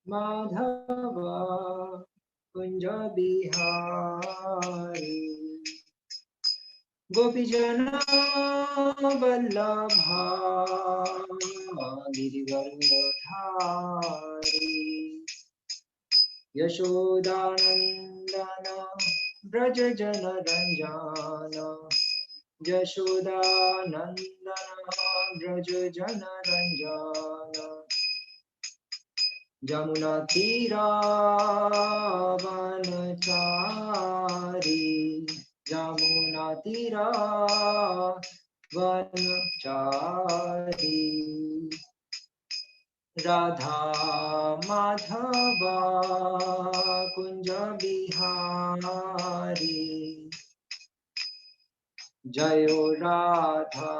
माधव कुंज बिहारी गोपीजन वल्लभा गिरिवरधारी यशोदानंदन ब्रज जन रंजन यशोदानंदन ब्रज जन रंजन जमुना तीरा वनचारी जमुना तीरा वनचारी राधा माधव कुंज बिहारी जयो राधा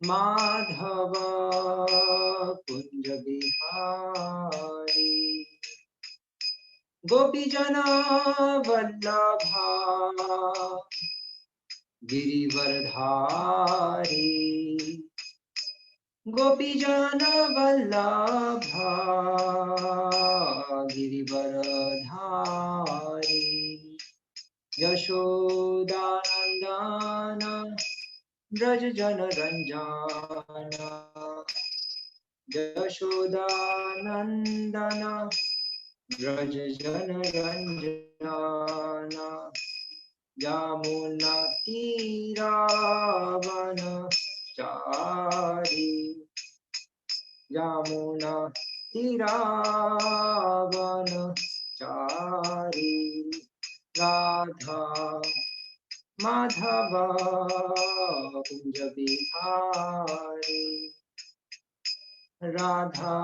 माधव कुंज बिहारी गोपीजन वल्लभा गिरिवरधारी गोपीजन वल्लभा गिरिवरधारी यशोदानंदन ब्रज जन रंजन यशोदानंदन ब्रज जन रंजन यमुना तीरा वनचारी यमुना तीरा वनचारी राधा माधव कुंज बिहारी राधा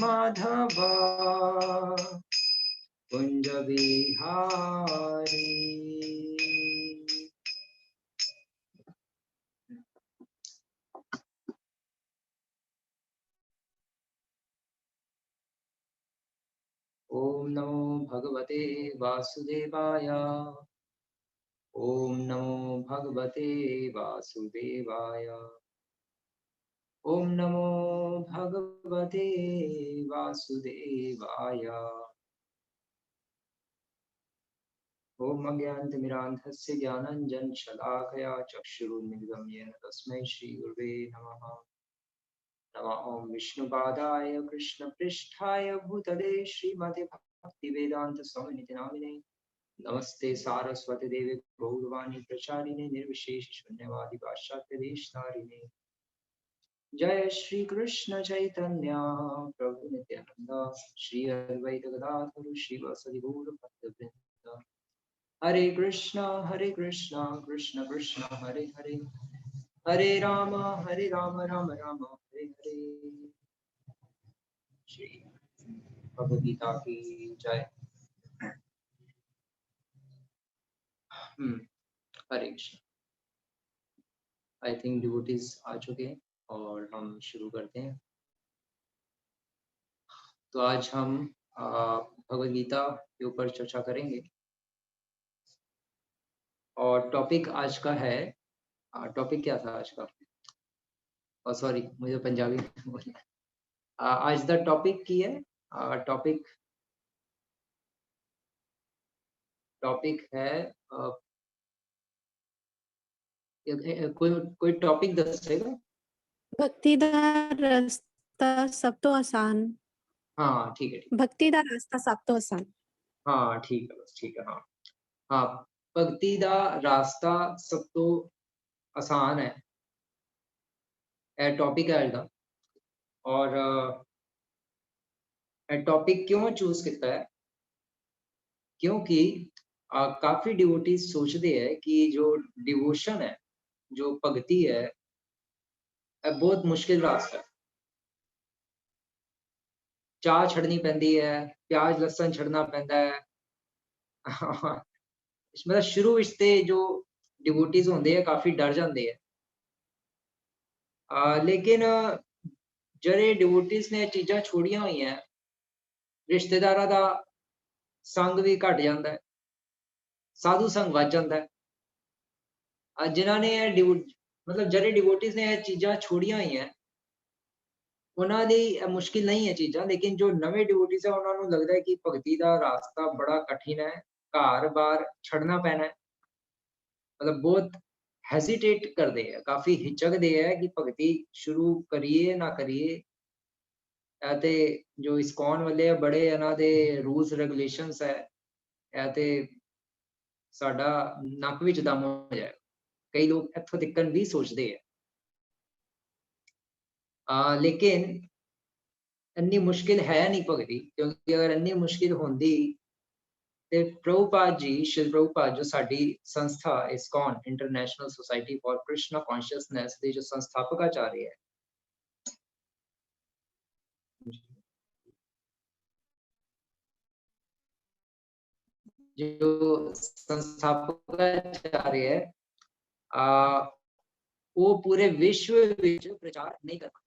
माधव कुंज बिहारी। ओम नमो भगवते वासुदेवाय ओम नमो भगवते वासुदेवाय ओम नमो भगवते वासुदेवाय ओम अज्ञानतिमिरान्धस्य ज्ञानाञ्जनशलाकया चक्षुरुन्मिलितं येन तस्मै श्रीगुरुवे नमः। नमः ओम विष्णुपादाय कृष्णपृष्ठाय भूतले श्रीमते भक्तिवेदान्तस्वामिनिति नामिने नमस्ते सारस्वती देवी गौरवाणी प्रचारिणे निर्विशेष शून्यवादी पाश्चात्य देशतारिणे जय श्री कृष्ण चैतन्य प्रभु नित्यानंद श्री अद्वैत गदाधर श्रीवासदि गौर भक्तवृंद हरे कृष्ण कृष्ण कृष्ण हरे हरे हरे राम राम राम हरे हरे। श्री भगवद गीता की जय। हरे कृष्ण। आई थिंक डिवोटीज आ चुके हैं और हम शुरू करते हैं। तो आज हम भगवद गीता के ऊपर चर्चा करेंगे और टॉपिक आज का है, टॉपिक क्या था आज का? सॉरी मुझे पंजाबी बोलना। आज द टॉपिक की है, टॉपिक है कोई टॉपिक दसेगा? भक्ति दा रास्ता सब तो आसान। हाँ ठीक है, भक्ति दा रास्ता सब तो आसान। हाँ ठीक है, बस ठीक है। हाँ हाँ, भक्ति दा रास्ता सब तो आसान है, टॉपिक है आज का। और टॉपिक क्यों चूज किया है? क्योंकि काफी डिवोटीज सोचते हैं कि जो डिवोशन है, जो भक्ति है, बहुत मुश्किल रास्ता है। चाह छड़नी पैंदी है, प्याज लसन छड़ना पैंदा है। मतलब शुरू विच ते जो डिवोटीज होंदे हैं काफी डर जाते हैं, लेकिन जड़े डिवोटीज ने चीज़ां छोड़िया हुई हैं, रिश्तेदारां दा संग भी घट जाता है, साधु संग वध जाता है। जिन्होंने मतलब जड़े डिवोटीज ने चीज़ां छोड़िया हुई हैं, ਉਹਨਾਂ ਲਈ ਮੁਸ਼ਕਿਲ ਨਹੀਂ ਹੈ ਚੀਜ਼ਾਂ, ਲੇਕਿਨ ਜੋ ਨਵੇਂ ਡਿਵੋਟੀਜ਼ ਹੈ ਉਹਨਾਂ ਨੂੰ ਲੱਗਦਾ ਹੈ ਕਿ ਭਗਤੀ ਦਾ ਰਾਸਤਾ ਬੜਾ ਕਠਿਨ ਹੈ, ਘਰ-ਬਾਰ ਛੱਡਣਾ ਪੈਣਾ ਹੈ। मतलब बहुत हेजिटेट करते हैं, काफ़ी हिचकते हैं कि भगती शुरू करिए ना करिए। ते जो इस्कॉन वाले है बड़े इन्हां दे रूल्स रेगुलेशंस है, ते साडा नक विच दम हो जाएगा। कई लोग इत्थों तिक्कन भी सोचते हैं। लेकिन इन्नी मुश्किल है नहीं भगती, क्योंकि अगर इन्नी मुश्किल होंदी ते प्रभुपाद जी, श्री प्रभुपाद जो साडी संस्था ISKCON international society for Krishna consciousness दे जो संस्थापक आचार्य है, जो संस्थापक आचार्य है, वो पूरे विश्व विच प्रचार नहीं कर पाते।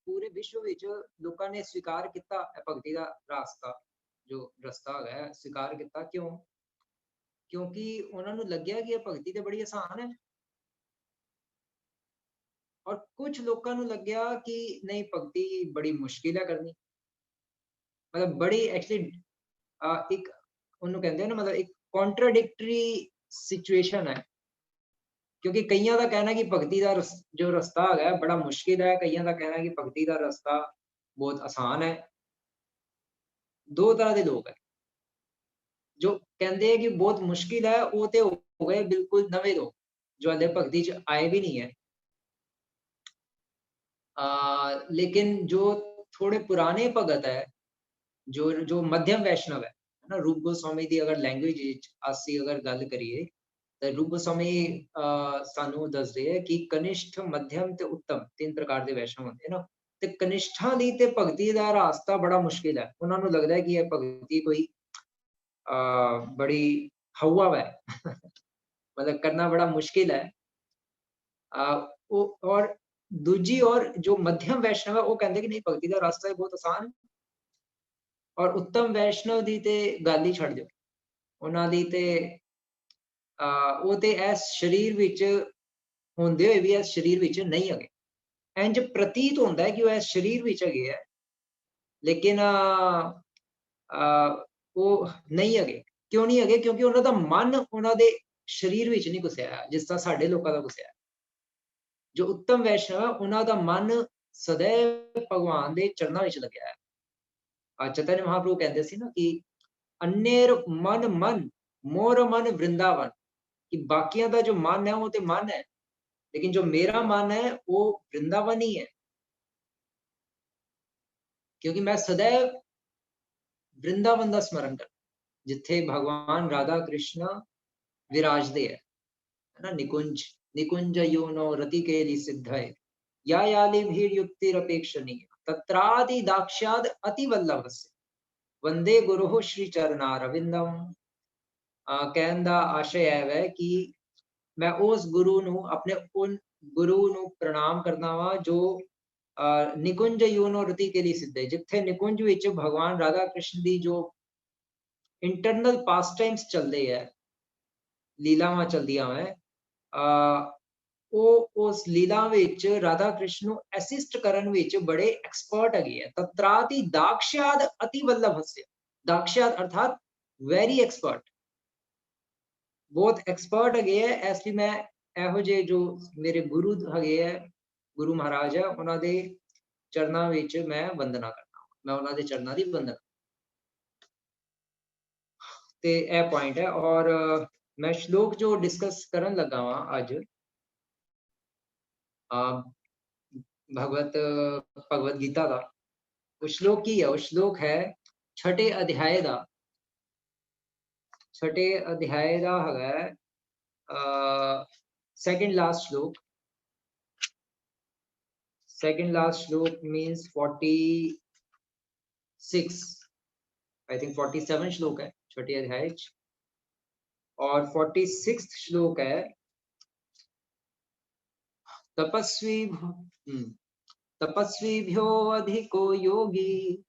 पूरे विश्व विच लोकां ने स्वीकार किया भगती का रास्ता, जो रास्ता है स्वीकार किया। क्यों? क्योंकि उन्होंने लग्या कि भगती तो बड़ी आसान है, और कुछ लोगों को लग्या कि नहीं भगती बड़ी मुश्किल है करनी। मतलब बड़ी एक्चुअली एक उन्होंने कहते हैं ना, मतलब एक कॉन्ट्राडिक्टरी सिचुएशन है, क्योंकि कईयों का कहना है कि भगती का जो रास्ता है बड़ा मुश्किल है, कईयों का कहना है कि भगती का रास्ता बहुत आसान है। दो तरह के लोग हैं। जो कहते हैं कि बहुत मुश्किल है वो तो हो गए बिल्कुल नवे लोग, जो हले भगती च आए भी नहीं है। लेकिन जो थोड़े पुराने भगत है, जो जो मध्यम वैष्णव है ना, रूप गोस्वामी की अगर लैंग्वेज असी अगर गल करिए तो रूप गोस्वामी सानू दसदे है कि कनिष्ठ, मध्यम ते उत्तम तीन प्रकार के वैष्णव होंगे ना। ते कनिष्ठां दी ते भगती का रास्ता बड़ा मुश्किल है। उन्होंने लगता है कि यह भगती कोई बड़ी हवा है मतलब करना बड़ा मुश्किल है। और दूजी और जो मध्यम वैष्णव है वो कहते कि नहीं भगती का रास्ता है बहुत आसान है। और उत्तम वैष्णव दी ते गल ही छड़ दो, उन्हां दी ते वो ते इस शरीर विच होंदे होए भी इस शरीर विच नहीं है। इंज प्रतीत होंदा है कि वो इस शरीर विच है, लेकिन वो नहीं है। क्यों नहीं है? क्योंकि उन्हां दा मन उन्हां दे शरीर विच नहीं घुसिया, जिस तरह साडे लोकां दा घुसिया। जो उत्तम वैष्णव है उन्हां दा मन सदैव भगवान दे चरणां विच लग्या है। चैतन्य महाप्रभु कहते सी ना कि अन्नेर मन मन मोर मन वृंदावन, कि बाकियां दा जो मन है वो तो मन है, लेकिन जो मेरा मन है वो वृंदावन ही है। क्योंकि मैं सदैव वृंदावन का स्मरण कर, जिथे भगवान राधा कृष्ण विराजते है ना। निकुंज निकुंज योनो रति केली सिद्धय या याली भीड़ युक्तिरपेक्षणीय तत्रादि दाक्ष्याद अति वल्लभस्य वंदे गुरु श्री चरणारविंदम। कहने का आशय है कि मैं उस गुरु नू, अपने उन गुरु नू प्रणाम करना वा जो निकुंज यूनो रति के लिए सिद्ध है, जिथे निकुंज विच भगवान राधा कृष्ण की जो इंटरनल पास टाइम्स चलते हैं, लीलावां चलदियां हैं, उस लीला विच राधा कृष्ण नू असिस्ट करन विच बड़े एक्सपर्ट है। तत्राति दाक्ष्याद अति वल्लभस्य, दाक्ष्याद अर्थात वेरी एक्सपर्ट, बहुत एक्सपर्ट है। इसलिए मैं एहो जे जो मेरे गुरु है, गुरु महाराज है, उन्होंने चरणों विच मैं वंदना करना, मैं उन्होंने चरणों की वंदना ते ए पॉइंट है। और मैं श्लोक जो डिस्कस करन लगा वा अज भगवत भगवत गीता का, वो श्लोक की है, वो श्लोक है छठे अध्याय का, छठे अध्याय का है सेकंड लास्ट श्लोक। सेकंड लास्ट श्लोक मीन्स 46, आई थिंक 47 श्लोक है छठे अध्याय, और 46 श्लोक है तपस्वीभ्यो अधिको योगी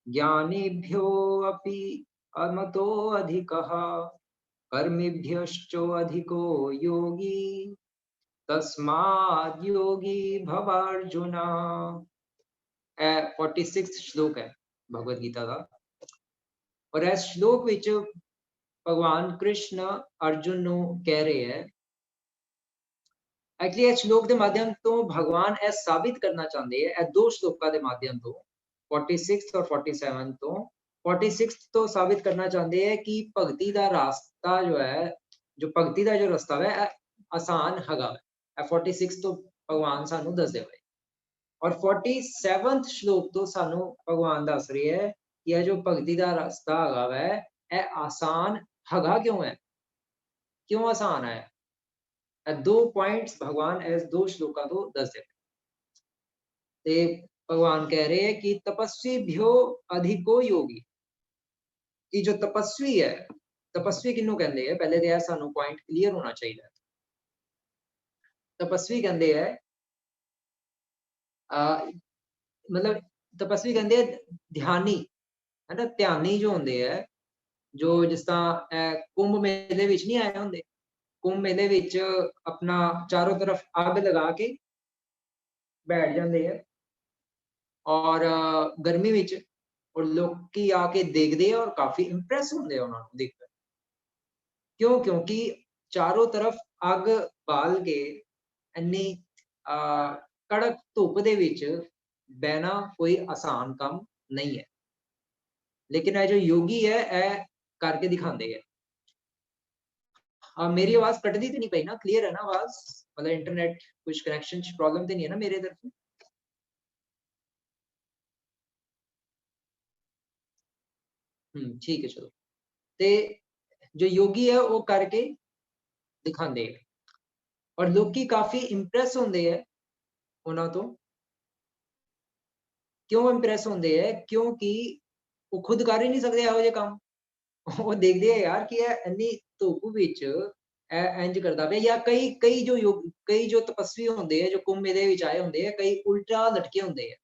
ज्ञानीभ्यो अपि अमतो अधिकः कर्मिभ्यश्चो अधिको योगी तस्माद् योगी भव अर्जुन। 46 श्लोक है भगवद गीता का। और इस श्लोक विच भगवान कृष्ण अर्जुन नू कह रहे हैं, एक्चुअली इस श्लोक के माध्यम तो भगवान यह साबित करना चाहते हैं, यह दो श्लोकों के माध्यम तो 46 और 47 तो 46 तो साबित करना चाहते हैं कि भगती का रास्ता जो है, जो भगती का जो रास्ता है आसान हैगा। 46 तो भगवान सानू दसदे हुए, और 47 श्लोक तो सानू भगवान दस रहे है कि यह जो भगती का रास्ता हैगा वै यह आसान हैगा क्यों है, क्यों आसान है। दो पॉइंट्स भगवान इस दो श्लोकों तो दसदे ते भगवान कह रहे हैं कि तपस्वी भ्यो अधिको योगी, कि जो तपस्वी है, तपस्वी किन्नू कहते हैं पहले तो यह सानू पॉइंट क्लियर होना चाहिए। तपस्वी कहते हैं मतलब तपस्वी कहते हैं ध्यानी है ना, ध्यानी जो होंगे है, जो जिस तरह कुंभ मेले विच नहीं आए होंगे, कुंभ मेले विच अपना चारों तरफ आग लगा के बैठ जाते हैं और गर्मी विच, और लोग आके देखते हैं और काफी इंप्रेस होंगे उन्होंने देखकर। क्यों? क्योंकि चारों तरफ अग बाल के इन्नी कड़क धुप दे विच बहना कोई आसान काम नहीं है, लेकिन यह जो योगी है यह करके दिखाते हैं। मेरी आवाज कटती तो नहीं पई ना, क्लियर है ना आवाज? मतलब इंटरनेट कुछ कनेक्शन प्रॉब्लम तो नहीं है ना मेरे तरफ से? ठीक है चलो। ते जो योगी है वो करके दिखाते हैं और लोग काफी इंप्रेस होंगे है उन्हों तो। क्यों इंप्रेस होंगे है? क्योंकि वो खुद कर ही नहीं सकते यहो काम। वो देखते हैं यार कि इन्नी धुप विच इंज करता पे, या कई कई जो कई जो तपस्वी होंगे है जो कुंभ मेले विच आए होंगे है, कई उल्टा लटके होंगे है,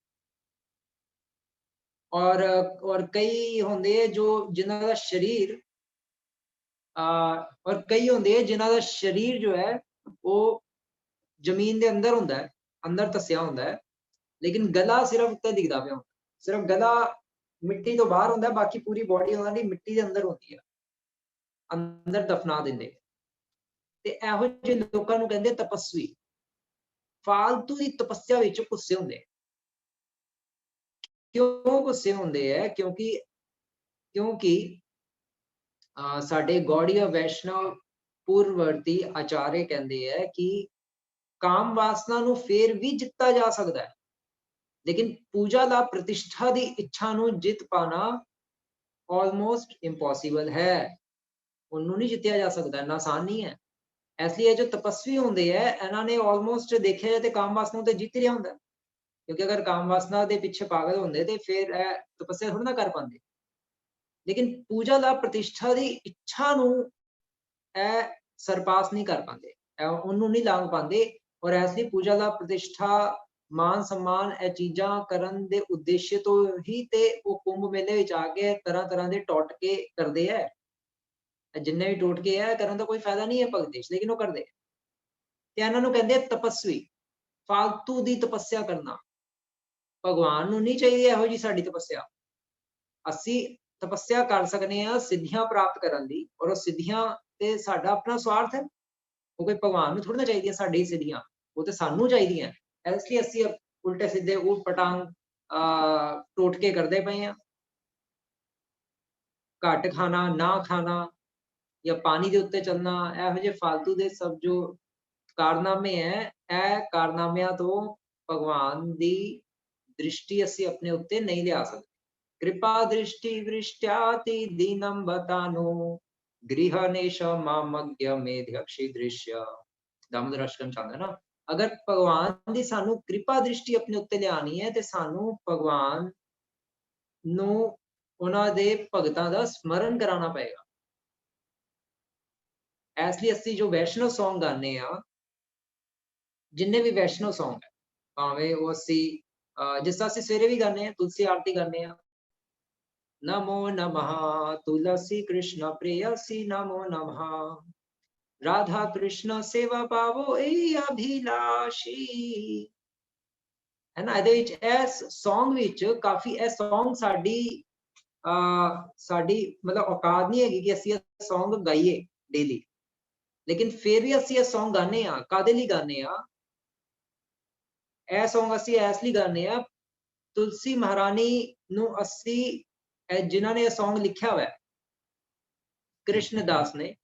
और कई होंगे है जो जिन्हों का शरीर और कई होंगे है जिन्हों का शरीर जो है वो जमीन के अंदर होंगे है, अंदर धसिया होंगे है, लेकिन गला सिर्फ उत्ते दिखता पे होंदा, सिर्फ गला मिट्टी तो बाहर होंगे, बाकी पूरी बॉडी उन्होंने मिट्टी के अंदर होती है, अंदर दफना देंगे। ते एहो जे लोकां नूं कहंदे तपस्वी, फालतू की तपस्या विच घुसे होंदे। क्यों घुसे होंदे है? क्योंकि क्योंकि साडे गौड़ीय वैष्णव पूर्ववर्ती आचार्य कहंदे है कि काम वासना नूं फेर भी जिता जा सकता है, लेकिन पूजा दा प्रतिष्ठा दी इच्छा नूं जित पाना ऑलमोस्ट इम्पॉसिबल है। उन्होंने नहीं जितया जा सकता, इतना आसान नहीं है। इसलिए जो तपस्वी होंगे है इन्होंने ऑलमोस्ट देखा जाए तो काम वासना तो जीत ही रहा होंगे, क्योंकि अगर काम वासना के पीछे पागल होंगे तो फिर तपस्या थोड़ी ना कर पाते। लेकिन पूजा ला प्रतिष्ठा की इच्छा नूं सरपास नहीं कर पाते, उन्होंने नहीं लांघ पाते, और इसलिए पूजा ला प्रतिष्ठा मान सम्मान ए चीजा करन दे उद्देश्य तो ही ते वो कुंभ मेले विच आके तरह तरह के टोटके करते हैं। जिन्ने भी टोटके है करन दा कोई फायदा नहीं है भगती, लेकिन वो करते ते इन्हां नूं कहंदे तपस्वी। फालतू दी तपस्या करना भगवान नूं नहीं चाहिए इहो जी साडी तपस्या। असी तपस्या कर सकते हैं सिद्धियां प्राप्त करन दी, और वो सिद्धियां ते साडा अपना स्वार्थ है, वो कोई भगवान नूं थोड़ी ना चाहिए साडी सिद्धियां, वो तो सानू चाहिए। इसलिए असी उल्टे सीधे ऊट पटांग टोटके करते पे हैं। घट खाना, ना खाना, या पानी के उत्ते चलना, इहो जे फालतू दे सब जो कारनामे है, कारनामिਆਂ तो भगवान दी दृष्टि असी अपने उत्ते नहीं लिया सकते। कृपा दृष्टि वृष्टाति दीनम बतानो गृहनेश मामज्ञ मेध्यक्षी दृश्य। दामोदर अष्टकम चाहता है ना, अगर भगवान दी सानू कृपा दृष्टि अपने उत्ते लियानी है तो सानू भगवान नू उन्हां दे भगतां दा स्मरण कराना पएगा। इसलिए असी जो वैष्णव सॉन्ग गाने आ, जिन्ने भी वैष्णव सॉन्ग है, भावें वो असी जिस तरह असी सवेरे भी गाने हैं, तुलसी आरती गाने हैं, नमो नमः तुलसी कृष्ण प्रेयसी नमो नमः, राधा कृष्ण सेवा पावो ए अभिलाषी, है ना। ਇਹਦੇ ਵਿੱਚ ਇਸ Song ਵਿੱਚ ਕਾਫੀ ਇਹ Song ਸਾਡੀ मतलब औकात नहीं है कि ਅਸੀਂ ਇਹ Song ਗਾਈਏ डेली, लेकिन फिर भी ਅਸੀਂ ਇਹ Song गाने ਆ। ਕਾਦੇ ਲਈ गाने ਆ? ਇਹ Song ਅਸੀਂ ਇਸ ਲਈ गाने ਆ, तुलसी महारानी ਨੂੰ ਅਸੀਂ ਜਿਨ੍ਹਾਂ ਨੇ ਇਹ Song ਲਿਖਿਆ ਹੋਇਆ कृष्ण दास ने,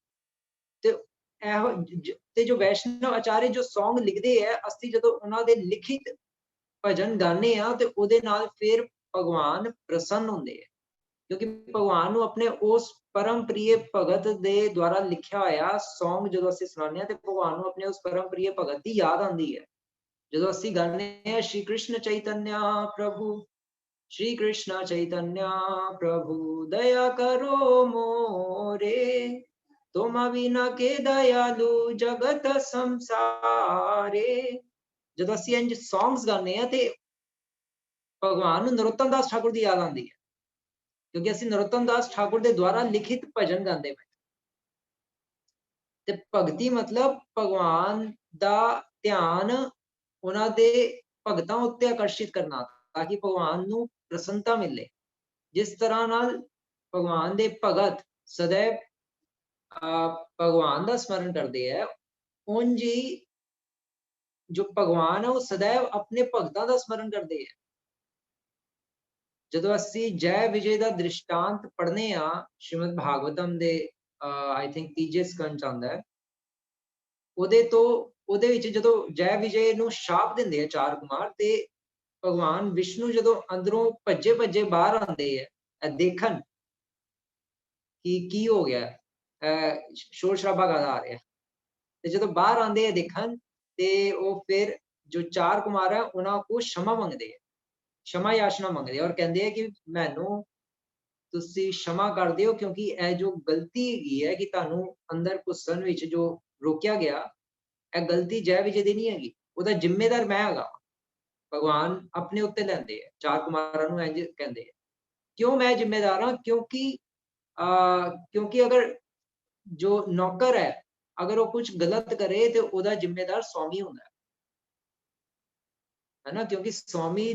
ਤੇ ਜੋ ਵੈਸ਼ਨਵ ਆਚਾर्य ਜੋ Song ਲਿਖਦੇ ਹੈ, ਅਸੀਂ ਜਦੋਂ ਉਹਨਾਂ ਦੇ ਲਿਖਿਤ ਭਜਨ ਗਾਣੇ ਆ ਤੇ ਉਹਦੇ ਨਾਲ ਫਿਰ ਭਗਵਾਨ ਪ੍ਰਸੰਨ ਹੁੰਦੇ ਹੈ, ਕਿਉਂਕਿ ਭਗਵਾਨ ਨੂੰ ਆਪਣੇ ਉਸ ਪਰਮ ਪ੍ਰਿਯ ਭਗਤ ਦੇ ਦੁਆਰਾ ਲਿਖਿਆ ਹੋਇਆ Song ਜਦੋਂ ਅਸੀਂ ਸੁਣਾਉਂਦੇ ਹਾਂ ਤੇ ਭਗਵਾਨ ਨੂੰ ਆਪਣੇ ਉਸ ਪਰਮ ਪ੍ਰਿਯ ਭਗਤ ਦੀ ਯਾਦ ਆਉਂਦੀ ਹੈ। ਜਦੋਂ ਅਸੀਂ ਗਾਉਂਦੇ ਹਾਂ ਸ਼੍ਰੀ ਕ੍ਰਿਸ਼ਨ ਚੈਤन्य ਪ੍ਰਭੂ, श्री कृष्ण चैतन्य प्रभु दया करो मोरे, तुम बिना के दयालु जगत संसारे। जब ਅਸੀਂ ਇੰਜ Songs ਗਾਉਂਦੇ ਆ ਤੇ ਭਗਵਾਨ ਨੂੰ ਨਰੋਤਮ ਦਾਸ ਠਾਕੁਰ ਦੀ ਯਾਦ ਆਉਂਦੀ ਹੈ, ਕਿਉਂਕਿ ਅਸੀਂ ਨਰੋਤਮ ਦਾਸ ਠਾਕੁਰ ਦੇ ਦੁਆਰਾ ਲਿਖਿਤ ਭਜਨ ਗਾਉਂਦੇ ਪਏ। ਤੇ ਭਗਤੀ ਮਤਲਬ ਭਗਵਾਨ ਦਾ ਧਿਆਨ ਉਹਨਾਂ ਦੇ ਭਗਤਾਂ ਉੱਤੇ ਆਕਰਸ਼ਿਤ ਕਰਨਾ, ਤਾਂ ਕਿ ਭਗਵਾਨ ਨੂੰ ਪ੍ਰਸੰਨਤਾ ਮਿਲੇ। ਜਿਸ ਤਰ੍ਹਾਂ ਨਾਲ ਭਗਵਾਨ ਦੇ ਭਗਤ ਸदैव ਭਗਵਾਨ ਦਾ ਸਮਰਨ ਕਰਦੇ ਹੈ, ਉਂਝ ਹੀ ਜੋ ਭਗਵਾਨ ਹੈ ਉਹ सदैव ਆਪਣੇ ਭਗਤਾਂ ਦਾ ਸਮਰਨ ਕਰਦੇ ਹੈ। ਜਦੋਂ ਅਸੀਂ ਜੈ ਵਿਜੇ ਦਾ ਦ੍ਰਿਸ਼ਟਾਂਤ ਪੜ੍ਹਨੇ ਆ ਸ਼੍ਰੀਮਦ ਭਾਗਵਤਮ ਦੇ ਆਈ ਥਿੰਕ ਤੀਜੇ ਸਕੰਦ ਚ ਆਉਂਦਾ ਹੈ, ਉਹਦੇ ਵਿੱਚ ਜਦੋਂ ਜੈ ਵਿਜੇ ਨੂੰ ਸ਼ਾਪ ਦਿੰਦੇ ਆ ਚਾਰ ਕੁਮਾਰ, ਤੇ ਭਗਵਾਨ ਵਿਸ਼ਨੂੰ ਜਦੋਂ ਅੰਦਰੋਂ ਭੱਜੇ ਭੱਜੇ ਬਾਹਰ ਆਉਂਦੇ ਹੈ ਦੇਖਣ ਕਿ ਕੀ ਹੋ ਗਿਆ, ਸ਼ੋਰ ਸ਼ਰਾਬਾ ਕਾਹਦਾ ਆ ਰਿਹਾ, ਤੇ ਜਦੋਂ ਬਾਹਰ ਆਉਂਦੇ ਹੈ ਦੇਖਣ ਤੇ ਉਹ ਫਿਰ ਜੋ ਚਾਰ ਕੁਮਾਰ ਹੈ ਉਹਨਾਂ ਕੋਲ क्षमा ਮੰਗਦੇ ਹੈ, क्षमा याचना ਮੰਗਦੇ ਔਰ ਕਹਿੰਦੇ ਹੈ ਕਿ ਮੈਨੂੰ ਤੁਸੀਂ क्षमा ਕਰ ਦਿਓ, ਕਿਉਂਕਿ ਇਹ ਜੋ ਗਲਤੀ ਹੈਗੀ ਹੈ ਕਿ ਤੁਹਾਨੂੰ ਅੰਦਰ ਘੁੱਸਣ ਵਿੱਚ ਜੋ ਰੋਕਿਆ ਗਿਆ, ਇਹ ਗਲਤੀ ਜੈ ਵਿਜੇ ਦੀ ਨਹੀਂ ਹੈਗੀ, ਉਹਦਾ ਜ਼ਿੰਮੇਦਾਰ ਮੈਂ ਹੈਗਾ। ਭਗਵਾਨ ਆਪਣੇ ਉੱਤੇ ਲੈਂਦੇ ਹੈ, ਚਾਰ ਕੁਮਾਰਾਂ ਨੂੰ ਇੰਜ ਕਹਿੰਦੇ ਹੈ। ਕਿਉਂ ਮੈਂ ਜ਼ਿੰਮੇਦਾਰ ਹਾਂ? ਕਿਉਂਕਿ ਅਗਰ ਜੋ ਨੌਕਰ ਹੈ ਅਗਰ ਉਹ ਕੁਝ ਗਲਤ ਕਰੇ ਤੇ ਉਹਦਾ ਜ਼ਿੰਮੇਦਾਰ ਸਵਾਮੀ ਹੁੰਦਾ ਹੈ ਨਾ, ਕਿਉਂਕਿ ਸਵਾਮੀ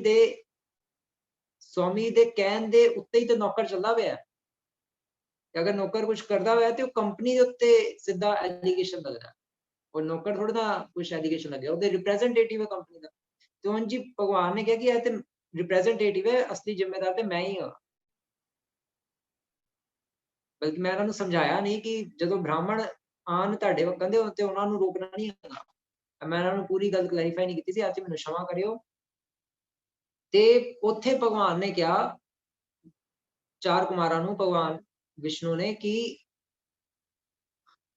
ਦੇ ਕਹਿਣ ਦੇ ਉੱਤੇ ਹੀ ਤਾਂ ਨੌਕਰ ਚੱਲਦਾ ਪਿਆ ਹੈ। ਅਗਰ ਨੌਕਰ ਕੁਝ ਕਰਦਾ ਹੋਇਆ ਤੇ ਉਹ ਕੰਪਨੀ ਦੇ ਉੱਤੇ ਸਿੱਧਾ ਐਲੀਗੇਸ਼ਨ ਲੱਗਦਾ, ਉਹ ਨੌਕਰ ਥੋੜਾ ਨਾ ਕੁਝ ਐਲੀਗੇਸ਼ਨ ਲੱਗਿਆ, ਉਹਦੇ ਰਿਪਰੈਜ਼ੈਂਟੇਟਿਵ ਹੈ ਕੰਪਨੀ ਦਾ। ਤੇ ਹੁਣ ਜੀ ਭਗਵਾਨ ਨੇ ਕਿਹਾ ਕਿ ਇਹ ਤੇ ਰਿਪਰੈਜ਼ੈਂਟੇਟਿਵ ਹੈ, ਅਸਲੀ ਜ਼ਿੰਮੇਦਾਰ ਤੇ ਮੈਂ ਹੀ ਹਾਂ। ਬਲਕਿ ਮੈਂ ਇਹਨਾਂ ਨੂੰ ਸਮਝਾਇਆ ਨਹੀਂ ਕਿ ਜਦੋਂ ਬ੍ਰਾਹਮਣ ਆਣ ਤੁਹਾਡੇ ਵਕਨ ਦੇ ਤੇ ਉਹਨਾਂ ਨੂੰ ਰੋਕਣਾ ਨਹੀਂ ਹੁੰਦਾ, ਮੈਂ ਇਹਨਾਂ ਨੂੰ ਪੂਰੀ ਗੱਲ ਕਲੈਰੀਫਾਈ ਨਹੀਂ ਕੀਤੀ ਸੀ, ਅੱਜ ਮੈਨੂੰ क्षमा ਕਰਿਓ। ਤੇ ਉੱਥੇ ਭਗਵਾਨ ਨੇ ਕਿਹਾ ਚਾਰ ਕੁਮਾਰਾਂ ਨੂੰ, ਭਗਵਾਨ ਵਿਸ਼ਨੂੰ ਨੇ,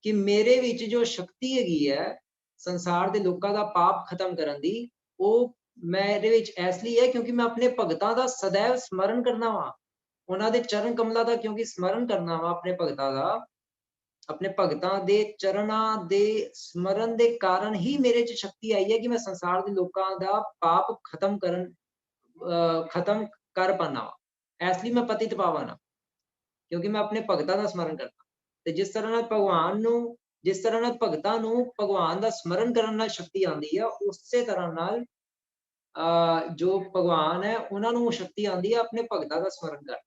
ਕਿ ਮੇਰੇ ਵਿੱਚ ਜੋ ਸ਼ਕਤੀ ਹੈਗੀ ਹੈ ਸੰਸਾਰ ਦੇ ਲੋਕਾਂ ਦਾ ਪਾਪ ਖਤਮ ਕਰਨ ਦੀ, ਉਹ ਮੇਰੇ ਵਿੱਚ ਇਸ ਲਈ ਹੈ ਕਿਉਂਕਿ ਮੈਂ ਆਪਣੇ ਭਗਤਾਂ ਦਾ ਸदैव ਸਮਰਨ ਕਰਨਾ ਵਾ, ਉਹਨਾਂ ਦੇ ਚਰਨ ਕਮਲਾਂ ਦਾ ਕਿਉਂਕਿ ਸਮਰਨ ਕਰਨਾ ਵਾ, ਆਪਣੇ ਭਗਤਾਂ ਦਾ, ਆਪਣੇ ਭਗਤਾਂ ਦੇ ਚਰਨਾਂ ਦੇ ਸਮਰਨ ਦੇ ਕਾਰਨ ਹੀ ਮੇਰੇ 'ਚ ਸ਼ਕਤੀ ਆਈ ਹੈ ਕਿ ਮੈਂ ਸੰਸਾਰ ਦੇ ਲੋਕਾਂ ਦਾ ਪਾਪ ਖਤਮ ਕਰ ਪਾਉਣਾ ਵਾ। ਇਸ ਲਈ ਮੈਂ ਪਤਿਤ ਪਾਵਨ ਹਾਂ, ਕਿਉਂਕਿ ਮੈਂ ਆਪਣੇ ਭਗਤਾਂ ਦਾ ਸਮਰਨ ਕਰਨਾ। ਤੇ ਜਿਸ ਤਰ੍ਹਾਂ ਨਾਲ ਭਗਤਾਂ ਨੂੰ ਭਗਵਾਨ ਦਾ ਸਮਰਨ ਕਰਨ ਨਾਲ ਸ਼ਕਤੀ ਆਉਂਦੀ ਹੈ, ਉਸੇ ਤਰ੍ਹਾਂ ਨਾਲ ਜੋ ਭਗਵਾਨ ਹੈ ਉਹਨਾਂ ਨੂੰ ਸ਼ਕਤੀ ਆਉਂਦੀ ਹੈ ਆਪਣੇ ਭਗਤਾਂ ਦਾ ਸਮਰਨ ਕਰਨ।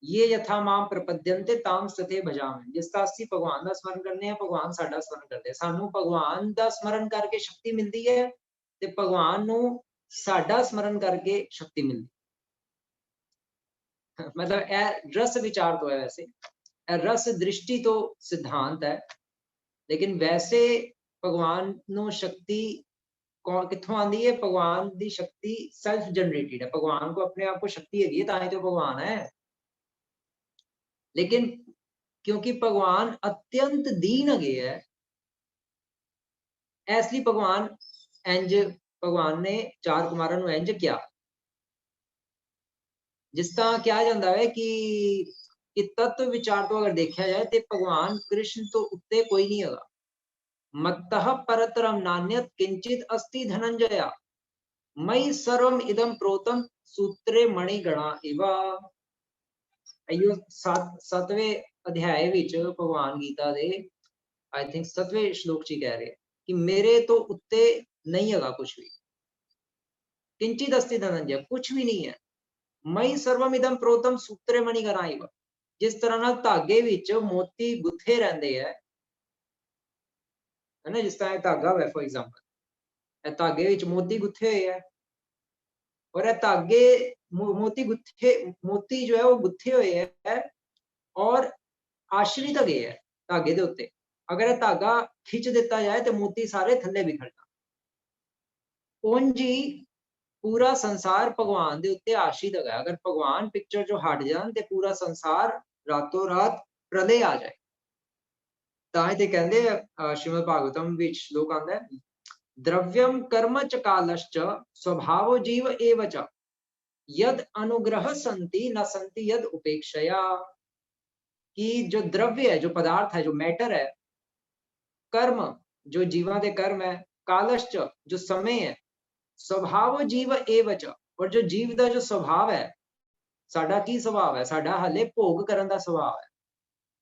ये यथा माम प्रपद्यन्ते ताम सते भजामि, जिस तरह ਅਸੀਂ ਭਗਵਾਨ ਦਾ ਸਮਰਨ ਕਰਨੇ ਆ ਭਗਵਾਨ ਸਾਡਾ ਸਮਰਨ ਕਰਦੇ, ਸਾਨੂੰ ਭਗਵਾਨ ਦਾ ਸਮਰਨ ਕਰਕੇ ਸ਼ਕਤੀ ਮਿਲਦੀ ਹੈ ਤੇ ਭਗਵਾਨ ਨੂੰ ਸਾਡਾ ਸਮਰਨ ਕਰਕੇ ਸ਼ਕਤੀ ਮਿਲਦੀ। मतलब रस विचार तो है, वैसे रस दृष्टि तो सिद्धांत है, लेकिन वैसे भगवान ਨੂੰ शक्ति कित्थों आती है? भगवान की शक्ति सेल्फ जनरेटेड है, भगवान को अपने आप को शक्ति है, ताकि तो भगवान है। लेकिन क्योंकि भगवान अत्यंत दीन है, इसलिए भगवान ने चार कुमारों ਨੂੰ इंज किया, जिस तरह कहा जाता है कि तत्व विचार तो अगर देखा जाए तो भगवान कृष्ण तो उत्ते कोई नहीं है। मत्तः परतरम नान्यत किंचित अस्ति धनंजया, मयि सर्वम इदम प्रोतम सूत्रे मणिगणा इवा। अयो 7वें अध्याय विच भगवान गीता दे आई थिंक 7वें श्लोक च कह रहे कि मेरे तो उत्ते नहीं हैगा कुछ भी, किंचित अस्ति धनंजय, कुछ भी नहीं है। मई सर्वमिदम प्रोतम सूत्रे मणिगणाइव, जिस तरह नाल धागे विच मोती गुथे रहंदे है ना, जिस तरह धागा है फॉर एग्जांपल, धागे विच मोती गुथे हुए है और धागे मोती गुथे, मोती जो है वो गुथे हुए है और आश्रित गए है धागे दे उत्ते। अगर धागा खिंच दिता जाए तो मोती सारे थल्ले बिखर जाण। उंज ही पूरा संसार भगवान दे उत्ते आश्रित है। अगर भगवान पिक्चर जो हट जान ते पूरा संसार रातों रात प्रलय आ जाए। तां ते कहंदे श्रीमद् भागवतम विच श्लोक आंदा है, द्रव्यम कर्म च कालश्च स्वभावो जीव एव च, यद अनुग्रह संति न संति यद उपेक्षया। कि जो द्रव्य है, जो पदार्थ है, जो मैटर है, कर्म जो जीवा दे कर्म है, कालश्च जो समय है, स्वभाव जीव एव च, और जो जीव का जो स्वभाव है, साडा की स्वभाव है, साडा हले भोग करन दा स्वभाव है।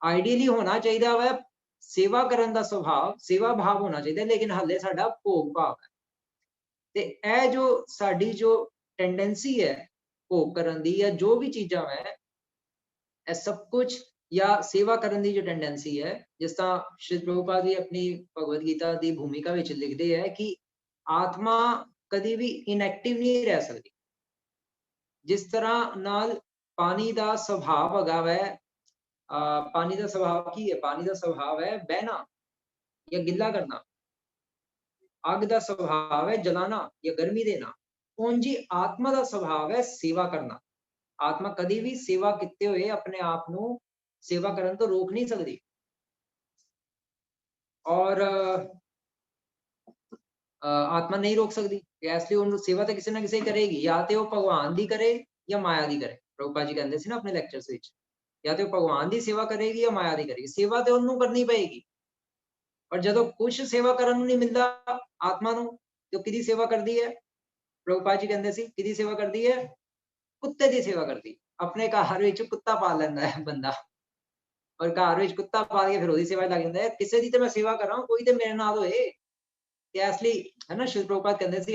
आइडियली होना चाहिए वह सेवा करन दा स्वभाव, सेवा भाव होना चाहिए, लेकिन हले साडा भोग भाव है। ते ए जो साडी जो टेंडेंसी है भोग करन दी या जो भी चीज़ां है, ए सब कुछ या सेवा करन दी जो टेंडेंसी है, जिस तरह श्री प्रभुपाद जी अपनी भगवत गीता की भूमिका विच लिखदे है कि आत्मा कदी भी इनएक्टिव नहीं रह सकती। जिस तरह नाल पानी का स्वभाव हैगा वै, पानी का स्वभाव की है, पानी का स्वभाव है बहना या गिला करना। अग का स्वभाव है जलाना या गर्मी देना। उंज ही आत्मा का स्वभाव है सेवा करना। आत्मा कदी भी सेवा किते हुए अपने आप नू सेवा करन तो रोक नहीं सकती। और आत्मा नहीं रोक सकती, इसलिए उन्होंने सेवा तो किसी ना किसी करेगी, या तो वो भगवान दी करे या माया दी करे। प्रभुपाद जी कहते सी ना अपने लैक्चर्स विच, या तो भगवान दी सेवा करेगी या माया दी करेगी। सेवा तो उन्होंने करनी पएगी, और जदों कुछ सेवा करन नूं नहीं मिलता आत्मा नूं, तो किहदी सेवा करदी है? प्रभुपाद जी कहते सी किहदी सेवा करदी है? कुत्ते दी सेवा करदी। अपने घर विच कुत्ता पाल लैंदा है बंदा, और घर विच कुत्ता पाल के फिर ओहदी सेवा लग जांदा है। किसी दी ते मैं सेवा कर रहा हूं, कोई ते मेरे नाल होए। इसलिए है ना, श्री प्रभुपाद कहते सी,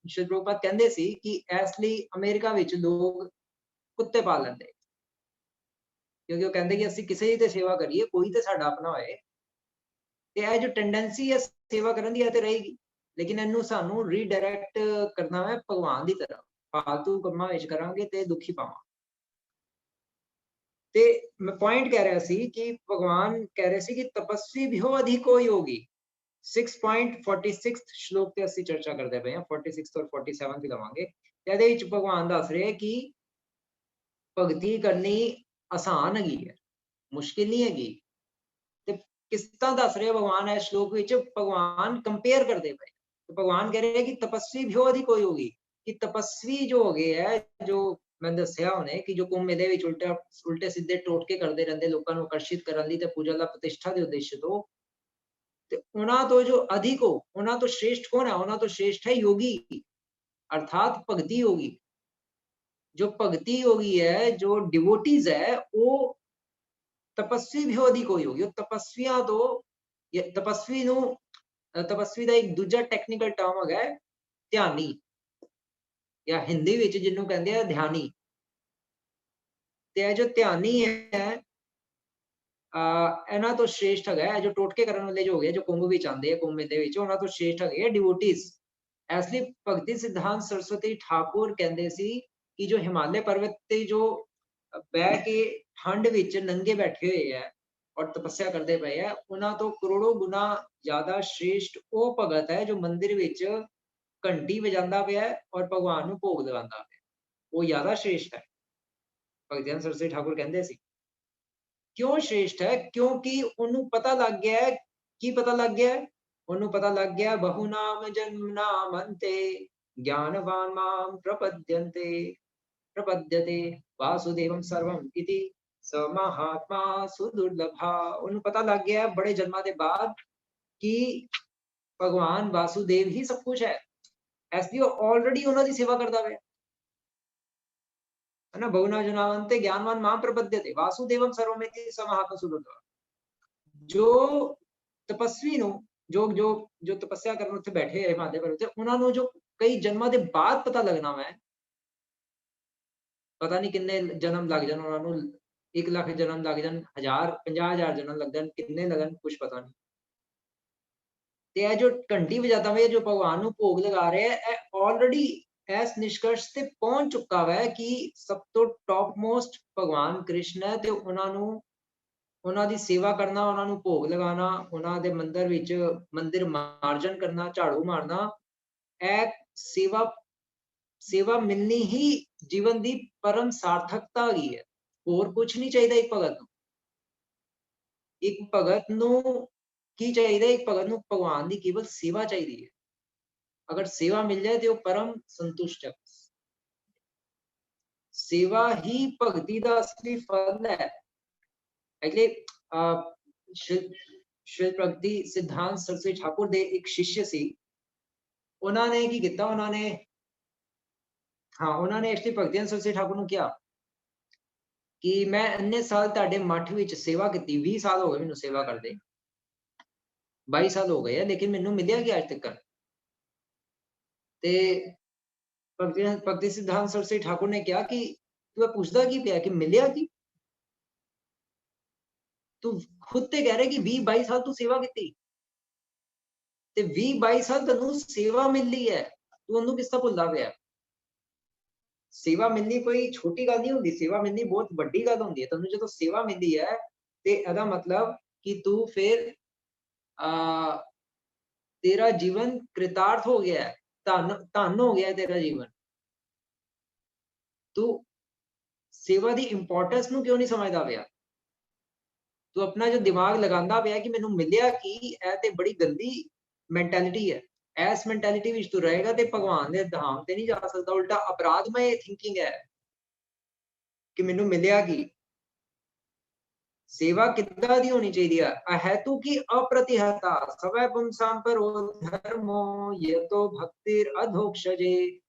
श्री प्रभुपाद कहते सी कि इसलिए अमेरिका विच लोग कुत्ते पाल लैंदे, क्योंकि वो कहते कि असीं किसी दी ते सेवा करिए, कोई ते साडा अपना होए। ते यह जो टेंडेंसी है सेवा करन दी, ते रहेगी, लेकिन इनू सानू रीडायरैक्ट करना है भगवान की तरफ। फालतू कम्मां विच करांगे ते दुखी पावांगे। ते मैं पॉइंट कह रहा सी कि भगवान कह रहे सी कि तपस्वी भी हो अधिको योगी। 6.46 श्लोक ते असीं चर्चा करते पे हैं, 46 और 47 भी लवांगे। ਇਹਦੇ ਵਿੱਚ ਭਗਵਾਨ ਦੱਸ ਰਹੇ ਕਿ ਭਗਤੀ ਕਰਨੀ ਆਸਾਨ ਹੈਗੀ ਹੈ, ਮੁਸ਼ਕਿਲ ਨਹੀਂ ਹੈਗੀ। ਤੇ ਕਿਸ ਤਰ੍ਹਾਂ ਦੱਸ ਰਹੇ ਭਗਵਾਨ ਇਸ ਸ਼ਲੋਕ ਵਿੱਚ? ਭਗਵਾਨ ਕੰਪੇਅਰ ਕਰਦੇ ਪਏ। तो भगवान कह रहे हैं कि तपस्वी भी अधिक कोई होगी, कि तपस्वी जो हो गए है, जो मैं दसिया उन्हें कि जो कुंभ मेले विच उल्टे सीधे टोटके करते रहते लोगों को आकर्षित करने लई ते पूजा ला प्रतिष्ठा के उद्देश्य तो उन्हां तो जो अधिक हो, उन्हां तो श्रेष्ठ कौन है? उन्हां तो श्रेष्ठ है योगी, अर्थात भगती योगी। जो भगती योगी है, जो डिवोटीज है, वो तपस्वी भी अधिक कोई होगी। तपस्वियां तो तपस्वी नू, तपस्वी का एक दूजा टैक्नीकल टर्म है ध्यानी, या हिंदी विच जिन्हों कहते हैं ध्यानी। ते जो ध्यानी है इन्हां तो श्रेष्ठ है जो टोटके करने वाले जो हो गए, जो कुंभ विच आंदे हैं, कुंभ मेले विच, उन्हां तो श्रेष्ठ है डिवोटीज। इसलिए भक्ति सिद्धांत सरस्वती ठाकुर कहते सी कि जो हिमालय पर्वत ते जो बह के ठंड विच नंगे बैठे हुए है और तपस्या करते पे है, उन्हां तो करोड़ों गुना ज्यादा श्रेष्ठ वो भगत है जो मंदिर विच घंटी बजांदा पिया और भगवान नूं भोग लगांदा पिया, वो ज्यादा श्रेष्ठ है। भगत सरस्वती ठाकुर कहते सी। क्यों श्रेष्ठ है? क्योंकि उन्होंने पता लग गया है। की पता लग गया है? उन्होंने पता लग गया बहुनाम जन्मनाम अन्ते ज्ञानवान माम प्रपद्यन्ते प्रपद्यते वासुदेवम सर्वम इति स महात्मा सुदुर्लभा। उन्हें पता लग गया है बड़े जन्मां दे बाद कि भगवान वासुदेव ही सब कुछ है। इसलिए ऑलरेडी उन्होंने सेवा करता है ना। बहुना जनावंते ज्ञानवान मां प्रपद्यते वासुदेवम सर्वमिति स महात्मा सुदुर्लभा। जो ਤਪਸਵੀ ਨੂੰ ਜੋ ਤਪੱਸਿਆ ਕਰਨ ਉੱਥੇ ਬੈਠੇ ਹੈ ਹਿਮਾਲਿਆ ਪਰਬਤ ਤੇ, ਉਹਨਾਂ ਨੂੰ ਜੋ ਕਈ ਜਨਮਾਂ ਦੇ ਬਾਅਦ ਪਤਾ ਲੱਗਣਾ ਵਾ, ਪਤਾ ਨਹੀਂ ਕਿੰਨੇ ਜਨਮ ਲੱਗ ਜਾਣ ਉਹਨਾਂ ਨੂੰ, 1 ਲੱਖ ਜਨਮ ਲੱਗ ਜਾਣ, 1000 50,000 ਜਨਮ ਲੱਗ ਜਾਣ, ਕਿੰਨੇ ਲੱਗਣ ਕੁਛ ਪਤਾ ਨਹੀਂ। ਤੇ ਇਹ ਜੋ ਘੰਟੀ ਵਜਾਦਾ ਵਾ, ਜੋ ਭਗਵਾਨ ਨੂੰ ਭੋਗ ਲਗਾ ਰਿਹਾ ਹੈ, ਇਹ ਆਲਰੇਡੀ ਇਸ ਨਿਸ਼ਕਰਸ਼ ਤੇ ਪਹੁੰਚ ਚੁੱਕਾ ਵਾ ਕਿ ਸਭ ਤੋਂ ਟੌਪ ਮੋਸਟ ਭਗਵਾਨ ਕ੍ਰਿਸ਼ਨ ਹੈ, ਤੇ ਉਹਨਾਂ ਨੂੰ, ਉਹਨਾਂ ਦੀ ਸੇਵਾ ਕਰਨਾ, ਉਹਨਾਂ ਨੂੰ ਭੋਗ ਲਗਾਉਣਾ, ਉਹਨਾਂ ਦੇ ਮੰਦਿਰ ਵਿੱਚ ਮੰਦਿਰ ਮਾਰਜਨ ਕਰਨਾ, ਝਾੜੂ ਮਾਰਨਾ, ਇਹ ਸੇਵਾ ਮਿਲਣੀ ਹੀ ਜੀਵਨ ਦੀ ਪਰਮ ਸਾਰਥਕਤਾ ਹੈਗੀ ਹੈ। ਹੋਰ ਕੁਛ ਨਹੀਂ ਚਾਹੀਦਾ ਇੱਕ ਭਗਤ ਨੂੰ। ਇੱਕ ਭਗਤ ਨੂੰ ਕੀ ਚਾਹੀਦਾ? ਇੱਕ ਭਗਤ ਨੂੰ ਭਗਵਾਨ ਦੀ ਕੇਵਲ ਸੇਵਾ ਚਾਹੀਦੀ ਹੈ। ਅਗਰ ਸੇਵਾ ਮਿਲ ਜਾਏ ਤੇ ਉਹ ਪਰਮ ਸੰਤੁਸ਼ਟ ਹੈ। ਸੇਵਾ ਹੀ ਭਗਤੀ ਦਾ ਅਸਲੀ ਫਲ ਹੈ। એટલે ਸ਼੍ਰੀ ਭਗਤੀ ਸਿਧਾਂਤ ਸਰਸਵਤੀ ਠਾਕੁਰ ਦੇ ਇੱਕ ਸ਼ਿष्य ਸੀ, ਉਹਨਾਂ ਨੇ ਕੀ ਕੀਤਾ, ਉਹਨਾਂ ਨੇ ਐਕਚੁਅਲੀ ਭਗਤੀ ਸਰਸਵਤੀ ਠਾਕੁਰ ਨੂੰ ਕਿਹਾ ਕਿ ਮੈਂ ਇੰਨੇ ਸਾਲ ਤੁਹਾਡੇ ਮੱਠ ਵਿੱਚ ਸੇਵਾ ਕੀਤੀ, 20 ਸਾਲ ਹੋ ਗਏ ਮੈਨੂੰ ਸੇਵਾ ਕਰਦੇ, 22 ਸਾਲ ਹੋ ਗਏ ਆ, ਲੇਕਿਨ ਮੈਨੂੰ ਮਿਲਿਆ ਕੀ ਅੱਜ ਤੱਕ? ਤੇ ਭਗਤੀ ਸਿਧਾਂਤ ਸਰਸਵਤੀ ਠਾਕੁਰ ਨੇ ਕਿਹਾ ਕਿ ਤੂੰ ਇਹ ਪੁੱਛਦਾ ਕੀ ਪਿਆ ਕਿ ਮਿਲਿਆ ਕੀ? ਤੂੰ ਖੁਦ ਤੇ ਕਹਿ ਰਿਹਾ ਕਿ 20-22 ਸਾਲ ਤੂੰ ਸੇਵਾ ਕੀਤੀ, ਤੇ 20-22 ਸਾਲ ਤੈਨੂੰ ਸੇਵਾ ਮਿਲਦੀ ਹੈ, ਤੂੰ ਉਹਨੂੰ ਕਿਸ ਤਰ੍ਹਾਂ ਭੁੱਲਦਾ ਪਿਆ? ਸੇਵਾ ਮਿਲਣੀ ਕੋਈ ਛੋਟੀ ਗੱਲ ਨਹੀਂ ਹੁੰਦੀ, ਸੇਵਾ ਮਿਲਣੀ ਬਹੁਤ ਵੱਡੀ ਗੱਲ ਹੁੰਦੀ ਹੈ। ਤੈਨੂੰ ਜਦੋਂ ਸੇਵਾ ਮਿਲਦੀ ਹੈ ਤੇ ਇਹਦਾ ਮਤਲਬ ਕਿ ਤੂੰ ਫਿਰ ਤੇਰਾ ਜੀਵਨ ਕ੍ਰਿਤਾਰਥ ਹੋ ਗਿਆ ਹੈ, ਧਨ ਹੋ ਗਿਆ ਤੇਰਾ ਜੀਵਨ। ਤੂੰ ਸੇਵਾ ਦੀ ਇੰਪੋਰਟੈਂਸ ਨੂੰ ਕਿਉਂ ਨਹੀਂ ਸਮਝਦਾ ਪਿਆ? ਤੂੰ ਆਪਣਾ ਜੋ ਦਿਮਾਗ ਲਗਾਉਂਦਾ ਪਿਆ ਕਿ ਮੈਨੂੰ ਮਿਲਿਆ ਕੀ, ਇਹ ਤੇ ਬੜੀ ਗੰਦੀ ਮੈਂਟੈਲਿਟੀ ਹੈ। ਇਸ ਮੈਂਟੈਲਿਟੀ ਵਿੱਚ ਤੂੰ ਰਹੇਗਾ ਤੇ ਭਗਵਾਨ ਦੇ ਧਾਮ ਤੇ ਨਹੀਂ ਜਾ ਸਕਦਾ, ਉਲਟਾ ਅਪਰਾਧਮਈ ਥਿੰਕਿੰਗ ਹੈ ਕਿ ਮੈਨੂੰ ਮਿਲਿਆ ਕੀ। ਸੇਵਾ ਕਿੱਦਾਂ ਦੀ ਹੋਣੀ ਚਾਹੀਦੀ ਹੈ? ਅਹੇਤु की अप्रतिहता सवै पुंसां परो धर्मो यतो भक्तिर अधोक्षजे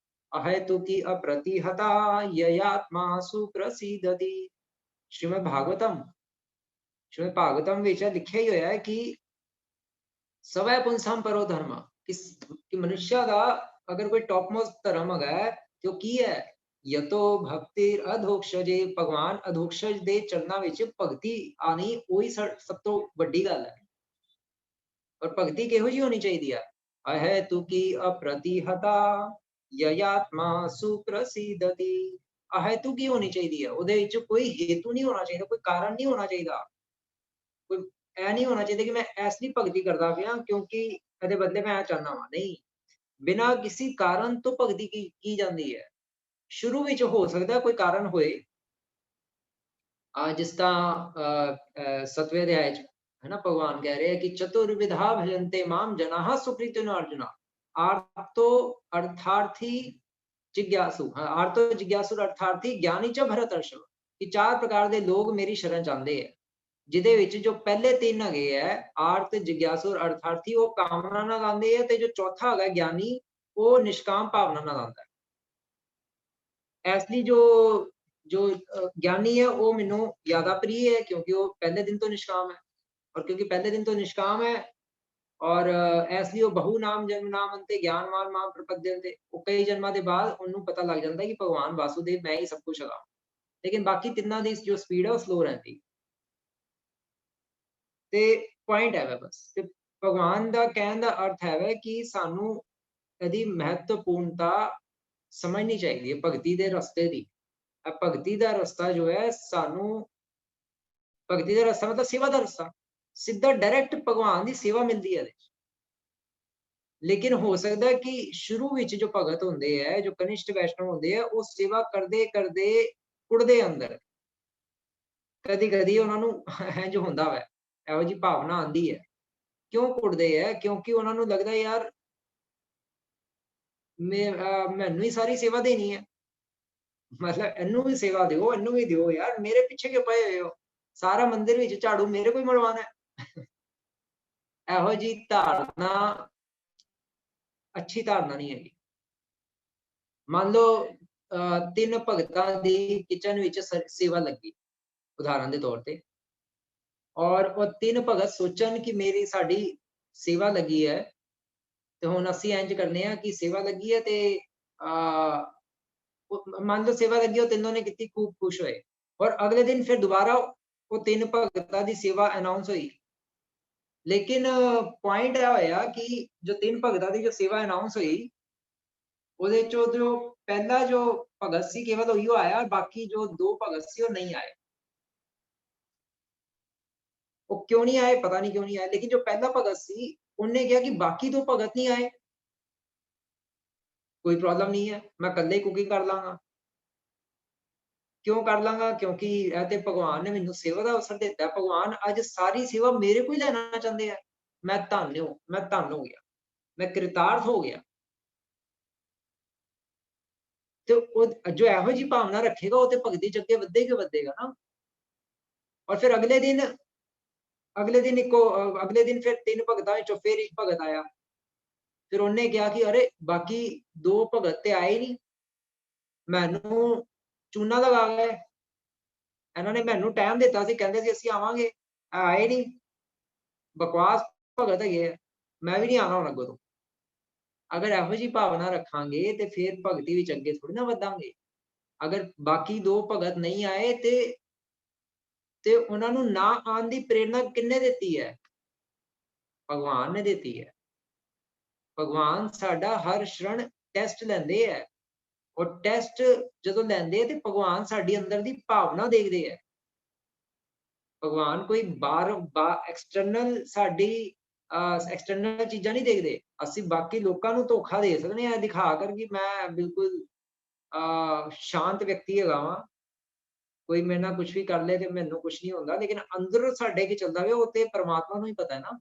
अहेतु की अप्रतिहता ययात्मा सुप्रसीदति। श्रीमद् भागवतम ਵਿੱਚ ਲਿਖਿਆ ਹੀ ਹੋਇਆ ਹੈ ਕਿ ਸਵੈ ਪੁੰਸਾਂ ਪਰੋ ਧਰਮ, ਕਿ ਮਨੁੱਖਿਆ ਦਾ ਅਗਰ ਕੋਈ ਟੌਪ ਮੋਸਟ ਧਰਮ ਹੈਗਾ ਤੇ ਉਹ ਕੀ ਹੈ? ਯਤੋ ਭਗਤਿਰ ਅਧੋਕਸ਼ਜੇ, ਭਗਵਾਨ ਅਧੋਕਸ਼ਜ ਦੇ ਚਰਨਾਂ ਵਿੱਚ ਭਗਤੀ ਆਣੀ, ਉਹੀ ਸਭ ਤੋਂ ਵੱਡੀ ਗੱਲ ਹੈ। ਔਰ ਭਗਤੀ ਕਿਹੋ ਜਿਹੀ ਹੋਣੀ ਚਾਹੀਦੀ ਹੈ? ਅਹੇਤु की अप्रतिहता ययात्मा सुप्रसीदति। ਅਹੇਤु ਕੀ ਹੋਣੀ ਚਾਹੀਦੀ ਹੈ? ਉਹਦੇ ਵਿੱਚ ਕੋਈ ਹੇਤੂ ਨਹੀਂ ਹੋਣਾ ਚਾਹੀਦਾ, ਕੋਈ ਕਾਰਨ ਨਹੀਂ ਹੋਣਾ ਚਾਹੀਦਾ, ਕੋਈ ਇਹ ਨਹੀਂ ਹੋਣਾ ਚਾਹੀਦਾ ਕਿ ਮੈਂ ਇਸ ਲਈ ਭਗਤੀ ਕਰਦਾ ਪਿਆ ਕਿਉਂਕਿ ਇਹਦੇ ਬਦਲੇ ਮੈਂ ਇਹ ਚਾਹੁੰਦਾ ਵਾਂ। ਨਹੀਂ, ਬਿਨਾਂ ਕਿਸੇ ਕਾਰਨ ਤੋਂ ਭਗਤੀ ਕੀ ਜਾਂਦੀ ਹੈ। ਸ਼ੁਰੂ ਵਿੱਚ ਹੋ ਸਕਦਾ ਕੋਈ ਕਾਰਨ ਹੋਏ, ਜਿਸ ਤਰ੍ਹਾਂ 7ਵੇਂ ਅਧਿਆਇ ਚ ਹੈ ਨਾ, ਭਗਵਾਨ ਕਹਿ ਰਹੇ ਕਿ ਚਤੁਰਵਿਧਾ ਭਜੰਤੇ ਮਾਮ ਜਨਾਹ ਸੁਕ੍ਰਿਤਿਨ ਅਰਜੁਨਾ। ਆਰਤੋ ਅਰਥਾਰਥੀ ਜਿਗਿਆਸੂ, ਆਰਤੋ ਜਿਗਿਆਸੂ ਅਰਥਾਰਥੀ ਗਿਆਨੀ ਚ ਭਰਤਰਸ਼ਵ, ਕਿ 4 ਪ੍ਰਕਾਰ ਦੇ ਲੋਕ ਮੇਰੀ ਸ਼ਰਨ ਚਾਹੁੰਦੇ ਹੈ, ਜਿਹਦੇ ਵਿੱਚ ਜੋ ਪਹਿਲੇ 3 ਹੈਗੇ ਹੈ ਆਰਤ ਜਿਗਿਆਸੂ ਅਰਥਾਰਥੀ, ਉਹ ਕਾਮਨਾ ਨਾਲ ਆਉਂਦੇ ਹੈ, ਤੇ ਜੋ ਚੌਥਾ ਹੈਗਾ ਗਿਆਨੀ, ਉਹ ਨਿਸ਼ਕਾਮ ਭਾਵਨਾ ਨਾਲ ਆਉਂਦਾ ਹੈ। ਇਸ ਲਈ ਜੋ ਗਿਆਨੀ ਹੈ ਉਹ ਮੈਨੂੰ ਜ਼ਿਆਦਾ ਪ੍ਰਿय ਹੈ ਕਿਉਂਕਿ ਉਹ ਪਹਿਲੇ ਦਿਨ ਤੋਂ ਨਿਸ਼ਕਾਮ ਹੈ, ਔਰ ਕਿਉਂਕਿ ਪਹਿਲੇ ਦਿਨ ਤੋਂ ਨਿਸ਼ਕਾਮ ਹੈ ਔਰ ਇਸ ਲਈ ਉਹ ਬਹੁ ਨਾਮ ਜਨਮ ਨਾਮ ਅੰਤੇ ਗਿਆਨਵਾਨ ਮਾਮ ਪ੍ਰਪਦਯੰਤੇ, ਉਹ ਕਈ ਜਨਮਾਂ ਦੇ ਬਾਅਦ ਉਹਨੂੰ ਪਤਾ ਲੱਗ ਜਾਂਦਾ ਕਿ ਭਗਵਾਨ ਵਾਸੁਦੇਵ ਮੈਂ ਹੀ ਸਭ ਕੁਛ ਹੈਗਾ। ਲੇਕਿਨ ਬਾਕੀ ਤਿੰਨਾਂ ਦੀ ਜੋ ਸਪੀਡ ਹੈ ਉਹ ਸਲੋ ਰਹਿੰਦੀ। ਤੇ ਪੁਆਇੰਟ ਹੈ ਬਸ, ਤੇ ਭਗਵਾਨ ਦਾ ਕਹਿਣ ਦਾ ਅਰਥ ਹੈ ਕਿ ਸਾਨੂੰ ਇਹਦੀ ਮਹੱਤਵਪੂਰਨਤਾ ਸਮਝਣੀ ਚਾਹੀਦੀ ਹੈ ਭਗਤੀ ਦੇ ਰਸਤੇ ਦੀ। ਭਗਤੀ ਦਾ ਰਸਤਾ ਜੋ ਹੈ, ਸਾਨੂੰ ਭਗਤੀ ਦਾ ਰਸਤਾ ਮਤਲਬ ਸੇਵਾ ਦਾ ਰਸਤਾ, ਸਿੱਧਾ ਡਾਇਰੈਕਟ ਭਗਵਾਨ ਦੀ ਸੇਵਾ ਮਿਲਦੀ ਹੈ। ਲੇਕਿਨ ਹੋ ਸਕਦਾ ਕਿ ਸ਼ੁਰੂ ਵਿੱਚ ਜੋ ਭਗਤ ਹੁੰਦੇ ਹੈ, ਜੋ ਕਨਿਸ਼ਟ ਵੈਸ਼ਨਵ ਹੁੰਦੇ ਆ, ਉਹ ਸੇਵਾ ਕਰਦੇ ਕਰਦੇ ਕੁੜਦੇ ਅੰਦਰ, ਕਦੀ ਉਹਨਾਂ ਨੂੰ ਇੰਝ ਹੁੰਦਾ ਵਾ, ਇਹੋ ਜਿਹੀ ਭਾਵਨਾ ਆਉਂਦੀ ਹੈ। ਕਿਉਂ ਕੁੜਦੇ ਹੈ? ਕਿਉਂਕਿ ਉਹਨਾਂ ਨੂੰ ਲੱਗਦਾ ਯਾਰ ਮੈਨੂੰ ਹੀ ਸਾਰੀ ਸੇਵਾ ਦੇਣੀ ਹੈ, ਮਤਲਬ ਇਹਨੂੰ ਵੀ ਸੇਵਾ ਦਿਓ, ਇਹਨੂੰ ਵੀ ਦਿਓ ਯਾਰ, ਮੇਰੇ ਪਿੱਛੇ ਕਿਉਂ ਪਏ ਹੋਏ ਹੋ? ਸਾਰਾ ਮੰਦਿਰ ਵਿੱਚ ਝਾੜੂ ਮੇਰੇ ਕੋਈ ਮਰਵਾਣਾ ਹੈ? ਇਹੋ ਜਿਹੀ ਧਾਰਨਾ ਅੱਛੀ ਧਾਰਨਾ ਨਹੀਂ ਹੈਗੀ। ਮੰਨ ਲਓ 3 ਭਗਤਾਂ ਦੀ ਕਿਚਨ ਵਿੱਚ ਸੇਵਾ ਲੱਗੀ, ਉਦਾਹਰਨ ਦੇ ਤੌਰ ਤੇ, और ਉਹ ਤਿੰਨ ਭਗਤ ਸੋਚਣ ਕਿ ਮੇਰੀ ਸਾਡੀ ਸੇਵਾ ਲੱਗੀ ਹੈ ਤੇ ਹੁਣ ਅਸੀਂ ਇੰਜ ਕਰਨੇ ਆ ਕਿ ਸੇਵਾ ਲੱਗੀ ਹੈ ਤੇ ਮੰਨ ਲਓ ਸੇਵਾ ਲੱਗੀ ਉਹ ਤਿੰਨੋਂ ਨੇ ਕੀਤੀ, खूब खुश ਹੋਏ। और अगले दिन फिर दोबारा वो तीन भगतां दी सेवा अनाउंस हुई। लेकिन पॉइंट ਇਹ ਹੋਇਆ कि जो तीन भगतां दी जो सेवा अनाउंस हुई ਉਹਦੇ ਚੋਂ जो पहला जो भगत ਸੀ केवल ਉਹੀਓ आया, बाकी जो दो भगत ਸੀ ਉਹ नहीं आए। वो क्यों नहीं आए पता नहीं क्यों नहीं आए, लेकिन जो पहला भगत ਸੀ ਉਹਨੇ ਕਿਹਾ कि बाकी दो भगत नहीं आए, कोई प्रॉब्लम नहीं है, मैं इकल्ले ही कुकिंग कर लांगा। क्यों कर लांगा? क्योंकि ਇਹ ਤੇ ਭਗਵਾਨ ਨੇ ਮੈਨੂੰ ਸੇਵਾ ਦਾ ਅਵਸਰ ਦਿੱਤਾ। ਭਗਵਾਨ ਅੱਜ ਸਾਰੀ ਸੇਵਾ ਮੇਰੇ ਕੋਲ ਹੀ ਲੈਣਾ ਚਾਹੁੰਦੇ ਆ। ਮੈਂ ਧੰਨ ਹੋ ਗਿਆ, ਮੈਂ ਕਿਰਤਾਰਥ ਹੋ ਗਿਆ। ਤੇ ਉਹ ਜੋ ਇਹੋ ਜਿਹੀ ਭਾਵਨਾ ਰੱਖੇਗਾ ਉਹ ਤੇ ਭਗਤੀ ਚ ਅੱਗੇ ਵਧੇਗਾ ਨਾ। और फिर अगले दिन फिर तीन भगतां ਵਿੱਚੋਂ फिर एक भगत आया। फिर ਉਹਨੇ ਕਿਹਾ कि अरे बाकी दो भगत ਤੇ ਆਏ ਨਹੀਂ, ਮੈਨੂੰ ਚੂਨਾ ਲਗਾ ਗਏ। ਇਹਨਾਂ ਨੇ ਮੈਨੂੰ ਟਾਈਮ ਦਿੱਤਾ ਸੀ, ਕਹਿੰਦੇ ਸੀ ਅਸੀਂ ਆਵਾਂਗੇ, ਆਏ ਨਹੀਂ, ਬਕਵਾਸ ਭਗਤ ਹੈਗੇ ਆ, ਮੈਂ ਵੀ ਨਹੀਂ ਆਣਾ ਹੁਣ ਅੱਗੋਂ ਤੋਂ। ਅਗਰ ਇਹੋ ਜਿਹੀ ਭਾਵਨਾ ਰੱਖਾਂਗੇ ਤੇ ਫਿਰ ਭਗਤੀ ਵਿੱਚ ਅੱਗੇ ਥੋੜੀ ਨਾ ਵਧਾਂਗੇ। ਅਗਰ ਬਾਕੀ ਦੋ ਭਗਤ ਨਹੀਂ ਆਏ ਤੇ ਉਹਨਾਂ ਨੂੰ ਨਾ ਆਉਣ ਦੀ ਪ੍ਰੇਰਨਾ ਕਿੰਨੇ ਦਿੱਤੀ ਹੈ? ਭਗਵਾਨ ਨੇ ਦਿੱਤੀ ਹੈ। ਭਗਵਾਨ ਸਾਡਾ ਹਰ ਸ਼ਰਨ ਟੈਸਟ ਲੈਂਦੇ ਹੈ, ਔਰ ਟੈਸਟ ਜਦੋਂ ਲੈਂਦੇ ਆ ਤੇ ਭਗਵਾਨ ਸਾਡੀ ਅੰਦਰ ਦੀ ਭਾਵਨਾ ਦੇਖਦੇ ਹੈ। ਭਗਵਾਨ ਕੋਈ ਬਾਹਰ ਐਕਸਟਰਨਲ ਸਾਡੀ ਐਕਸਟਰਨਲ ਚੀਜ਼ਾਂ ਨਹੀਂ ਦੇਖਦੇ। ਅਸੀਂ ਬਾਕੀ ਲੋਕਾਂ ਨੂੰ ਧੋਖਾ ਦੇ ਸਕਦੇ ਹਾਂ ਦਿਖਾ ਕਰ ਕਿ ਮੈਂ ਬਿਲਕੁਲ ਸ਼ਾਂਤ ਵਿਅਕਤੀ ਹੈਗਾ ਵਾਂ, ਕੋਈ ਮੇਰੇ ਨਾਲ ਕੁਛ ਵੀ ਕਰ ਲੇ ਤੇ ਮੈਨੂੰ ਕੁਛ ਨਹੀਂ ਹੁੰਦਾ, ਲੇਕਿਨ ਅੰਦਰ ਸਾਡੇ ਕੀ ਚੱਲਦਾ ਵੇ ਉਹ ਤੇ ਪਰਮਾਤਮਾ ਨੂੰ ਹੀ ਪਤਾ ਹੈ ਨਾ।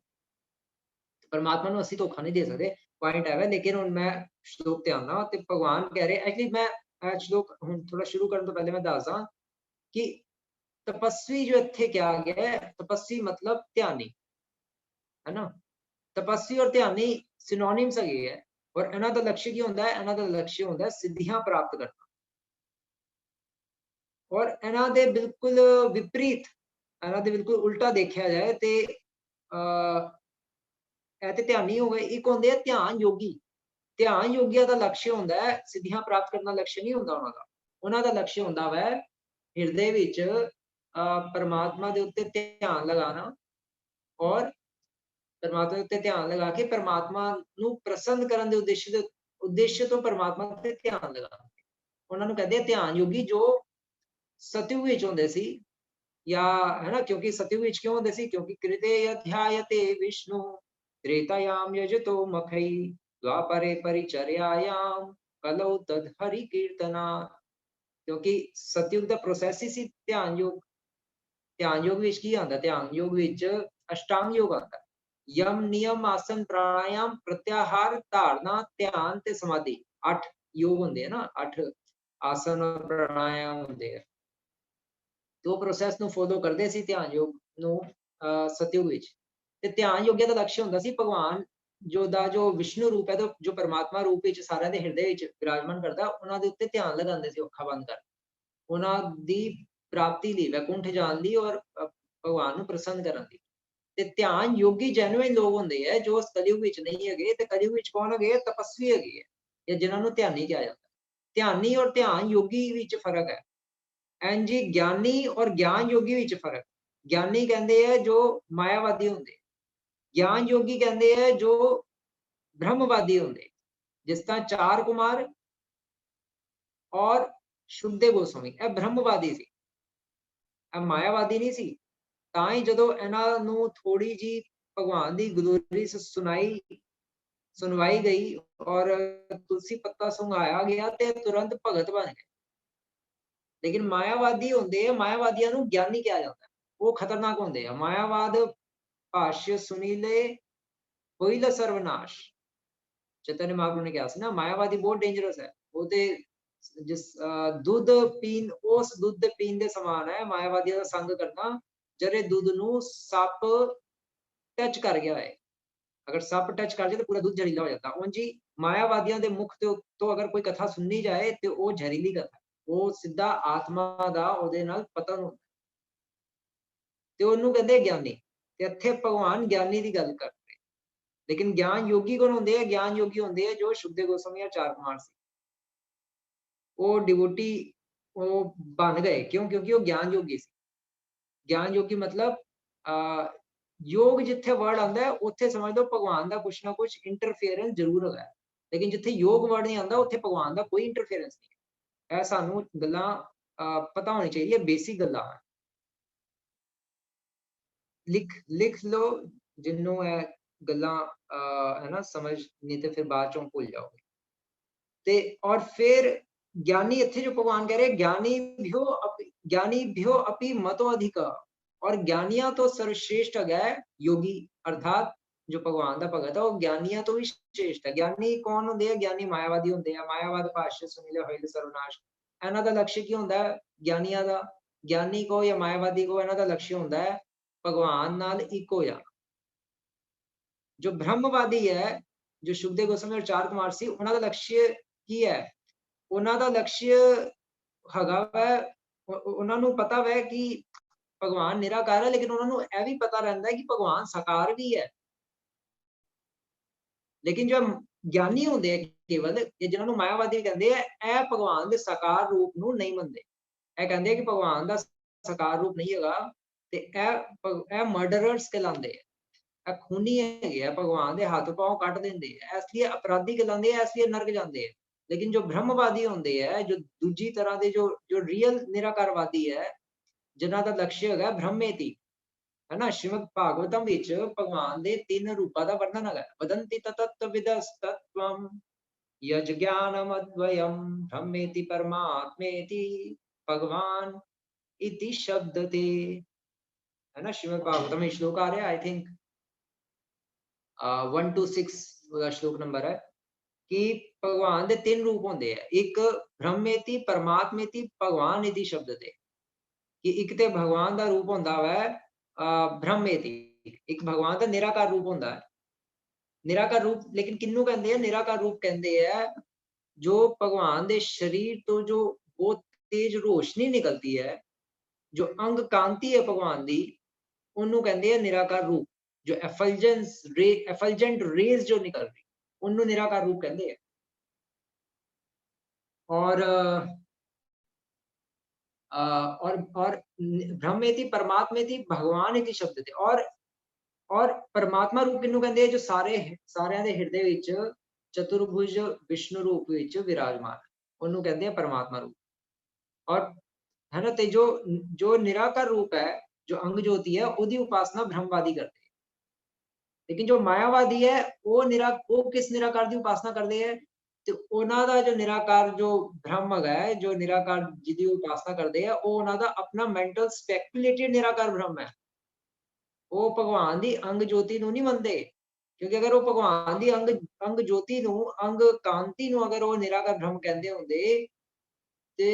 ਪਰਮਾਤਮਾ ਨੂੰ ਅਸੀਂ ਧੋਖਾ ਨਹੀਂ ਦੇ ਸਕਦੇ, ਪੁਆਇੰਟ ਹੈਗਾ। ਲੇਕਿਨ ਹੁਣ ਮੈਂ ਸ਼ਲੋਕ ਧਿਆਨ ਨਾਲ ਤੇ ਭਗਵਾਨ ਕਹਿ ਰਹੇ, ਐਕਚੁਅਲੀ ਮੈਂ ਸ਼ਲੋਕ ਹੁਣ ਥੋੜਾ ਸ਼ੁਰੂ ਕਰਨ ਤੋਂ ਪਹਿਲੇ ਮੈਂ ਦੱਸਦਾ ਕਿ ਤਪਸਵੀ ਜੋ ਇੱਥੇ ਕਿਹਾ ਗਿਆ ਹੈ, ਤਪਸਵੀ ਮਤਲਬ ਧਿਆਨੀ ਹੈ ਨਾ। ਤਪਸਵੀ ਔਰ ਧਿਆਨੀ ਸਿਨੋਨਿਮਸ ਹੈਗੇ ਹੈ। ਔਰ ਇਹਨਾਂ ਦਾ ਲਕਸ਼ ਕੀ ਹੁੰਦਾ ਹੈ? ਇਹਨਾਂ ਦਾ ਲਕਸ਼ ਹੁੰਦਾ ਹੈ ਸਿੱਧੀਆਂ ਪ੍ਰਾਪਤ ਕਰਨਾ। ਔਰ ਇਹਨਾਂ ਦੇ ਬਿਲਕੁਲ ਵਿਪਰੀਤ, ਇਹਨਾਂ ਦੇ ਬਿਲਕੁਲ ਉਲਟਾ ਦੇਖਿਆ ਜਾਏ ਤੇ ਇਹ ਤੇ ਧਿਆਨੀ ਹੋ ਗਏ। ਇੱਕ ਹੁੰਦੇ ਆ ਧਿਆਨ ਯੋਗੀ। ਧਿਆਨ ਯੋਗੀਆਂ ਦਾ ਲਕਸ਼ ਹੁੰਦਾ ਹੈ ਸਿੱਧੀਆਂ ਪ੍ਰਾਪਤ ਕਰਨਾ, ਲਕਸ਼ ਨਹੀਂ ਹੁੰਦਾ ਉਹਨਾਂ ਦਾ। ਉਹਨਾਂ ਦਾ ਲਕਸ਼ ਹੁੰਦਾ ਵੈ ਹਿਰਦੇ ਵਿੱਚ परमात्मा ਦੇ ਉੱਤੇ ਧਿਆਨ ਲਗਾਣਾ, ਔਰ परमात्मा ਦੇ ਉੱਤੇ ਧਿਆਨ ਲਗਾ ਕੇ परमात्मा ਨੂੰ ਪ੍ਰਸੰਨ ਕਰਨ ਦੇ ਉਦੇਸ਼ ਤੋਂ परमात्मा ਤੇ ਧਿਆਨ ਲਗਾਣਾ। ਉਹਨਾਂ ਨੂੰ ਕਹਿੰਦੇ ਆ ਧਿਆਨ ਯੋਗੀ, ਜੋ ਸਤਯੁਗ ਵਿੱਚ ਹੁੰਦੇ ਸੀ ਜਾਂ ਹੈ ਨਾ। ਕਿਉਂਕਿ ਸਤਯੁਗ ਵਿੱਚ ਕਿਉਂ ਹੁੰਦੇ ਸੀ? ਕਿਉਂਕਿ ਕ੍ਰਿਤੇ ਅਧਿਆਇਤੇ ਵਿਸ਼ਨੂੰ त्रेतायाम यजतो मखई द्वापरे परिचर्यायाम कलौ तद हरि कीर्तना। क्योंकि सतयुग ਦਾ ਪ੍ਰੋਸੈਸ ਹੀ ਸੀ ਧਿਆਨ ਯੋਗ। ਧਿਆਨ ਯੋਗ ਵਿੱਚ ਕੀ ਆਉਂਦਾ? ਧਿਆਨ ਯੋਗ ਵਿੱਚ ਅਸ਼ਟਾਂਗ ਯੋਗ ਆਉਂਦਾ, ਯਮ ਨਿਯਮ ਆਸਨ ਪ੍ਰਾਣਾਯਾਮ ਪ੍ਰਤਿਆਹਾਰ ਧਾਰਨਾ ਧਿਆਨ ਤੇ ਸਮਾਧੀ। 8 ਯੋਗ ਹੁੰਦੇ ਆ ਨਾ, 8 ਆਸਨ ਔਰ ਪ੍ਰਾਣਾਯਾਮ ਹੁੰਦੇ ਆ। तो प्रोसेस ਨੂੰ ਫੋਲੋ ਕਰਦੇ ਸੀ ਧਿਆਨ ਯੋਗ ਨੂੰ ਸਤਯੁਗ ਵਿੱਚ। ਤੇ ਧਿਆਨ ਯੋਗਿਆ ਦਾ ਲਕਸ਼ ਹੁੰਦਾ ਸੀ ਭਗਵਾਨ ਜੋ ਵਿਸ਼ਨੂੰ ਰੂਪ ਹੈ, ਜੋ ਪਰਮਾਤਮਾ ਰੂਪ ਵਿੱਚ ਸਾਰਿਆਂ ਦੇ ਹਿਰਦੇ ਵਿੱਚ ਵਿਰਾਜਮਾਨ ਕਰਦਾ, ਉਹਨਾਂ ਦੇ ਉੱਤੇ ਧਿਆਨ ਲਗਾਉਂਦੇ ਸੀ ਅੱਖਾਂ ਬੰਦ ਕਰ, ਉਹਨਾਂ ਦੀ ਪ੍ਰਾਪਤੀ ਲਈ, ਵੈਕੁੰਠ ਜਾਣ ਲਈ ਔਰ ਭਗਵਾਨ ਨੂੰ ਪ੍ਰਸੰਨ ਕਰਨ ਲਈ। ਤੇ ਧਿਆਨ ਯੋਗੀ ਜੈਨੂਇਨ ਲੋਕ ਹੁੰਦੇ ਹੈ ਜੋ ਕਲਯੁਗ ਵਿੱਚ ਨਹੀਂ ਹੈਗੇ। ਤੇ ਕਲਯੁਗ ਵਿੱਚ ਕੌਣ ਹੈਗੇ? ਤਪਸਵੀ ਹੈਗੇ ਹੈ, ਜਾਂ ਜਿਨ੍ਹਾਂ ਨੂੰ ਧਿਆਨੀ ਕਿਹਾ ਜਾਂਦਾ। ਧਿਆਨੀ ਔਰ ਧਿਆਨ ਯੋਗੀ ਵਿੱਚ ਫਰਕ ਹੈ। ਐਂਡ ਜੀ ਗਿਆਨੀ ਔਰ ਗਿਆਨ ਯੋਗੀ ਵਿੱਚ ਫਰਕ। ਗਿਆਨੀ ਕਹਿੰਦੇ ਆ ਜੋ ਮਾਇਆਵਾਦੀ ਹੁੰਦੇ, ਗਿਆਨ ਯੋਗੀ ਕਹਿੰਦੇ ਆ ਜੋ ਬ੍ਰਹਮਵਾਦੀ ਹੁੰਦੇ। ਜਿਸ ਤਰ੍ਹਾਂ 4 ਕੁਮਾਰ ਔਰ ਸ਼ੁਕਦੇਵ ਗੋਸਵਾਮੀ, ਇਹ ਬ੍ਰਹਮਵਾਦੀ ਸੀ, ਇਹ ਮਾਇਆਵਾਦੀ ਨਹੀਂ ਸੀ। ਤਾਂ ਹੀ ਜਦੋਂ ਇਹਨਾਂ ਨੂੰ ਥੋੜੀ ਜੀ ਭਗਵਾਨ ਦੀ ਗੁਰੂਰੀ ਸੁਣਵਾਈ ਗਈ ਔਰ ਤੁਲਸੀ ਪੱਤਾ ਸੁੰਘਾਇਆ ਗਿਆ ਤੇ ਤੁਰੰਤ ਭਗਤ ਬਣ ਗਏ। ਲੇਕਿਨ ਮਾਇਆਵਾਦੀ ਹੁੰਦੇ ਆ, ਮਾਇਆਵਾਦੀਆਂ ਨੂੰ ਗਿਆਨੀ ਕਿਹਾ ਜਾਂਦਾ, ਉਹ ਖਤਰਨਾਕ ਹੁੰਦੇ ਆ। ਮਾਇਆਵਾਦ ਭਾष्य ਸੁਨੀਲੇ ਹੋਈਲਾ ਸਰਵਨਾਸ਼। ਚੈਤन्य ਮਹਾਪੁਰੂ ਨੇ ਕਿਹਾ ਸੀ ਨਾ, ਮਾਇਆਵਾਦੀ ਬਹੁਤ ਡੇਂਜਰਸ ਹੈ। ਉਹ ਤੇ ਜਿਸ ਦੁੱਧ ਪੀਣ, ਉਸ ਦੁੱਧ ਦੇ ਪੀਣ ਦੇ ਸਮਾਨ ਹੈ ਮਾਇਆਵਾਦੀਆਂ ਦਾ ਸੰਗ ਕਰਨਾ। ਜਿਹੜੇ ਦੁੱਧ ਨੂੰ ਸੱਪ ਟੱਚ ਕਰ ਗਿਆ ਹੈ, ਅਗਰ ਸੱਪ ਟੱਚ ਕਰ ਜਾਏ ਤਾਂ ਪੂਰਾ ਦੁੱਧ ਜ਼ਹਿਰੀਲਾ ਹੋ ਜਾਂਦਾ। ਉਂਝ ਹੀ ਮਾਇਆਵਾਦੀਆਂ ਦੇ ਮੁਖ ਤੋਂ ਅਗਰ ਕੋਈ ਕਥਾ ਸੁਣਨੀ ਜਾਏ ਤੇ ਉਹ ਜ਼ਹਿਰੀਲੀ ਕਥਾ, ਉਹ ਸਿੱਧਾ ਆਤਮਾ ਦਾ ਉਹਦੇ ਨਾਲ ਪਤਨ ਹੁੰਦਾ। ਤੇ ਉਹਨੂੰ ਕਹਿੰਦੇ ਗਿਆਨੀ। ਤੇ ਇੱਥੇ ਭਗਵਾਨ ਗਿਆਨੀ ਦੀ ਗੱਲ ਕਰ ਰਹੇ, ਲੇਕਿਨ ਗਿਆਨ ਯੋਗੀ ਕੌਣ ਹੁੰਦੇ ਆ? ਗਿਆਨ ਯੋਗੀ ਹੁੰਦੇ ਆ ਜੋ ਸ਼ੁਕਦੇਵ ਗੋਸਵਾਮੀ ਚਾਰ ਕੁਮਾਰ ਸੀ, ਉਹ ਡਿਵੋਟੀ ਉਹ ਬਣ ਗਏ। ਕਿਉਂ? ਕਿਉਂਕਿ ਉਹ ਗਿਆਨ ਯੋਗੀ ਸੀ। ਗਿਆਨ ਯੋਗੀ मतलब योग जिथे वर्ड आता है उत्थे समझ लो भगवान का कुछ ना कुछ इंटरफेरेंस जरूर होगा, लेकिन जिथे योग वर्ड नहीं आता उत्थे भगवान का कोई इंटरफेरेंस नहीं है। यह सानू गल्लां पता होनी चाहिए, बेसिक गल्लां लिख लो जिन्हों गल्लां है ना समझ, नहीं तो फिर बाद चों भूल जाओगे। ते और फिर ज्ञानी इत्थे जो भगवान कह रहे ज्ञानी भ्यो अपि मतो अधिक, और ज्ञानियां तो सर्वश्रेष्ठ है योगी, अर्थात जो भगवान का भगत है वो ज्ञानियां तो भी श्रेष्ठ है। ज्ञानी कौन होंगे है? ज्ञानी मायावादी होंगे हैं। मायावाद भाष्य सुनी लो होइल सर्वनाश। इन्हां दा लक्ष्य की होंदा है? ज्ञानियां दा, ज्ञानी को या मायावादी को इन्हां दा लक्ष्य होंदा है भगवान नाल एक हो जाना। जो ब्रह्मवादी है, जो शुकदेव गोस्वामी और चार कुमार सी, उन्हां दा लक्ष्य की है? उन्हां दा लक्ष्य हैगा वै, उन्हां नूं पता वै कि भगवान निराकार है, लेकिन उन्होंने यह भी पता रहता है कि भगवान साकार भी है। लेकिन जो ज्ञानी होंगे है केवल, जिन्होंने मायावादी कहते हैं, यह भगवान के साकार रूप नूं नहीं मनते। यह कहते हैं कि भगवान का साकार रूप नहीं है, ते मर्डरर्स कहलाते हैं, यह खूनी है, भगवान के हाथ पांव कट देंगे, इसलिए अपराधी कहलाते हैं, इसलिए नरक जाते हैं। लेकिन जो ब्रह्मवादी होंगे है, जो दूजी तरह के जो रियल निराकारवादी है, जिन्हां दा लक्ष्य है ब्रह्मेति, है ना। श्रीमद भागवतम विच भगवान दे तीन रूपां दा वर्णन है। वदन्ति तत्त्वविदस्तत्त्वं यज्ञानमद्वयं ब्रह्मेति परमात्मेति भगवान इति शब्दते, है ना। श्रीमद भागवतम में श्लोक आ रहा है, आई थिंक 1 to 6 श्लोक नंबर है, कि भगवान दे तीन रूप होंगे है। एक ब्रह्मेति परमात्मेति भगवान इति शब्दते, कि एक ते भगवान का रूप होंदा है ब्रह्मेति, एक भगवान का निराकार रूप होंदा है। निराकार रूप लेकिन किन्नू कहते हैं? निराकार रूप कहते हैं जो भगवान के शरीर तो जो बहुत तेज रोशनी निकलती है, जो अंग कांति है भगवान की, उन्होंने कहते हैं निराकार रूप। जो एफलजेंट रेज जो निकल रही, उन्होंने निराकार रूप कहते हैं। और ब्रह्मेति परमात्मेति भगवान इति शब्द थे। और परमात्मा रूप किन्नू कहते हैं? जो सारे दे हृदय विच चतुर्भुज विष्णु रूप विच विराजमान, उन्होंने कहते हैं परमात्मा रूप। और है ना, ते जो निराकार रूप है, जो अंग ज्योति है, उसकी उपासना ब्रह्मवादी करते हैं। लेकिन जो मायावादी है वो किस निराकार की उपासना करते हैं? तो उन्हों का जो निराकार जो ब्रह्म है, जो निराकार जिसकी उपासना करते हैं, वो उन्हों का अपना मेंटल स्पेकुलेटेड निराकार ब्रह्म है। वो भगवान की अंग ज्योति नूं नहीं मनते, क्योंकि अगर वो भगवान की अंग ज्योति नूं, अंग कांति नूं अगर वो निराकार ब्रह्म कहते होंदे, ते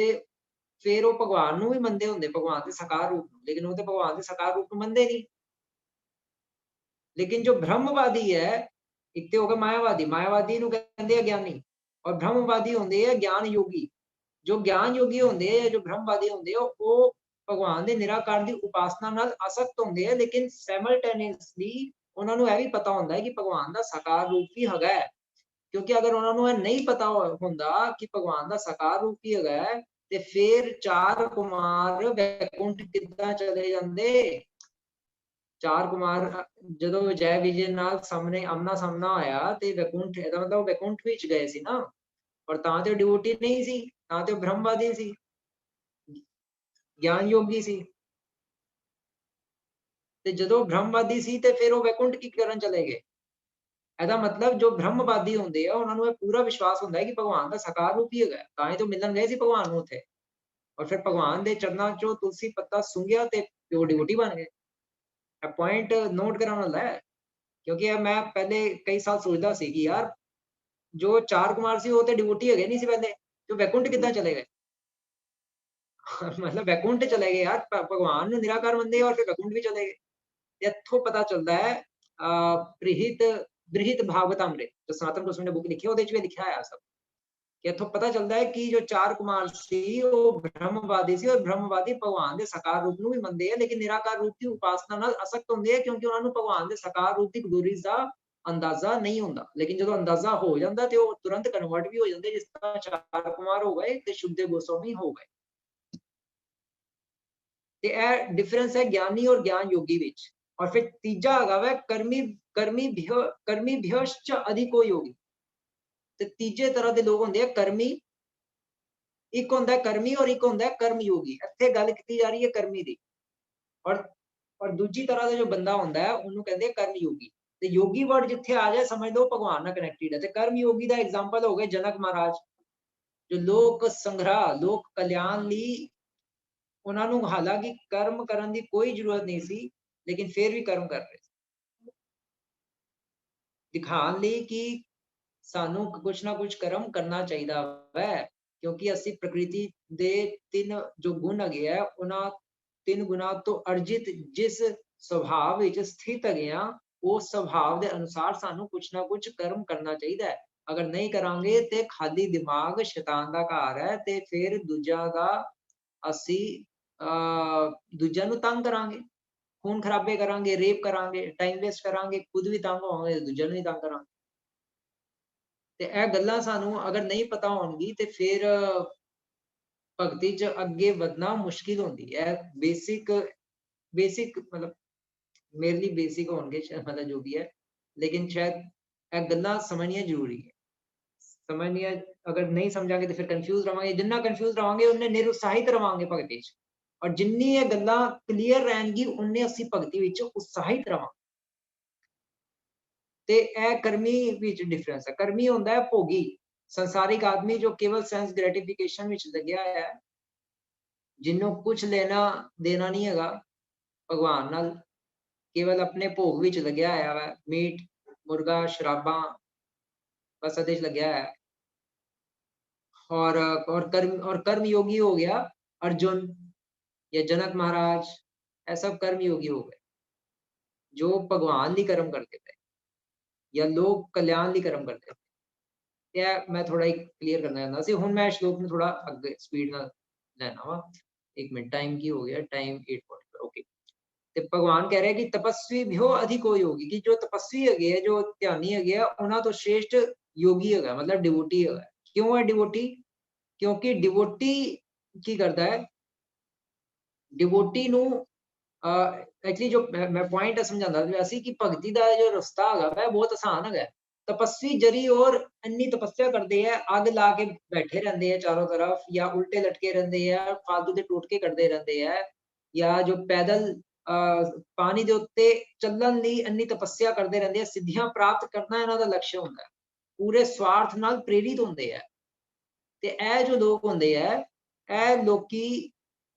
फिर वो भगवान नूं भी मनते होंदे, भगवान के साकार रूप नूं। लेकिन वो तो भगवान के साकार रूप नूं मनते नहीं। लेकिन जो ब्रह्मवादी है, एक तो होगा मायावादी, मायावादी नूं कहंदे हैं ज्ञानी, और ब्रह्मवादी होंदे हैं ज्ञान योगी। जो ज्ञान योगी होंदे हैं, जो ब्रह्मवादी होंदे हैं, वो भगवान के निराकार की उपासना नाल आसक्त होंदे हैं, लेकिन सैमल्टेनियसली उन्होंने यह भी पता होंदा है कि भगवान का साकार रूप भी हैगा है। क्योंकि अगर उन्होंने नहीं पता होंदा कि भगवान का साकार रूप भी हैगा है, ते फिर चार कुमार वैकुंठ किद्दां चले जांदे। चार कुमार जदों जय विजय नाल सामने आमना सामना होया, ते वैकुंठ इहदा मतलब वैकुंठ विच गए सी ना, और तां ते डिवोटी नहीं सी, तां ते ब्रह्मवादी सी, ज्ञान योगी सी। ते जदों ब्रह्मवादी सी ते फिर वो वैकुंठ की करन चले गए। ਇਹਦਾ मतलब जो ब्रह्मवादी होंगे है, उन्होंने पूरा विश्वास होता है कि भगवान का साकार रूप ही है, तां ही तो मिलन गए सी भगवान नूं उत्थे। और फिर भगवान के चरणों चों तुलसी पत्ता सुंघिया ते वो डिवोटी बन गए। पॉइंट नोट कराने वाला है, क्योंकि मैं पहले कई साल सोचता सी कि यार जो चार कुमार सी वो तो डिवोटी है नहीं सी पहले, जो वैकुंठ किद्दां चले गए? मतलब वैकुंठ चले गए यार, भगवान नूं निराकार मनदे और फिर वैकुंठ भी चले गए। इत्थों पता चलता है बृहत भागवतामृत, जो सनातन गोस्वामी ने बुक लिखी है, ਉਹਦੇ ਵਿੱਚ ਵੀ लिखा है सब। कि इत्थों पता चलता है कि जो 4 कुमार सी वो ब्रह्मवादी सी और ब्रह्मवादी भगवान दे साकार रूप ਨੂੰ ਵੀ ਮੰਨਦੇ ਆ लेकिन निराकार रूप ਦੀ ਉਪਾਸਨਾ ਨਾਲ ਅਸਕਤ ਹੁੰਦੇ ਆ ਕਿਉਂਕਿ ਉਹਨਾਂ ਨੂੰ ਭਗਵਾਨ ਦੇ ਸਾਕਾਰ रूप ਦੀ ਗੁਰੀਜ਼ ਦਾ ਅੰਦਾਜ਼ਾ ਨਹੀਂ ਹੁੰਦਾ लेकिन ਜਦੋਂ ਅੰਦਾਜ਼ਾ ਹੋ ਜਾਂਦਾ ਤੇ ਉਹ ਤੁਰੰਤ ਕਨਵਰਟ ਵੀ ਹੋ ਜਾਂਦੇ ਜਿਸ ਤਰ੍ਹਾਂ 4 ਕੁਮਾਰ ਹੋ ਗਏ ਤੇ ਸ਼ੁਭਦੇਵ ਗੋਸਵਾਮੀ ਹੋ ਗਏ ਤੇ ਇਹ ਡਿਫਰੈਂਸ ਹੈ ਗਿਆਨੀ ਔਰ ਗਿਆਨ ਯੋਗੀ ਵਿੱਚ ਔਰ ਫਿਰ ਤੀਜਾ ਹੈਗਾ ਵਾ ਕਰਮੀ ਭਿਯਸ਼ ਅਧਿਕੋ ਯੋਗੀ ਤੇ ਤੀਜੇ ਤਰ੍ਹਾਂ ਦੇ ਲੋਕ ਹੁੰਦੇ ਆ ਕਰਮੀ ਇੱਕ ਹੁੰਦਾ ਕਰਮੀ ਔਰ ਇੱਕ ਹੁੰਦਾ ਕਰਮ ਯੋਗੀ ਇੱਥੇ ਗੱਲ ਕੀਤੀ ਜਾ ਰਹੀ ਹੈ ਕਰਮੀ ਦੀ ਔਰ ਦੂਜੀ ਤਰ੍ਹਾਂ ਦਾ ਜੋ ਬੰਦਾ ਹੁੰਦਾ ਹੈ ਉਹਨੂੰ ਕਹਿੰਦੇ ਕਰਮ ਯੋਗੀ ਤੇ ਯੋਗੀ ਵਰਡ ਜਿੱਥੇ ਆ ਜਾਏ ਸਮਝ ਲਓ ਭਗਵਾਨ ਨਾਲ ਕਨੈਕਟਡ ਹੈ ਤੇ ਕਰਮ ਯੋਗੀ ਦਾ ਐਗਜ਼ਾਮਪਲ ਹੋ ਗਏ ਜਨਕ ਮਹਾਰਾਜ ਜੋ ਲੋਕ ਸੰਗ੍ਰਹ ਲੋਕ ਕਲਿਆਣ ਲਈ ਉਹਨਾਂ ਨੂੰ ਹਾਲਾਂਕਿ ਕਰਮ ਕਰਨ ਦੀ ਕੋਈ ਜ਼ਰੂਰਤ ਨਹੀਂ ਸੀ ਲੇਕਿਨ ਫਿਰ ਵੀ ਕਰਮ ਕਰ ਰਹੇ ਸੀ ਦਿਖਾਉਣ ਲਈ ਕਿ ਸਾਨੂੰ ਕੁਛ ਨਾ ਕੁਛ ਕਰਮ ਕਰਨਾ ਚਾਹੀਦਾ ਹੈ ਕਿਉਂਕਿ ਅਸੀਂ ਪ੍ਰਕਿਰਤੀ ਦੇ 3 ਜੋ ਗੁਣ ਹੈਗੇ ਆ ਉਹਨਾਂ 3 ਗੁਣਾਂ ਤੋਂ ਅਰਜਿਤ ਜਿਸ ਸੁਭਾਅ ਵਿੱਚ ਸਥਿਤ ਹੈਗੇ ਆ ਉਸ ਸੁਭਾਅ ਦੇ ਅਨੁਸਾਰ ਸਾਨੂੰ ਕੁਛ ਨਾ ਕੁਛ ਕਰਮ ਕਰਨਾ ਚਾਹੀਦਾ ਹੈ ਅਗਰ ਨਹੀਂ ਕਰਾਂਗੇ ਤੇ ਖਾਲੀ ਦਿਮਾਗ ਸ਼ੈਤਾਨ ਦਾ ਘਰ ਹੈ ਤੇ ਫਿਰ ਦੂਜਿਆਂ ਦਾ ਅਸੀਂ ਦੂਜਿਆਂ ਨੂੰ ਤੰਗ ਕਰਾਂਗੇ ਖੂਨ ਖਰਾਬੇ ਕਰਾਂਗੇ ਰੇਪ ਕਰਾਂਗੇ ਟਾਈਮ ਵੇਸਟ ਕਰਾਂਗੇ ਖੁਦ ਵੀ ਤੰਗ ਹੋਵਾਂਗੇ ਦੂਜਿਆਂ ਨੂੰ ਵੀ ਤੰਗ ਕਰਾਂਗੇ ਤੇ ਇਹ ਗੱਲਾਂ ਸਾਨੂੰ ਅਗਰ ਨਹੀਂ ਪਤਾ ਹੋਣਗੀ ਤੇ ਫਿਰ ਭਗਤੀ ਚ ਅੱਗੇ ਵਧਣਾ ਮੁਸ਼ਕਿਲ ਹੁੰਦੀ ਹੈ ਬੇਸਿਕ ਮਤਲਬ ਮੇਰੇ ਲਈ ਬੇਸਿਕ ਹੋਣਗੇ ਮਤਲਬ ਜੋ ਵੀ ਹੈ ਲੇਕਿਨ ਸ਼ਾਇਦ ਇਹ ਗੱਲਾਂ ਸਮਝਣੀਆਂ ਜ਼ਰੂਰੀ ਹੈ ਸਮਝਣੀਆਂ ਅਗਰ ਨਹੀਂ ਸਮਝਾਂਗੇ ਤੇ ਫਿਰ ਕਨਫਿਊਜ਼ ਰਵਾਂਗੇ ਜਿੰਨਾ ਕਨਫਿਊਜ਼ ਰਵਾਂਗੇ ਉਹਨੇ ਨਿਰੁਤਸਾਹਿਤ ਰਵਾਂਗੇ ਭਗਤੀ ਚ ਔਰ ਜਿੰਨੀ ਇਹ ਗੱਲਾਂ ਕਲੀਅਰ ਰਹਿਣਗੀ ਉਹਨੇ ਅਸੀਂ ਭਗਤੀ ਵਿੱਚ ਉਤਸ਼ਾਹਿਤ ਰਵਾਂਗੇ ਤੇ ਇਹ ਕਰਮੀ ਵਿੱਚ ਡਿਫਰੈਂਸ ਹੈ ਕਰਮੀ ਹੁੰਦਾ ਹੈ ਭੋਗੀ ਸੰਸਾਰਿਕ ਆਦਮੀ ਜੋ ਕੇਵਲ ਸੈਂਸ ਗ੍ਰੈਟੀਫਿਕੇਸ਼ਨ ਵਿੱਚ ਲੱਗਿਆ ਹੈ ਜਿਹਨੂੰ ਕੁਝ ਲੈਣਾ ਦੇਣਾ ਨਹੀਂ ਹੈਗਾ ਭਗਵਾਨ ਨਾਲ ਕੇਵਲ ਆਪਣੇ ਭੋਗ ਵਿੱਚ ਲੱਗਿਆ ਹੋਇਆ ਵਾ ਮੀਟ ਮੁਰਗਾ ਸ਼ਰਾਬਾਂ ਬਸ ਇਹਦੇ ਚ ਲੱਗਿਆ ਹੈ और कर्म योगी हो गया अर्जुन या जनक महाराज ये सब कर्म योगी हो गए जो भगवान ਲਈ कर्म करते थे या लोग कल्याण ਲਈ कर्म करते थे ਇਹ ਮੈਂ ਥੋੜਾ ਕਲੀਅਰ ਕਰਨਾ ਚਾਹੁੰਦਾ ਸੀ ਹੁਣ ਮੈਂ ਸ਼ਲੋਕ ਨੂੰ ਥੋੜਾ ਅੱਗੇ ਸਪੀਡ ਨਾਲ ਲੈਣਾ ਵਾ ਇੱਕ ਮਿੰਟ ਟਾਈਮ ਕੀ ਹੋ ਗਿਆ ਟਾਈਮ 8:40 ਓਕੇ ਤੇ ਭਗਵਾਨ ਕਹਿ ਰਿਹਾ ਕਿ ਤਪਸਵੀ ਭਿਓ ਅਧਿਕੋ ਯੋਗੀ ਕਿ ਜੋ ਤਪਸਵੀ ਹੈਗੇ ਆ ਜੋ ਧਿਆਨੀ ਹੈਗੇ ਆ ਉਹਨਾਂ ਤੋਂ ਸ਼੍ਰੇਸ਼ਟ ਯੋਗੀ ਹੈਗਾ ਮਤਲਬ ਡਿਵੋਟੀ ਹੈਗਾ ਕਿਉਂ ਹੈ ਡਿਵੋਟੀ ਕਿਉਂਕਿ ਡਿਵੋਟੀ ਕੀ ਕਰਦਾ ਹੈ ਡਿਵੋਟੀ ਨੂੰ ਐਕਚੁਅਲੀ ਜੋ ਮੈਂ ਪੁਆਇੰਟ ਸਮਝਾਉਂਦਾ ਪਿਆ ਸੀ ਕਿ ਭਗਤੀ ਦਾ ਜੋ ਰਸਤਾ ਹੈਗਾ ਵੈ ਬਹੁਤ ਆਸਾਨ ਹੈਗਾ ਤਪਸਵੀ ਜਰੀ ਔਰ ਇੰਨੀ ਤਪੱਸਿਆ ਕਰਦੇ ਆ ਅੱਗ ਲਾ ਕੇ ਬੈਠੇ ਰਹਿੰਦੇ ਆ ਚਾਰੋਂ ਤਰਫ ਜਾਂ ਉਲਟੇ ਲਟਕੇ ਰਹਿੰਦੇ ਆ ਫਾਲਤੂ ਦੇ ਟੋਟਕੇ ਕਰਦੇ ਰਹਿੰਦੇ ਆ ਜਾਂ ਜੋ ਪੈਦਲ ਪਾਣੀ ਦੇ ਉੱਤੇ ਚੱਲਣ ਲਈ ਇੰਨੀ ਤਪੱਸਿਆ ਕਰਦੇ ਰਹਿੰਦੇ ਆ ਸਿੱਧੀਆਂ ਪ੍ਰਾਪਤ ਕਰਨਾ ਇਹਨਾਂ ਦਾ ਲਕਸ਼ ਹੁੰਦਾ ਪੂਰੇ ਸਵਾਰਥ ਨਾਲ ਪ੍ਰੇਰਿਤ ਹੁੰਦੇ ਆ ਤੇ ਇਹ ਜੋ ਲੋਕ ਹੁੰਦੇ ਆ ਇਹ ਲੋਕ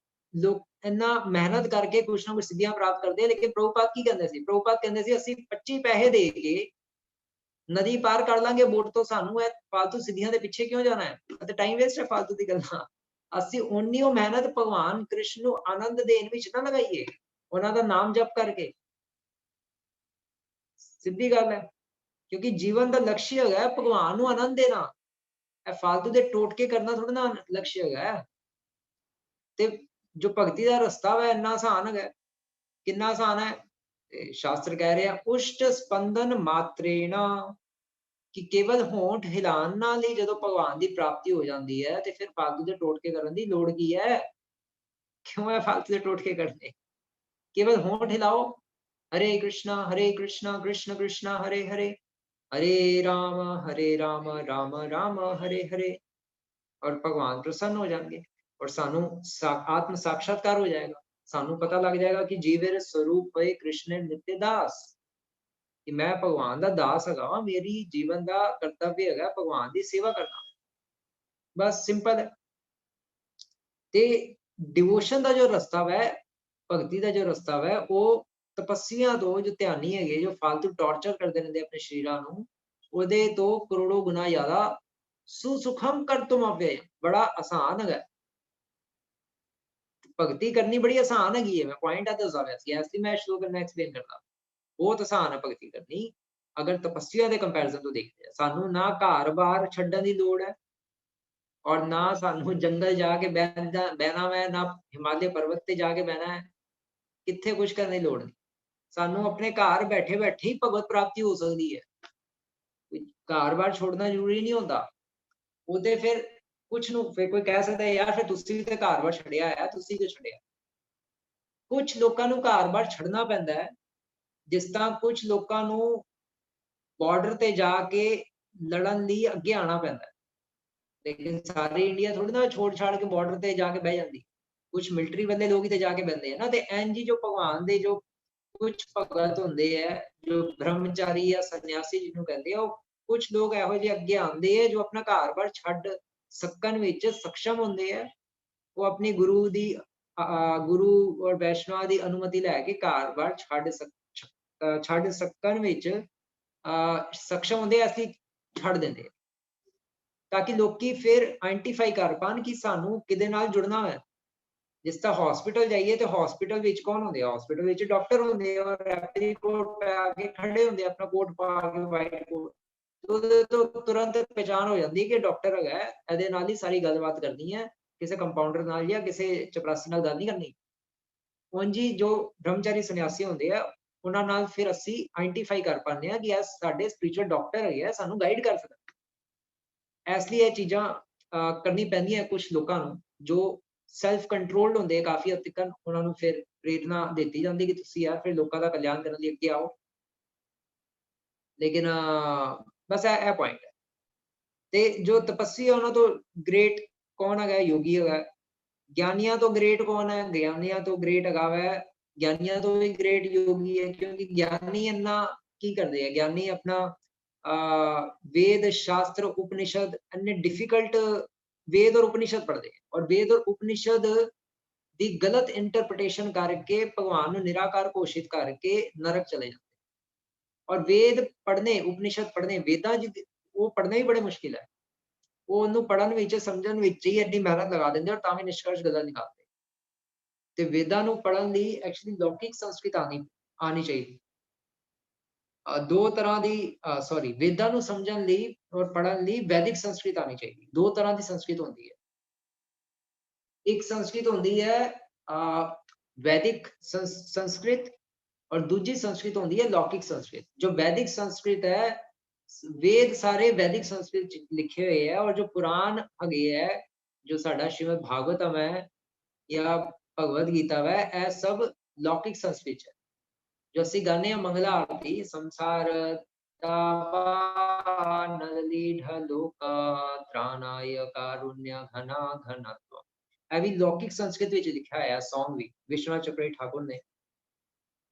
ਇੰਨਾ ਮਿਹਨਤ ਕਰਕੇ ਕੁਛ ਨਾ ਕੁਛ ਸਿੱਧੀਆਂ ਪ੍ਰਾਪਤ ਕਰਦੇ ਆ ਲੇਕਿਨ ਪ੍ਰਭੂਪਾਦ ਕੀ ਕਹਿੰਦੇ ਸੀ ਪ੍ਰਭੂਪਾਦ ਕਹਿੰਦੇ ਸੀ ਅਸੀਂ 25 ਪੈਸੇ ਦੇ ਕੇ ਨਦੀ ਪਾਰ ਕਰ ਲਾਂਗੇ ਬੋਟ ਤੋਂ ਸਾਨੂੰ ਇਹ ਫਾਲਤੂ ਸਿੱਧੀਆਂ ਦੇ ਪਿੱਛੇ ਕਿਉਂ ਜਾਣਾ ਹੈ ਅਤੇ ਟਾਈਮ ਵੇਸਟ ਹੈ ਫਾਲਤੂ ਦੀ ਗੱਲਾਂ ਅਸੀਂ ਉਨੀ ਉਹ ਮਿਹਨਤ ਭਗਵਾਨ ਕ੍ਰਿਸ਼ਨ ਨੂੰ ਆਨੰਦ ਦੇਣ ਵਿੱਚ ਨਾ ਲਗਾਈਏ ਉਹਨਾਂ ਦਾ ਨਾਮ ਜਪ ਕਰਕੇ ਸਿੱਧੀ ਗੱਲ ਹੈ ਕਿਉਂਕਿ ਜੀਵਨ ਦਾ ਲਕਸ਼ ਹੈਗਾ ਭਗਵਾਨ ਨੂੰ ਆਨੰਦ ਦੇਣਾ ਇਹ ਫਾਲਤੂ ਦੇ ਟੋਟਕੇ ਕਰਨਾ ਥੋੜਾ ਨਾ ਲਕਸ਼ ਹੈਗਾ ਤੇ ਜੋ ਭਗਤੀ ਦਾ ਰਸਤਾ ਵਾ ਇੰਨਾ ਆਸਾਨ ਹੈਗਾ ਕਿੰਨਾ ਆਸਾਨ ਹੈ ਸ਼ਾਸਤਰ ਕਹਿ ਰਿਹਾ ਉਸ਼ਟ ਸਪੰਦਨ ਮਾਤਰੇਣਾ ਕਿ ਕੇਵਲ ਹੋਂਠ ਹਿਲਾਉਣ ਨਾਲ ਹੀ ਜਦੋਂ ਭਗਵਾਨ ਦੀ ਪ੍ਰਾਪਤੀ ਹੋ ਜਾਂਦੀ ਹੈ ਤੇ ਫਿਰ ਫਾਲਤੂ ਦੇ ਟੋਟਕੇ ਕਰਨ ਦੀ ਲੋੜ ਕੀ ਹੈ ਕਿਉਂ ਹੈ ਫਾਲਤੂ ਦੇ ਟੋਟਕੇ ਕਰਨੇ ਕੇਵਲ ਹੋਂਠ ਹਿਲਾਓ ਹਰੇ ਕ੍ਰਿਸ਼ਨਾ ਕ੍ਰਿਸ਼ਨ ਕ੍ਰਿਸ਼ਨਾ ਹਰੇ ਹਰੇ हरे राम राम राम हरे हरे और भगवान प्रसन्न हो जाएंगे और सानू आत्म साक्षात्कार हो जाएगा सानू पता लग जाएगा कि जीवे स्वरूप है कृष्ण नित्य दास कि मैं भगवान दा दास हैगा मेरी जीवन दा कर्तव्य हैगा भगवान दी सेवा करना बस सिंपल है ते डिवोशन दा जो रास्ता है भगती दा जो रास्ता है वो ਤਪੱਸਿਆ ਤੋਂ ਜੋ ਧਿਆਨੀ ਹੈਗੇ ਜੋ ਫालतू ਟੌਰਚਰ ਕਰਦੇ ਰਹਿੰਦੇ ਆਪਣੇ ਸ਼ਰੀਰਾਂ ਨੂੰ ਉਹਦੇ ਤੋਂ ਕਰੋੜੋ ਗੁਣਾ ਜ਼ਿਆਦਾ ਸੁਸੁਖਮ ਕਰਤੁਮ ਅਵਯ ਬੜਾ ਆਸਾਨ ਹੈਗਾ ਭਗਤੀ ਕਰਨੀ ਬੜੀ ਆਸਾਨ ਹੈਗੀ ਹੈ ਮੈਂ ਪੁਆਇੰਟ ਆ ਦੱਸਦਾ ਪਿਆ ਸੀ ਐਸੀ ਮੈਂ ਸ਼ੁਰੂ ਕਰਨਾ ਐਕਸਪਲੇਨ ਕਰਦਾ ਬਹੁਤ ਆਸਾਨ ਹੈ ਭਗਤੀ ਕਰਨੀ ਅਗਰ ਤਪੱਸਿਆ ਦੇ ਕੰਪੈਰੀਜ਼ਨ ਤੋਂ ਦੇਖਦੇ ਆ ਸਾਨੂੰ ਨਾ ਘਰ-ਬਾਰ ਛੱਡਣ ਦੀ ਲੋੜ ਹੈ और ना सानू जंगल जाके बहना वै, ना हिमालय पर्वत ते जाके बहना है, कित्थे कुछ करने की लोड़ नहीं। सानू अपने घर बैठे बैठे ही भगवत प्राप्ति हो सकती है। घर बार छोड़ना जरूरी नहीं होता। वो ते फिर कुछ नू फिर कोई कह सकता है यार फिर तुसी भी ते घर बार छड़िया है, तुसी क्यों छड़िया? कुछ लोकां नू घर बार छड़ना पैंदा है, जिस तरह कुछ लोकां नू बॉर्डर ते जाके लड़न लई अगे आना पैंदा है। लेकिन सारी इंडिया थोड़ी ना छोड़ छाड़ के बॉर्डर ते जाके बह जांदी। कुछ मिलिटरी वाले लोग ही ते जाके बहंदे हैं ना। ते इंज ही जो भगवान दे जो कुछ भगत हुंदे है, जो ब्रह्मचारी या सन्यासी जिन्हों कहंदे आ, कुछ लोग इहो जे अगे आंदे है जो अपना घर-बार छड्ड सकन विच सक्षम हुंदे है। वो अपनी गुरु दी गुरु और वैष्णव दी अनुमति लैके घर-बार छड्ड सकन विच सक्षम हुंदे, असली छड्ड देंदे। ताकि लोकी फिर आइडेंटिफाई कर पान कि सानू किदे नाल जुड़ना है। जिस तरह हॉस्पिटल जाइए तो हॉस्पिटल विच कौन होंदे? हॉस्पिटल विच डॉक्टर होंदे और एप्री कोट पा के खड़े होंदे, अपना कोट पा के व्हाइट कोट। तो ਉਹਦੇ ਤੋਂ तुरंत पहचान हो जाती है कि डॉक्टर हैगा, ਇਹਦੇ ਨਾਲ ही सारी गलबात करनी है, किसी कंपाउंडर नाल या किसी चपरासी नाल गल नहीं करनी। ਉਂਝ ही जो ब्रह्मचारी सन्यासी होंदे आ, ਉਹਨਾਂ ਨਾਲ ਫਿਰ ਅਸੀਂ ਆइडेंटिफाई कर पाने ਆ कि ਇਹ ਸਾਡੇ स्पिरिचुअल डॉक्टर ਹੈਗੇ ਆ, ਸਾਨੂੰ गाइड कर सकਣ। ਇਸ ਲਈ ਇਹ ਚੀਜ਼ਾਂ ਕਰਨੀ ਪੈਂਦੀਆਂ ਕੁਝ ਲੋਕਾਂ ਨੂੰ ਜੋ ਸੈਲਫ ਕੰਟਰੋਲਡ ਹੁੰਦੇ ਆ ਕਾਫੀ ਹੱਦ ਤੱਕ। ਉਹਨਾਂ ਨੂੰ ਫਿਰ ਪ੍ਰੇਰਨਾ ਦਿੱਤੀ ਜਾਂਦੀ ਕਿ ਤੁਸੀਂ ਯਾਰ ਫਿਰ ਲੋਕਾਂ ਦਾ ਕਲਿਆਣ ਕਰਨ ਲਈ ਅੱਗੇ ਆਓ। ਲੇਕਿਨ ਬਸ ਇਹ ਪੁਆਇੰਟ ਹੈ। ਤੇ ਜੋ ਤਪੱਸੀ ਹੈ ਉਹਨਾਂ ਤੋਂ ਗ੍ਰੇਟ ਕੌਣ ਹੈਗਾ? ਯੋਗੀ ਹੈਗਾ। ਗਿਆਨੀਆਂ ਤੋਂ ਗ੍ਰੇਟ ਕੌਣ ਹੈ? ਗਿਆਨੀਆਂ ਤੋਂ ਗ੍ਰੇਟ ਹੈਗਾ ਵੈ, ਗਿਆਨੀਆਂ ਤੋਂ ਵੀ ਗ੍ਰੇਟ ਯੋਗੀ ਹੈ। ਕਿਉਂਕਿ ਗਿਆਨੀ ਇੰਨਾ ਕੀ ਕਰਦੇ ਆ, ਗਿਆਨੀ ਆਪਣਾ वेद शास्त्र उपनिषद अन्य डिफिकल्ट वेद और उपनिषद पढ़ते हैं और वेद और उपनिषद दी गलत इंटरप्रिटेशन करके भगवान नूं निराकार घोषित करके नरक चले जाते। और वेद पढ़ने, उपनिषद पढ़ने, वेदां वो पढ़ने भी बड़े मुश्किल है। वो उन्होंने पढ़न विच समझन विच ही इतनी मेहनत लगा देंगे और तां भी निष्कर्ष गलत निकालते। ते वेदां नूं पढ़न लई एक्चुअली लौकिक संस्कृत आनी चाहिए। दो तरह की सॉरी वेदां नूं समझण लई और पढ़न लई वैदिक संस्कृत आनी चाहिए। दो तरह की संस्कृत होंदी है। एक संस्कृत होंदी है वैदिक संस्कृत और दूसरी संस्कृत होंदी है लौकिक संस्कृत। जो वैदिक संस्कृत है, वेद सारे वैदिक संस्कृत लिखे हुए हैं और जो पुराण हगे है, जो साडा श्रीमद भागवतम है या भगवत गीता है, यह सब लौकिक संस्कृत है। जो असी गाने हैं मंगला आरती, संसार त्राणाय कारुण्य घना घनत्व, भी लौकिक संस्कृत विच लिखा है सॉन्ग भी विश्वनाथ चक्रवर्ती ठाकुर ने।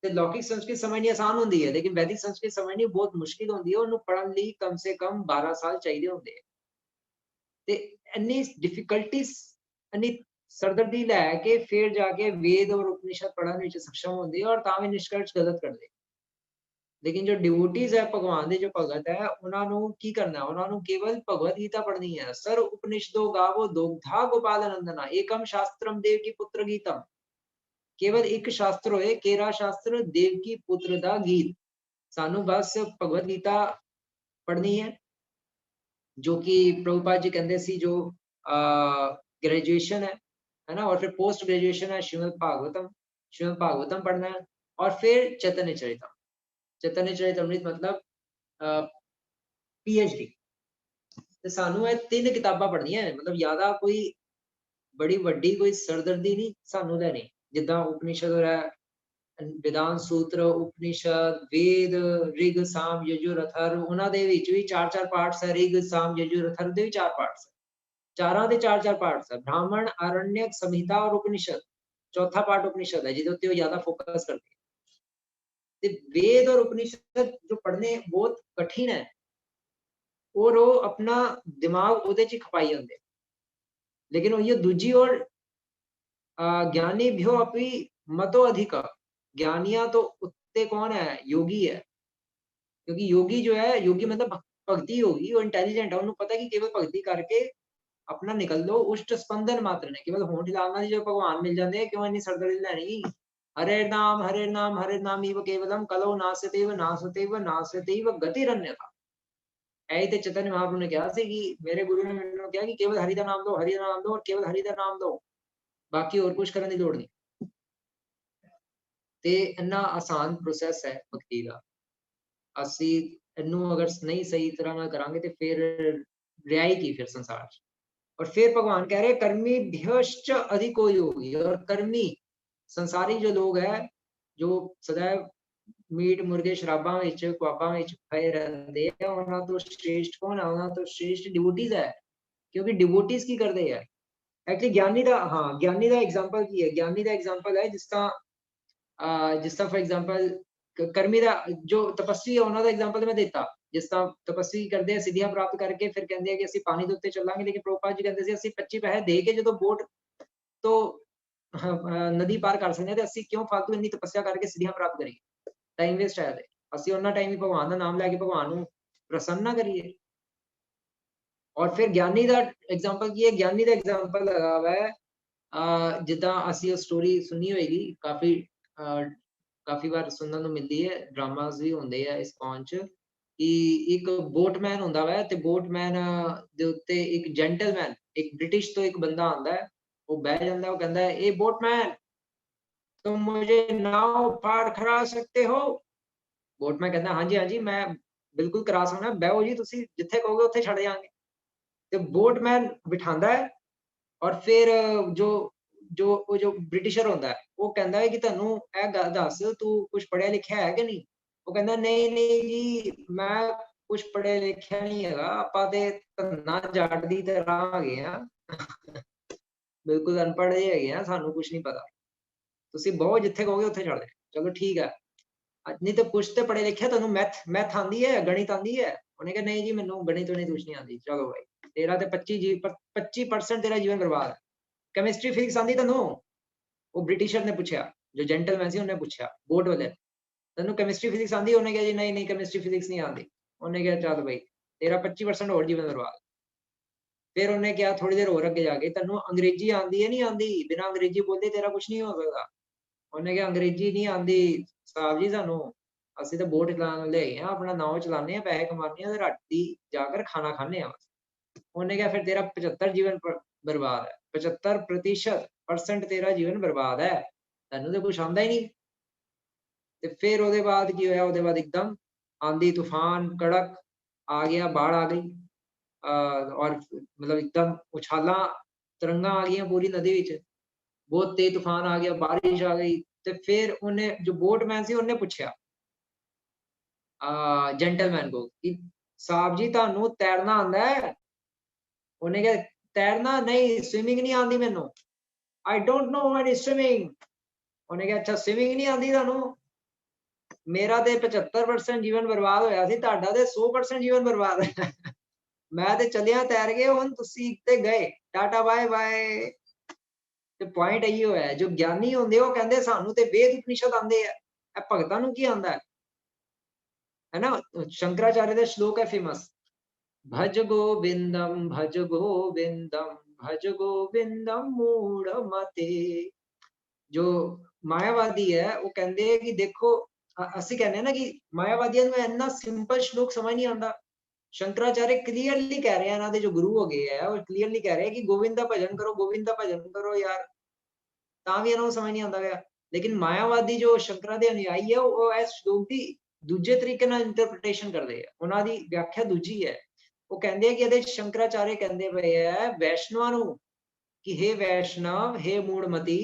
ते लौकिक संस्कृत समझनी आसान होंदी है, लेकिन वैदिक संस्कृत समझनी बहुत मुश्किल होंदी है। उन्होंने पढ़न लई कम से कम 12 साल चाहिए होंदे हैं। ते इन्नी डिफिकल्टीज, इन्नी सरदर्दी लैके फिर जाके वेद और उपनिषद पढ़न विच सक्षम होंदे और तां भी निष्कर्ष गलत करदे। लेकिन जो डिवोटीज है, भगवान दे जो भगत है, उन्हां नूं की करना है? उन्हां नूं केवल भगवत गीता पढ़नी है। सर्व उपनिषदों गावो दोग्धा गोपाल नंदना, एकम शास्त्रम देवकी पुत्र गीतम। केवल एक शास्त्र होए, केरा शास्त्र देवकी पुत्र दा गीत। सानू बस भगवत गीता पढ़नी है, जो कि प्रभुपाद जी कहते सी जो ग्रेजुएशन है ना, और फिर पोस्ट ग्रेजुएशन है श्रीमद भागवतम पढ़ना है और फिर चैतन्य चरितम। चैतन्य चरितमृत मतलब पीएचडी। ते सानू ये 3 किताबां पढ़नियां है। मतलब ज्यादा कोई बड़ी वड्डी कोई सरदर्दी नहीं सानू लैनी। जिद्दां उपनिषद है, वेदांत सूत्र, उपनिषद, वेद, ऋग, साम, यजुर, अथर्व, उन्हां दे विच भी 4-4 पार्ट्स है। ऋग, साम, यजुर, अथर्व दे भी 4 पार्ट्स है। चारां दे 4-4 पार्ट्स है। ब्राह्मण, आरण्यक, संहिता और उपनिषद। चौथा पार्ट उपनिषद है, जिहदे उत्ते वो ज्यादा फोकस करते हैं। ते वेद और उपनिषद जो पढ़ने बहुत कठिन है और वो अपना दिमाग उहदे च खपाई जांदे। लेकिन वो दूजी ओर ज्ञानीभ्यो अपि मतो अधिक, ज्ञानियां तो उत्ते कौन है? योगी है। क्योंकि योगी जो है, योगी मतलब भक्ति योगी, वो इंटेलिजेंट है। उन्हें पता है कि केवल भक्ति करके अपना निकल दो। उष्ट स्पंदन मात्र ने केवल होंठ हिलाना जो भगवान मिल जाते हैं, क्यों इन्नी सरदर्दी लैनी? हरे नाम इव केवलम कलो नासतेव नासतेव नासतेव गतिरन्यथा। ऐ ते चैतन्य महाप्रभु ने कहा सी कि मेरे गुरु ने मैनू कहा कि केवल हरि दा नाम लो, हरि दा नाम लो और केवल हरि दा नाम लो, बाकी और कुछ करने की लोड़ नहीं। ते इन्ना आसान प्रोसेस है भक्ति का। ਅਸੀਂ ਇਹਨੂੰ अगर नहीं सही तरह ਨਾਲ ਕਰਾਂਗੇ ਤੇ ਫਿਰ ਰਿਆਈ ਕੀ ਫਿਰ ਸੰਸਾਰ 'ਚ। और फिर भगवान कह रहे कर्मी भ्यश्च अधिको योगी, और कर्मी संसारी जो लोग है जो सदैव मीट मुर्गे शराबां विच ख्वाबां विच पए रहंदे आ, उन्हां तो श्रेष्ठ कौन है? उन्हां तो श्रेष्ठ डिवोटीज है। क्योंकि डिवोटीज की करदे है एक्चुअली ज्ञानी दा, हाँ ज्ञानी दा एग्जांपल की है, ज्ञानी दा एग्जांपल है जिस तरह फॉर एग्जांपल कर्मी दा जो तपस्वी है उन्हां दा एग्जांपल मैं देता। जिस तरह तपस्वी करते हैं सिद्धियां प्राप्त करके फिर कहते हैं कि ਅਸੀਂ ਪਾਣੀ ਦੇ ਉੱਤੇ ਚੱਲਾਂਗੇ, ਲੇਕਿन ਪ੍ਰਭੂਪਾਦ ਜੀ ਕਹਿੰਦੇ ਸੀ ਅਸੀਂ 25 ਪੈਸੇ ਦੇ ਕੇ ਜਦੋਂ ਬੋਟ ਤੋਂ ਨਦੀ ਪਾਰ ਕਰ ਸਕਦੇ ਹਾਂ ਤੇ ਅਸੀਂ ਕਿਉਂ ਫालतू ਇੰਨੀ ਤਪੱਸਿਆ ਕਰਕੇ ਸਿੱਧੀਆਂ ਪ੍ਰਾਪਤ ਕਰੀਏ? ਟਾਈਮ ਵੇਸਟ ਹੈ ਤੇ ਅਸੀਂ ਉਹਨਾਂ ਟਾਈਮ ਹੀ ਭਗਵਾਨ ਦਾ ਨਾਮ ਲੈ ਕੇ ਭਗਵਾਨ ਨੂੰ ਪ੍ਰਸੰਨ ਨਾ ਕਰੀਏ। और फिर ज्ञानी ਦਾ एग्जांपल ਕੀ ਹੈ? ज्ञानी ਦਾ एग्जांपल ਲਗਾ हुआ है ਜਿੱਦਾਂ ਅਸੀਂ ਉਹ ਸਟੋਰੀ ਸੁਣੀ ਹੋਏਗੀ, ਕਾਫੀ ਵਾਰ ਸੁਣਨ ਨੂੰ ਮਿਲਦੀ ਹੈ, ਡਰਾਮਾਸ ਵੀ ਹੁੰਦੇ ਆ ਇਸ ਪਹੁੰਚ ਕਿ ਇੱਕ ਬੋਟਮੈਨ ਹੁੰਦਾ ਵਾ ਤੇ ਬੋਟਮੈਨ ਦੇ ਉੱਤੇ ਇੱਕ ਜੈਂਟਲਮੈਨ, ਇੱਕ ਬ੍ਰਿਟਿਸ਼ ਤੋਂ ਇੱਕ ਬੰਦਾ ਆਂਦਾ ਹੈ, ਉਹ ਬਹਿ ਜਾਂਦਾ, ਉਹ ਕਹਿੰਦਾ ਹੈ ए बोटमैन तुम मुझे नाव पार करा सकते हो? बोटमैन कहता हाँ जी हाँ जी मैं बिल्कुल करा सकना, बहो जी तुसी जिथे कहोगे उत्थे छड़ जाएंगे। तो बोटमैन बिठांदा है और फिर जो जो ब्रिटिशर होंदा है वो कहता है कि तन्नू ए गल दस तू कुछ पढ़िया लिखिया है कि नहीं? वो कहता नहीं नहीं जी मैं कुछ पढ़िया लिखिया नहीं हैगा, आपां ते धन्ना जट दी तरह हैगे आ बिल्कुल अनपढ़ जे हैगे आ, सानू कुछ नहीं पता, तुसी बहु जिथे कहोगे उत्थे छड़ दे। चलो ठीक है, नहीं तो कुछ तो पढ़े लिखे, तेनू मैथ आंदी है, गणित आंदी है? उन्हें कहा नहीं जी मैनू गणित तो नहीं कुछ नहीं आंदी। चलो भाई तेरा तो 25% तेरा जीवन बर्बाद है। केमिस्ट्री फिजिक्स आंदी तेनू? वो ब्रिटिशर ने पूछा, जो जेंटलमैन सी उन्हें पूछा बोट वाले, तेनू केमिस्ट्री फिजिक्स आंदी? उन्हें कहा जी नहीं नहीं केमिस्ट्री फिजिक्स नहीं आंदी। उन्हें कहा चल भाई तेरा 25% और जीवन बर्बाद। फिर उन्हें कहा थोड़ी देर और अगे जाके तेनू अंग्रेजी आंदी है? नहीं आंदी, बिना अंग्रेजी बोलते तेरा कुछ नहीं हो सकता। उन्हें कहा अंग्रेजी नहीं आंदी साहब जी सानू, ਅਸੀਂ ਤਾਂ बोट चलाने ले आए हैं, अपना नाव चलाने हैं, पैसे कमाने हैं, राती जाकर खाना खाने हैं। उन्हें कहा फिर तेरा 75 जीवन बर्बाद है, 75% तेरा जीवन बर्बाद है, तेनू तो कुछ आंदा ही नहीं। ते फिर ਉਹਦੇ ਬਾਅਦ ਕੀ ਹੋਇਆ? ਉਹਦੇ ਬਾਅਦ एकदम आंधी तूफान कड़क आ गया, बाढ़ आ गई और मतलब एकदम उछाला तरंगा आ गई पूरी नदी विच, बहुत तेज तूफान आ गया, बारिश आ गई। ते फिर उन्हें जो बोटमैन सी उन्हें पूछा जेंटलमैन को कि साहब जी तानू तैरना आंदा है? उन्हें कहा तैरना नहीं, स्विमिंग नहीं आंदी मैनू, I don't know what is swimming. उन्हें कहा अच्छा स्विमिंग नहीं आंदी तानू? मेरा ते 75% जीवन बर्बाद होया सी, तुहाडा ते 100% जीवन बर्बाद है मैं ते चलिया तैर के, हुण तुसी ते गए, टाटा बाय बाय। ते पॉइंट इहो है, जो ज्ञानी होंदे वो कहंदे सानू ते वेद उपनिषद आंदे आ, ए भगतां नू की आंदा है ना? शंकराचार्य का श्लोक है फेमस, भज गोविंदम भज गोविंदम भज गोविंदम मूढ़ मते। जो मायावादी है वो कहते हैं कि देखो ਅਸੀਂ कहने हैं ना कि मायावादियों ਨੂੰ ਇੰਨਾ ਸਿੰਪਲ ਸ਼ਲੋਕ ਸਮਝ ਨਹੀਂ ਆਉਂਦਾ। शंकराचार्य क्लियरली कह रहे हैं, ਇਹਨਾਂ ਦੇ ਜੋ ਗੁਰੂ ਹੋ ਗਏ ਹੈ ਉਹ क्लियरली कह रहे हैं कि गोविंद ਦਾ ਭਜਨ करो, गोविंद ਦਾ ਭਜਨ करो यार, ਤਾਂ ਵੀ ਇਹਨਾਂ ਨੂੰ ਸਮਝ ਨਹੀਂ ਆਉਂਦਾ ਪਿਆ। लेकिन मायावादी जो शंकरा ਦੇ ਅਨੁਯਾਈ ਹੈ ਉਹ ਇਸ ਸ਼ਲੋਕ ਦੀ ਦੂਜੇ ਤਰੀਕੇ ਨਾਲ ਇੰਟਰਪ੍ਰੀਟੇਸ਼ਨ ਕਰਦੇ ਆ, ਉਹਨਾਂ ਦੀ ਵਿਆਖਿਆ ਦੂਜੀ ਹੈ। ਉਹ ਕਹਿੰਦੇ ਆ ਕਿ ਇਹਦੇ ਸ਼ੰਕਰਾਚਾर्य ਕਹਿੰਦੇ ਪਏ ਆ ਵੈਸ਼ਨਵਾਂ ਨੂੰ कि हे वैष्णव हे मूढ़मती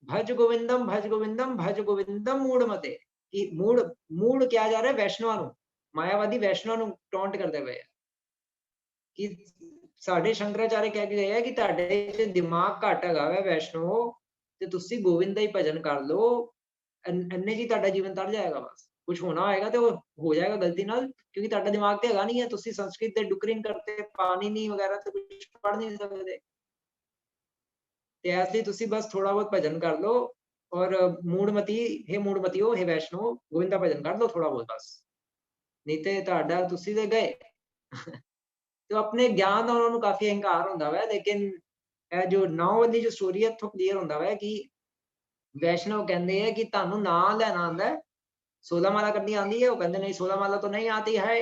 भज गोविंदम भज गोविंदम भज गोविंदम मूढ़मते। कि मूढ़ क्या जा रहा है? वैष्णवां ਨੂੰ, मायावादी वैष्णवां ਨੂੰ टॉन्ट ਕਰਦੇ ਪਏ ਆ कि ਸਾਡੇ ਸ਼ੰਕਰਾਚਾर्य ਕਹਿ ਕੇ ਗਏ ਆ ਕਿ ਤੁਹਾਡੇ ਚ ਦਿਮਾਗ ਘੱਟ ਹੈਗਾ ਵਾ ਵੈਸ਼ਨੋ, ਤੇ ਤੁਸੀਂ ਗੋविंद ਦਾ ਹੀ ਭਜਨ ਕਰ ਲਓ, ਇੰਨੇ ਜੀ ਤੁਹਾਡਾ ਜੀਵਨ ਤਰ ਜਾਏਗਾ। ਬਸ कुछ होना होएगा तो हो जाएगा गलती नाल, क्योंकि ਤੁਹਾਡਾ दिमाग ਤੇ ਹੈਗਾ नहीं है, ਤੁਸੀਂ संस्कृत ਦੇ डुकरिंग करते पानी नहीं वगैरह तो कुछ पढ़ नहीं सकते। ਤੇ ਇਸ ਲਈ ਤੁਸੀਂ बस थोड़ा बहुत भजन कर लो और मूढ़मती हे मूढ़मतियो हे वैष्णो गोविंद ਦਾ भजन कर लो थोड़ा बहुत बस, नहीं ਤੇ ਤੁਹਾਡਾ ਤੁਸੀਂ ਤੇ ਗਏ ਤੇ ਆਪਣੇ ਗਿਆਨ ਦਾ ਉਹਨਾਂ ਨੂੰ ਕਾਫੀ ਅਹੰਕਾਰ ਹੁੰਦਾ ਵਾ। ਲੇਕਿਨ ਇਹ ਜੋ 9 ਵਾਲੀ ਜੋ ਸਟੋਰੀ ਹੈ ਇੱਥੋਂ ਕਲੀਅਰ ਹੁੰਦਾ ਵਾ ਕਿ वैष्णव कहते हैं कि ਤੁਹਾਨੂੰ ਨਾਂ ਲੈਣਾ ਆਉਂਦਾ, 16 माला करनी आती है? वो कहते नहीं 16 माला तो नहीं आती है।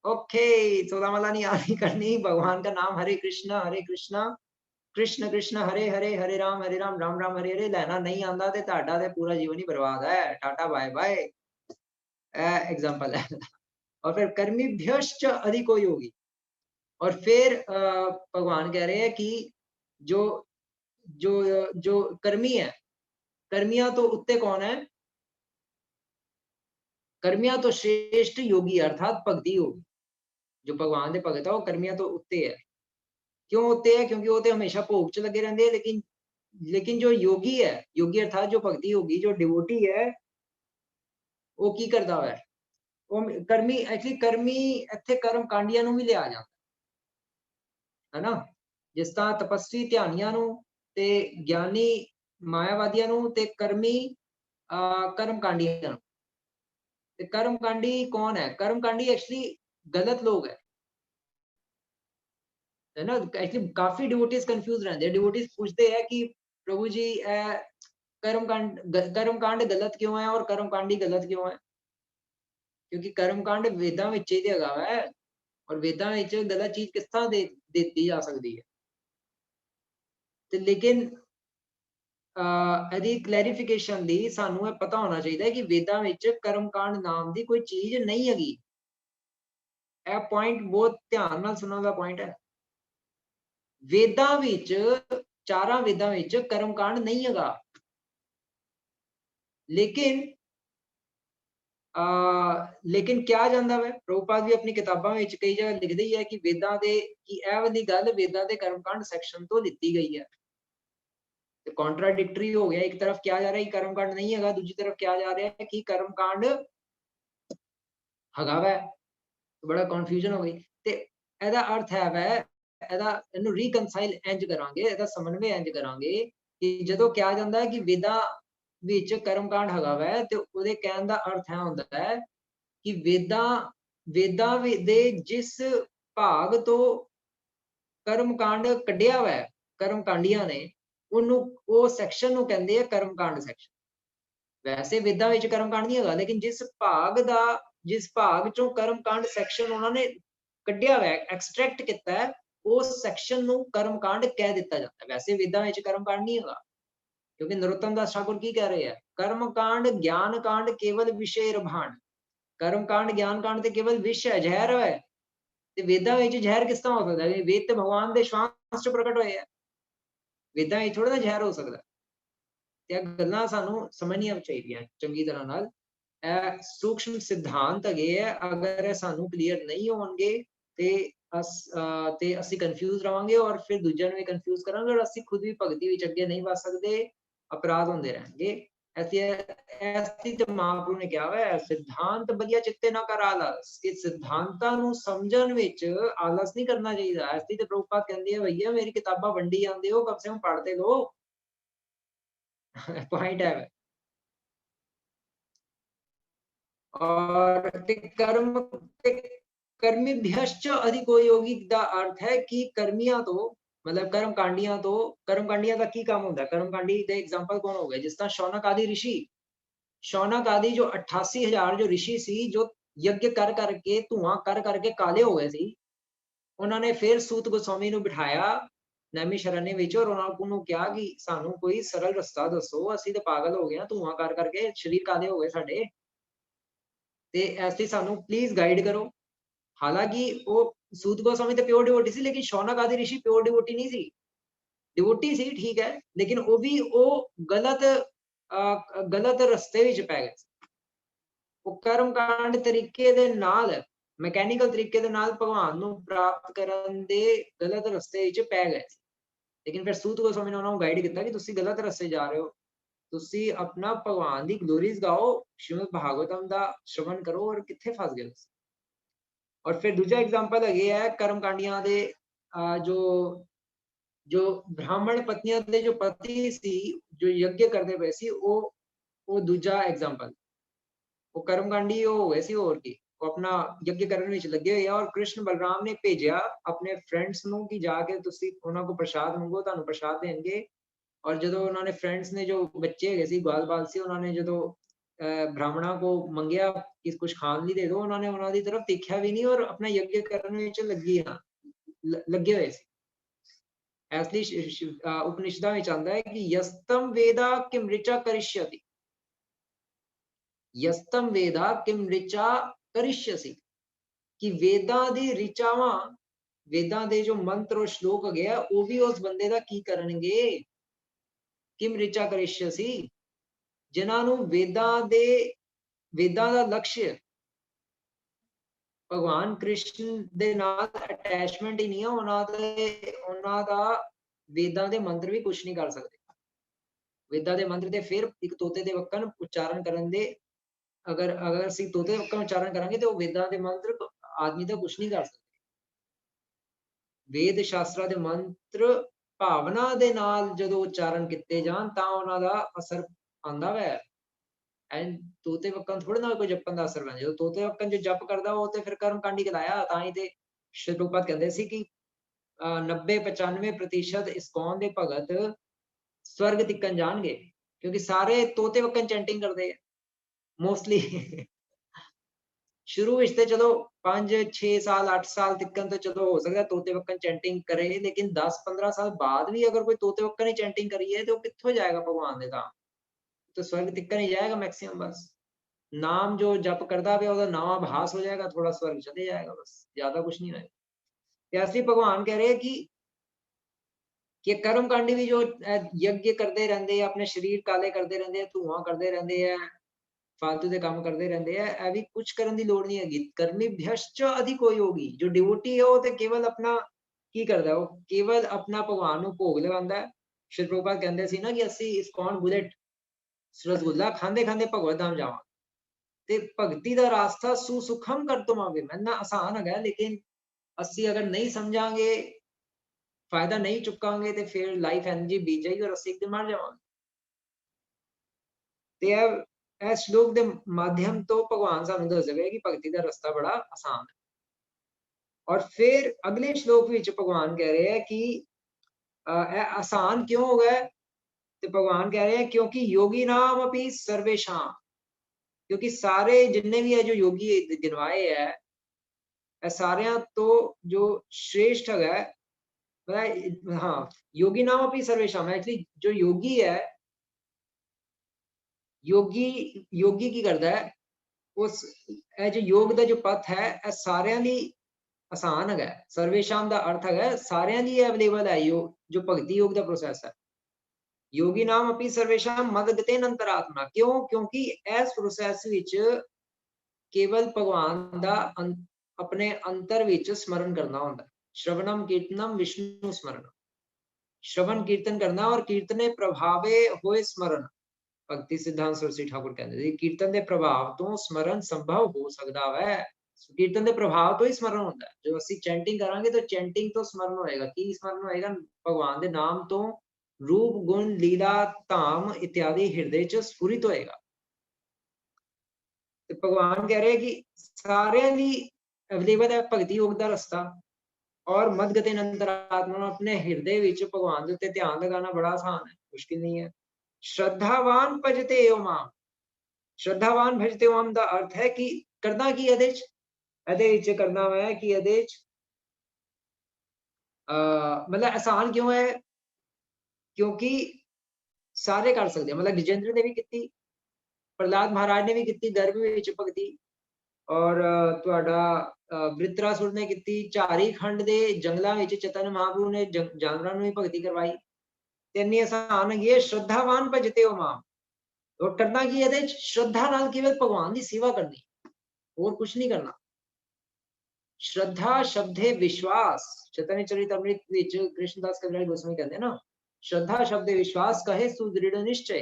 ओके, 14 माला नहीं आनी करनी, भगवान का नाम हरे कृष्णा कृष्ण कृष्ण हरे हरे, हरे राम राम राम हरे हरे लेना नहीं आंदा ते ਤੁਹਾਡਾ ਤੇ पूरा जीवन ही बर्बाद है। Tata bye bye. एग्जांपल है। और फिर कर्मीभ्यश्च अधिको योगी। और फिर भगवान कह रहे हैं कि जो जो जो कर्मी है, कर्मियां तो उत्ते कौन है? कर्मियां तो श्रेष्ठ योगी अर्थात भक्ति योगी। जो भगवान दे भगत है वो कर्मियां तो उत्ते है। क्यों उत्ते है? क्योंकि वो तो हमेशा भोग च लगे रहंदे हैं। लेकिन जो योगी है, योगी अर्थात जो भक्ति योगी, जो डिवोटी है, वो की करदा है? वो कर्मी, एक्चुअली कर्मी ਇੱਥੇ कर्म कांडियां ਨੂੰ ਵੀ ਲਿਆ ਜਾਂਦਾ ਹੈ ਨਾ। ਜਿਸ ਤਰ੍ਹਾਂ ਤਪਸਵੀ ਧਿਆਨੀਆਂ ਨੂੰ ਤੇ ਗਿਆਨੀ ਮਾਇਆਵਾਦੀਆਂ ਨੂੰ ਤੇ ਕਰਮੀ कर्मकांडियां ਨੂੰ। ਤੇ कर्मकांडी कौन है? कर्मकांडी एक्चुअली गलत लोग है ना। एक्चुअली काफी डिवोटीज कंफ्यूज रहते हैं। डिवोटीज पूछते हैं कि प्रभु जी कर्मकांड गलत क्यों है और कर्मकांडी गलत क्यों है? क्योंकि कर्मकांड वेदां विच ही ते हैगा है और वेदां विच गलत चीज किस तरह देती जा सकती है। ते लेकिन ਇਹਦੀ ਕਲੈਰੀਫਿਕੇਸ਼ਨ ਲਈ ਸਾਨੂੰ ਇਹ ਪਤਾ ਹੋਣਾ ਚਾਹੀਦਾ ਹੈ ਕਿ ਵੇਦਾਂ ਵਿੱਚ ਕਰਮਕਾਂਡ ਨਾਮ ਦੀ ਕੋਈ ਚੀਜ਼ ਨਹੀਂ ਹੈਗੀ। ਇਹ ਪੁਆਇੰਟ ਬਹੁਤ ਧਿਆਨ ਨਾਲ ਸੁਣਨ ਦਾ ਪੁਆਇੰਟ ਹੈ। ਵੇਦਾਂ ਵਿੱਚ, ਚਾਰਾਂ ਵੇਦਾਂ ਵਿੱਚ ਕਰਮਕਾਂਡ ਨਹੀਂ ਹੈਗਾ। लेकिन क्या ਜਾਂਦਾ है? ਪ੍ਰਭੂਪਾਦ ਵੀ ਆਪਣੀ ਕਿਤਾਬਾਂ ਵਿੱਚ ਕਈ ਜਗ੍ਹਾ ਲਿਖਦੇ ਹੀ ਹੈ ਕਿ ਵੇਦਾਂ ਦੇ ਕਿ ਇਹ ਵਾਲੀ ਗੱਲ ਵੇਦਾਂ ਦੇ ਕਰਮਕਾਂਡ ਸੈਕਸ਼ਨ ਤੋਂ ਲਿੱਤੀ ਗਈ ਹੈ। ਤੇ ਕੌਂਟਰਾਡਿਕਟਰੀ ਹੋ ਗਿਆ। ਇੱਕ ਤਰਫ ਕਿਹਾ ਜਾ ਰਿਹਾ ਹੈ ਕਰਮਕਾਂਡ ਨਹੀਂ ਹੈਗਾ, ਦੂਜੀ ਤਰਫ ਕਿਹਾ ਜਾ ਰਿਹਾ ਹੈ ਕਿ ਕਰਮਕਾਂਡ ਹੈਗਾ ਵੈ। ਬੜਾ ਕਨਫਿਊਜ਼ਨ ਹੋ ਗਈ। ਤੇ ਇਹਦਾ ਅਰਥ ਹੈ ਵੈ, ਇਹਨੂੰ ਰੀਕਨਸਾਈਲ ਇੰਜ ਕਰਾਂਗੇ, ਇਹਦਾ ਸਮਨਵੈ ਇੰਜ ਕਰਾਂਗੇ ਕਿ ਜਦੋਂ ਕਿਹਾ ਜਾਂਦਾ ਹੈ ਕਿ ਵੇਦਾਂ ਵਿੱਚ ਕਰਮਕਾਂਡ ਹੈਗਾ ਵੈ ਤੇ ਉਹਦੇ ਕਹਿਣ ਦਾ ਅਰਥ ਹੈ ਹੁੰਦਾ ਹੈ ਕਿ ਵੇਦਾਂ ਦੇ ਜਿਸ ਭਾਗ ਤੋਂ ਕਰਮਕਾਂਡ ਕੱਢਿਆ ਵੈ ਕਰਮਕਾਂਡੀਆਂ ਨੇ, ਉਹਨੂੰ ਉਹ ਸੈਕਸ਼ਨ ਨੂੰ ਕਹਿੰਦੇ ਆ ਕਰਮਕਾਂਡ ਸੈਕਸ਼ਨ। ਵੈਸੇ ਵੇਦਾਂ ਵਿੱਚ ਕਰਮਕਾਂਡ ਨਹੀਂ ਹੈਗਾ, ਲੇਕਿਨ ਜਿਸ ਭਾਗ ਚੋਂ ਕਰਮਕਾਂਡ ਸੈਕਸ਼ਨ ਉਹਨਾਂ ਨੇ ਕੱਢਿਆ ਵੈ, ਐਕਸਟ੍ਰੈਕਟ ਕੀਤਾ ਹੈ, ਉਸ ਸੈਕਸ਼ਨ ਨੂੰ ਕਰਮਕਾਂਡ ਕਹਿ ਦਿੱਤਾ ਜਾਂਦਾ। ਵੈਸੇ ਵੇਦਾਂ ਵਿੱਚ ਕਰਮਕਾਂਡ ਨਹੀਂ ਹੈਗਾ। क्योंकि नरोत्तम दास ठाकुर की कह रहे हैं कर्म कांड ज्ञान कांड केवल विषय रभांड। कर्म कांड ज्ञान कांड ते केवल विष है, जहर है। ते वेदां विच जहर किस तरह हो सकता है? वेद ते भगवान दे श्वास च प्रकट होए है, वेदां विच थोड़ा ना जहर हो सकता। ते गल्लां सानू समझनियां चाहीदियां चंगी तरह नाल। सूक्ष्म सिद्धांत हैगे है, अगर सानू क्लीयर नहीं होणगे ते ਅਸੀਂ ਕਨਫਿਊਜ਼ ਰਵਾਂਗੇ और फिर ਦੂਜਿਆਂ ਨੂੰ ਵੀ ਕਨਫਿਊਜ਼ ਕਰਾਂਗੇ और ਅਸੀਂ खुद भी ਭਗਤੀ ਵਿੱਚ ਅੱਗੇ नहीं ਵੱਧ ਸਕਦੇ, अपराध ਹੁੰਦੇ ਰਹਿਣਗੇ। ऐसी तो महाप्रभु ने ਕਿਹਾ ਹੈ सिद्धांत बलिया चित्ते ना कर आलस। ਕਿ ਸਿਧਾਂਤਾਂ ਨੂੰ ਸਮਝਣ ਵਿੱਚ ਆਲਸ नहीं करना ਚਾਹੀਦਾ। ऐसी तो प्रभुपाद ਕਹਿੰਦੇ ਆ भैया मेरी किताबां ਵੰਡੀ ਜਾਂਦੇ ਹੋ, कम से कम पढ़ ते लो। पॉइंट है। और कर्मीभ्यश्च अधिको योगी ਦਾ अर्थ है कि कर्मियां तो मतलब कर्मकांडियां ਦਾ ਕੀ ਕੰਮ ਹੁੰਦਾ? कर्मकांडी ਦੇ एग्जांपल कौन हो गए? जिस तरह शौनक आदि ऋषि, शौनक आदि जो 88,000 जो ऋषि सी, जो यज्ञ कर करके धुआं कर करके काले हो गए सी, उन्होंने फिर सूत गोस्वामी ਨੂੰ ਬਿਠਾਇਆ ਨੈਮਿਸ਼ਰण्य ਵਿੱਚ और ਉਹਨਾਂ ਨੂੰ ਕਿਹਾ ਕਿ ਸਾਨੂੰ ਕੋਈ ਸਰਲ ਰਸਤਾ ਦੱਸੋ, ਅਸੀਂ ਤੇ ਪਾਗਲ ਹੋ ਗਏ ਹਾਂ, ਧੂਆਂ ਕਰ ਕਰਕੇ ਸਰੀਰ ਕਾਲੇ ਹੋ ਗਏ ਸਾਡੇ, ਤੇ ਐਸੀ ਸਾਨੂੰ प्लीज गाइड करो। हालांकि वो सूत गोस्वामी तो प्योर डिवोटी सी, लेकिन शौनक आदि ऋषि प्योर डिवोटी नहीं सी। डिवोटी सी ठीक है, लेकिन वो भी वो गलत रस्ते विच पै गए। वो कर्मकांड तरीके दे नाल, मैकेनिकल तरीके दे नाल भगवान नूं प्राप्त करन दे गलत रस्ते विच पै गए। लेकिन फिर सूत गोस्वामी ने उन्होंने गाइड किया कि तुसी गलत रस्ते जा रहे हो, तुसी अपना भगवान दी ग्लोरीज गाओ, श्रीमद भागवतम दा श्रवण करो, और कित्थे फस गए। और फिर दूसरा एग्जांपल है कर्मकांडियां दे जो जो ब्राह्मण पत्नियां दे जो पति सी जो यज्ञ करते पे सी, वो दूसरा एग्जांपल, वो कर्मकांडी हो गए सी और की वो अपना यज्ञ करने विच लगे हुए। और कृष्ण बलराम ने भेजा अपने फ्रेंड्स नूं कि जाके तुसी उन्हां को प्रसाद मंगो, तुहानूं प्रसाद देणगे। और जदों उन्होंने फ्रेंड्स ने जो बच्चे है सी, बाल सी, उन्होंने जदों ब्राह्मणों को मंगया कि कुछ खान ਲਈ ਦੇ ਦਿਓ, ਉਹਨਾਂ ਨੇ ਉਹਨਾਂ ਦੀ ਤਰਫ ਦੇਖਿਆ ਵੀ ਨਹੀਂ ਔਰ ਆਪਣਾ ਯੱਗ ਕਰਨ ਵਿੱਚ ਲੱਗੇ ਹੋਏ ਸੀ। ਇਸ ਲਈ ਉਪਨਿਸ਼ਦਾਂ ਵਿੱਚ ਆਉਂਦਾ ਹੈ ਕਿ ਯਸਤਮ ਵੇਦਾ ਕਿਮ ਰਿਚਾ ਕਰਿष्यति, ਯਸਤਮ ਵੇਦਾ ਕਿਮ ਰਿਚਾ ਕਰਿष्यसि, ਕਿ ਵੇਦਾਂ ਦੀ ਰਿਚਾਵਾਂ, ਵੇਦਾਂ ਦੇ ਜੋ ਮੰਤਰ ਔਰ ਸ਼ਲੋਕ ਹੈਗੇ ਆ ਉਹ ਵੀ ਉਸ ਬੰਦੇ ਦਾ ਕੀ ਕਰਨਗੇ, ਕਿਮ ਰਿਚਾ ਕਰਿष्यसि, ਜਿਨ੍ਹਾਂ ਨੂੰ ਵੇਦਾਂ ਦਾ ਲਕਸ਼ ਭਗਵਾਨ ਕ੍ਰਿਸ਼ਨ ਦੇ ਨਾਲ ਅਟੈਚਮੈਂਟ ਹੀ ਨਹੀਂ ਆ, ਉਹਨਾਂ ਦਾ ਵੇਦਾਂ ਦੇ ਮੰਤਰ ਵੀ ਕੁਝ ਨਹੀਂ ਕਰ ਸਕਦੇ। ਵੇਦਾਂ ਦੇ ਮੰਤਰ ਤੇ ਫਿਰ ਇੱਕ ਤੋਤੇ ਦੇ ਵਕਨ ਉਚਾਰਨ ਕਰਨ ਦੇ, ਅਗਰ ਅਸੀਂ ਤੋਤੇ ਦੇ ਵਕਨ ਉਚਾਰਨ ਕਰਾਂਗੇ ਤੇ ਉਹ ਵੇਦਾਂ ਦੇ ਮੰਤਰ ਆਦਮੀ ਦਾ ਕੁਝ ਨਹੀਂ ਕਰ ਸਕਦੇ। ਵੇਦ ਸ਼ਾਸਤਰਾਂ ਦੇ ਮੰਤਰ ਭਾਵਨਾ ਦੇ ਨਾਲ ਜਦੋਂ ਉਚਾਰਨ ਕੀਤੇ ਜਾਣ ਤਾਂ ਉਹਨਾਂ ਦਾ ਅਸਰ ਆਉਂਦਾ ਵੈ। ਐਂਡ ਤੋਤੇ ਵਕਨ ਥੋੜੇ ਨਾਲ ਕੋਈ ਜਪਣ ਦਾ ਅਸਰ ਬਣ ਜਦੋਂ ਤੋਤੇ ਵਕਨ ਜੋ ਜਪ ਕਰਦਾ ਉਹ ਤੇ ਫਿਰ ਕਰਮ ਕਾਂਡੀ ਕਲਾਇਆ। ਤਾਂ ਹੀ ਤੇ ਸ਼੍ਰੀ ਰੂਪਾਤ ਕਹਿੰਦੇ ਸੀ ਕਿ 90-95% ਇਸਕੌਨ ਦੇ ਭਗਤ ਸਵਰਗ ਤਿੱਕਣ ਜਾਣਗੇ, ਕਿਉਂਕਿ ਸਾਰੇ ਤੋਤੇ ਵਕਨ ਚੈਂਟਿੰਗ ਕਰਦੇ ਆ ਮੋਸਟਲੀ। ਸ਼ੁਰੂ ਵਿੱਚ ਤੇ ਚਲੋ 5-6 ਸਾਲ 8 ਸਾਲ ਤਿੱਕਣ ਤੋਂ ਚਲੋ ਹੋ ਸਕਦਾ ਤੋਤੇ ਵਕਨ ਚੈਂਟਿੰਗ ਕਰੇ, ਲੇਕਿਨ 10-15 ਸਾਲ ਬਾਅਦ ਵੀ ਅਗਰ ਕੋਈ ਤੋਤੇ ਵਕਨ ਹੀ ਚੈਂਟਿੰਗ ਕਰੀਏ ਤੇ ਉਹ ਕਿੱਥੋਂ ਜਾਏਗਾ ਭਗਵਾਨ ਦੇ धाम? तो स्वर्ग तिक्कन ही जाएगा मैक्सिमम। बस नाम जो जप करता पे ਉਹਦਾ ਨਾਮ ਆਭਾਸ ਹੋ ਜਾਏਗਾ, थोड़ा स्वर्ग चले जाएगा, बस ज्यादा कुछ नहीं होएगा। ऐसे भगवान कह रहे हैं कि कर्म कांडी भी जो यज्ञ करते रहते हैं, अपने शरीर काले करते रहते हैं, धुआं करते रहते हैं, फालतू के काम करते रहते हैं, ਇਹ ਵੀ कुछ ਕਰਨ ਦੀ ਲੋੜ नहीं हैगी। कर्मी भ्यश्च अधिक कोई होगी। जो डिवोटी है वो तो केवल अपना ਕੀ ਕਰਦਾ, ਉਹ केवल अपना ਭਗਵਾਨ ਨੂੰ ਭੋਗ ਲਗਾਉਂਦਾ ਹੈ। ਸ਼੍ਰੀ ਪ੍ਰਭੂਪਾਦ ਕਹਿੰਦੇ ਸੀ ਨਾ ਕਿ ਅਸੀਂ ਇਸਕੌਨ ਬੁਲੇਟ रसगुल्ला खांदे खांदे भगवत धाम जावा। ते भगती दा रास्ता सुसुखम कर तुमावे, मैं आसान है, लेकिन ਅਸੀਂ अगर नहीं समझांगे, फायदा नहीं चुकांगे तो फिर लाइफ एनर्जी बीत जाएगी और ਅਸੀਂ एक दिन मर जावांगे। ते ਇਹ ਸ਼ਲੋਕ ਦੇ ਮਾਧਿਅਮ ਤੋਂ ਭਗਵਾਨ ਸਾਨੂੰ ਦੱਸ ਰਿਹਾ ਕਿ ਭਗਤੀ ਦਾ ਰਸਤਾ ਬੜਾ ਆਸਾਨ ਹੈ। और फिर अगले श्लोक ਵਿੱਚ ਭਗਵਾਨ ਕਹਿ ਰਹੇ ਹੈ ਕਿ ਇਹ ਆਸਾਨ ਕਿਉਂ ਹੋ ਗਿਆ? तो भगवान कह रहे हैं क्योंकि योगी नाम अपनी सर्वेशा, क्योंकि सारे जितने भी है जो योगी गिनवाए है सारे तो जो श्रेष्ठ है, हाँ, योगी नाम अपनी सर्वेशा में एक्चुअली जो योगी है, योगी की करता है उस जो योग का जो पथ है सारे आसान है। सर्वेशाम का अर्थ है सारे अवेलेबल है। योग जो भगती योग का प्रोसैस है, योगी नाम अपनी सर्वेशा मदगते अंतरात्मा। क्यों? क्योंकि इस प्रोसैस विच केवल भगवान दा अपने अंतर विच स्मरण करना होंदा। श्रवणम कीर्तनम विष्णु स्मरण, श्रवण कीर्तन करना और कीर्तने प्रभावे होए स्मरण। भक्ति सिद्धांत सरस्वती ठाकुर कहते हैं कीर्तन के प्रभाव तो स्मरण संभव हो सकता है। कीर्तन के प्रभाव तो ही स्मरण होता है। जो ਅਸੀਂ चैंटिंग करांगे तो चैंटिंग तो स्मरण होएगा। की स्मरण होएगा? भगवान के नाम तो रूप गुण लीला धाम इत्यादि हृदय च स्फुरित होएगा। तो भगवान कह रहे कि सारे अवेलेबल है भगती योग का रास्ता और मदगते अंतरात्मा अपने हृदय विच भगवान के उत्ते ध्यान लगाना बड़ा आसान है, मुश्किल नहीं है। श्रद्धावान भजते एव माम, श्रद्धावान भजते एव माम का अर्थ है कि करना की ਇਹਦੇ ਵਿੱਚ करना है कि ਇਹਦੇ ਵਿੱਚ मतलब आसान क्यों है? क्योंकि सारे कर सकते हैं। मतलब गजेंद्र ने भी की, प्रहलाद महाराज ने भी की गर्भ विच भगती, और वृत्रासुर ने की, झारी खंड के जंगलों में चैतन्य महाप्रभु ने जानवरों भी भगती करवाई। इन्नी आसान है। श्रद्धावान भजते हो मां, और करना की है श्रद्धा नाल केवल भगवान की सेवा करनी, और कुछ नहीं करना। श्रद्धा शब्द है विश्वास। चैतन्य चरितमृत विच कृष्णदास कविराज गोस्वामी कहते हैं ना, श्रद्धा शब्द विश्वास कहे सुदृढ़ निश्चय,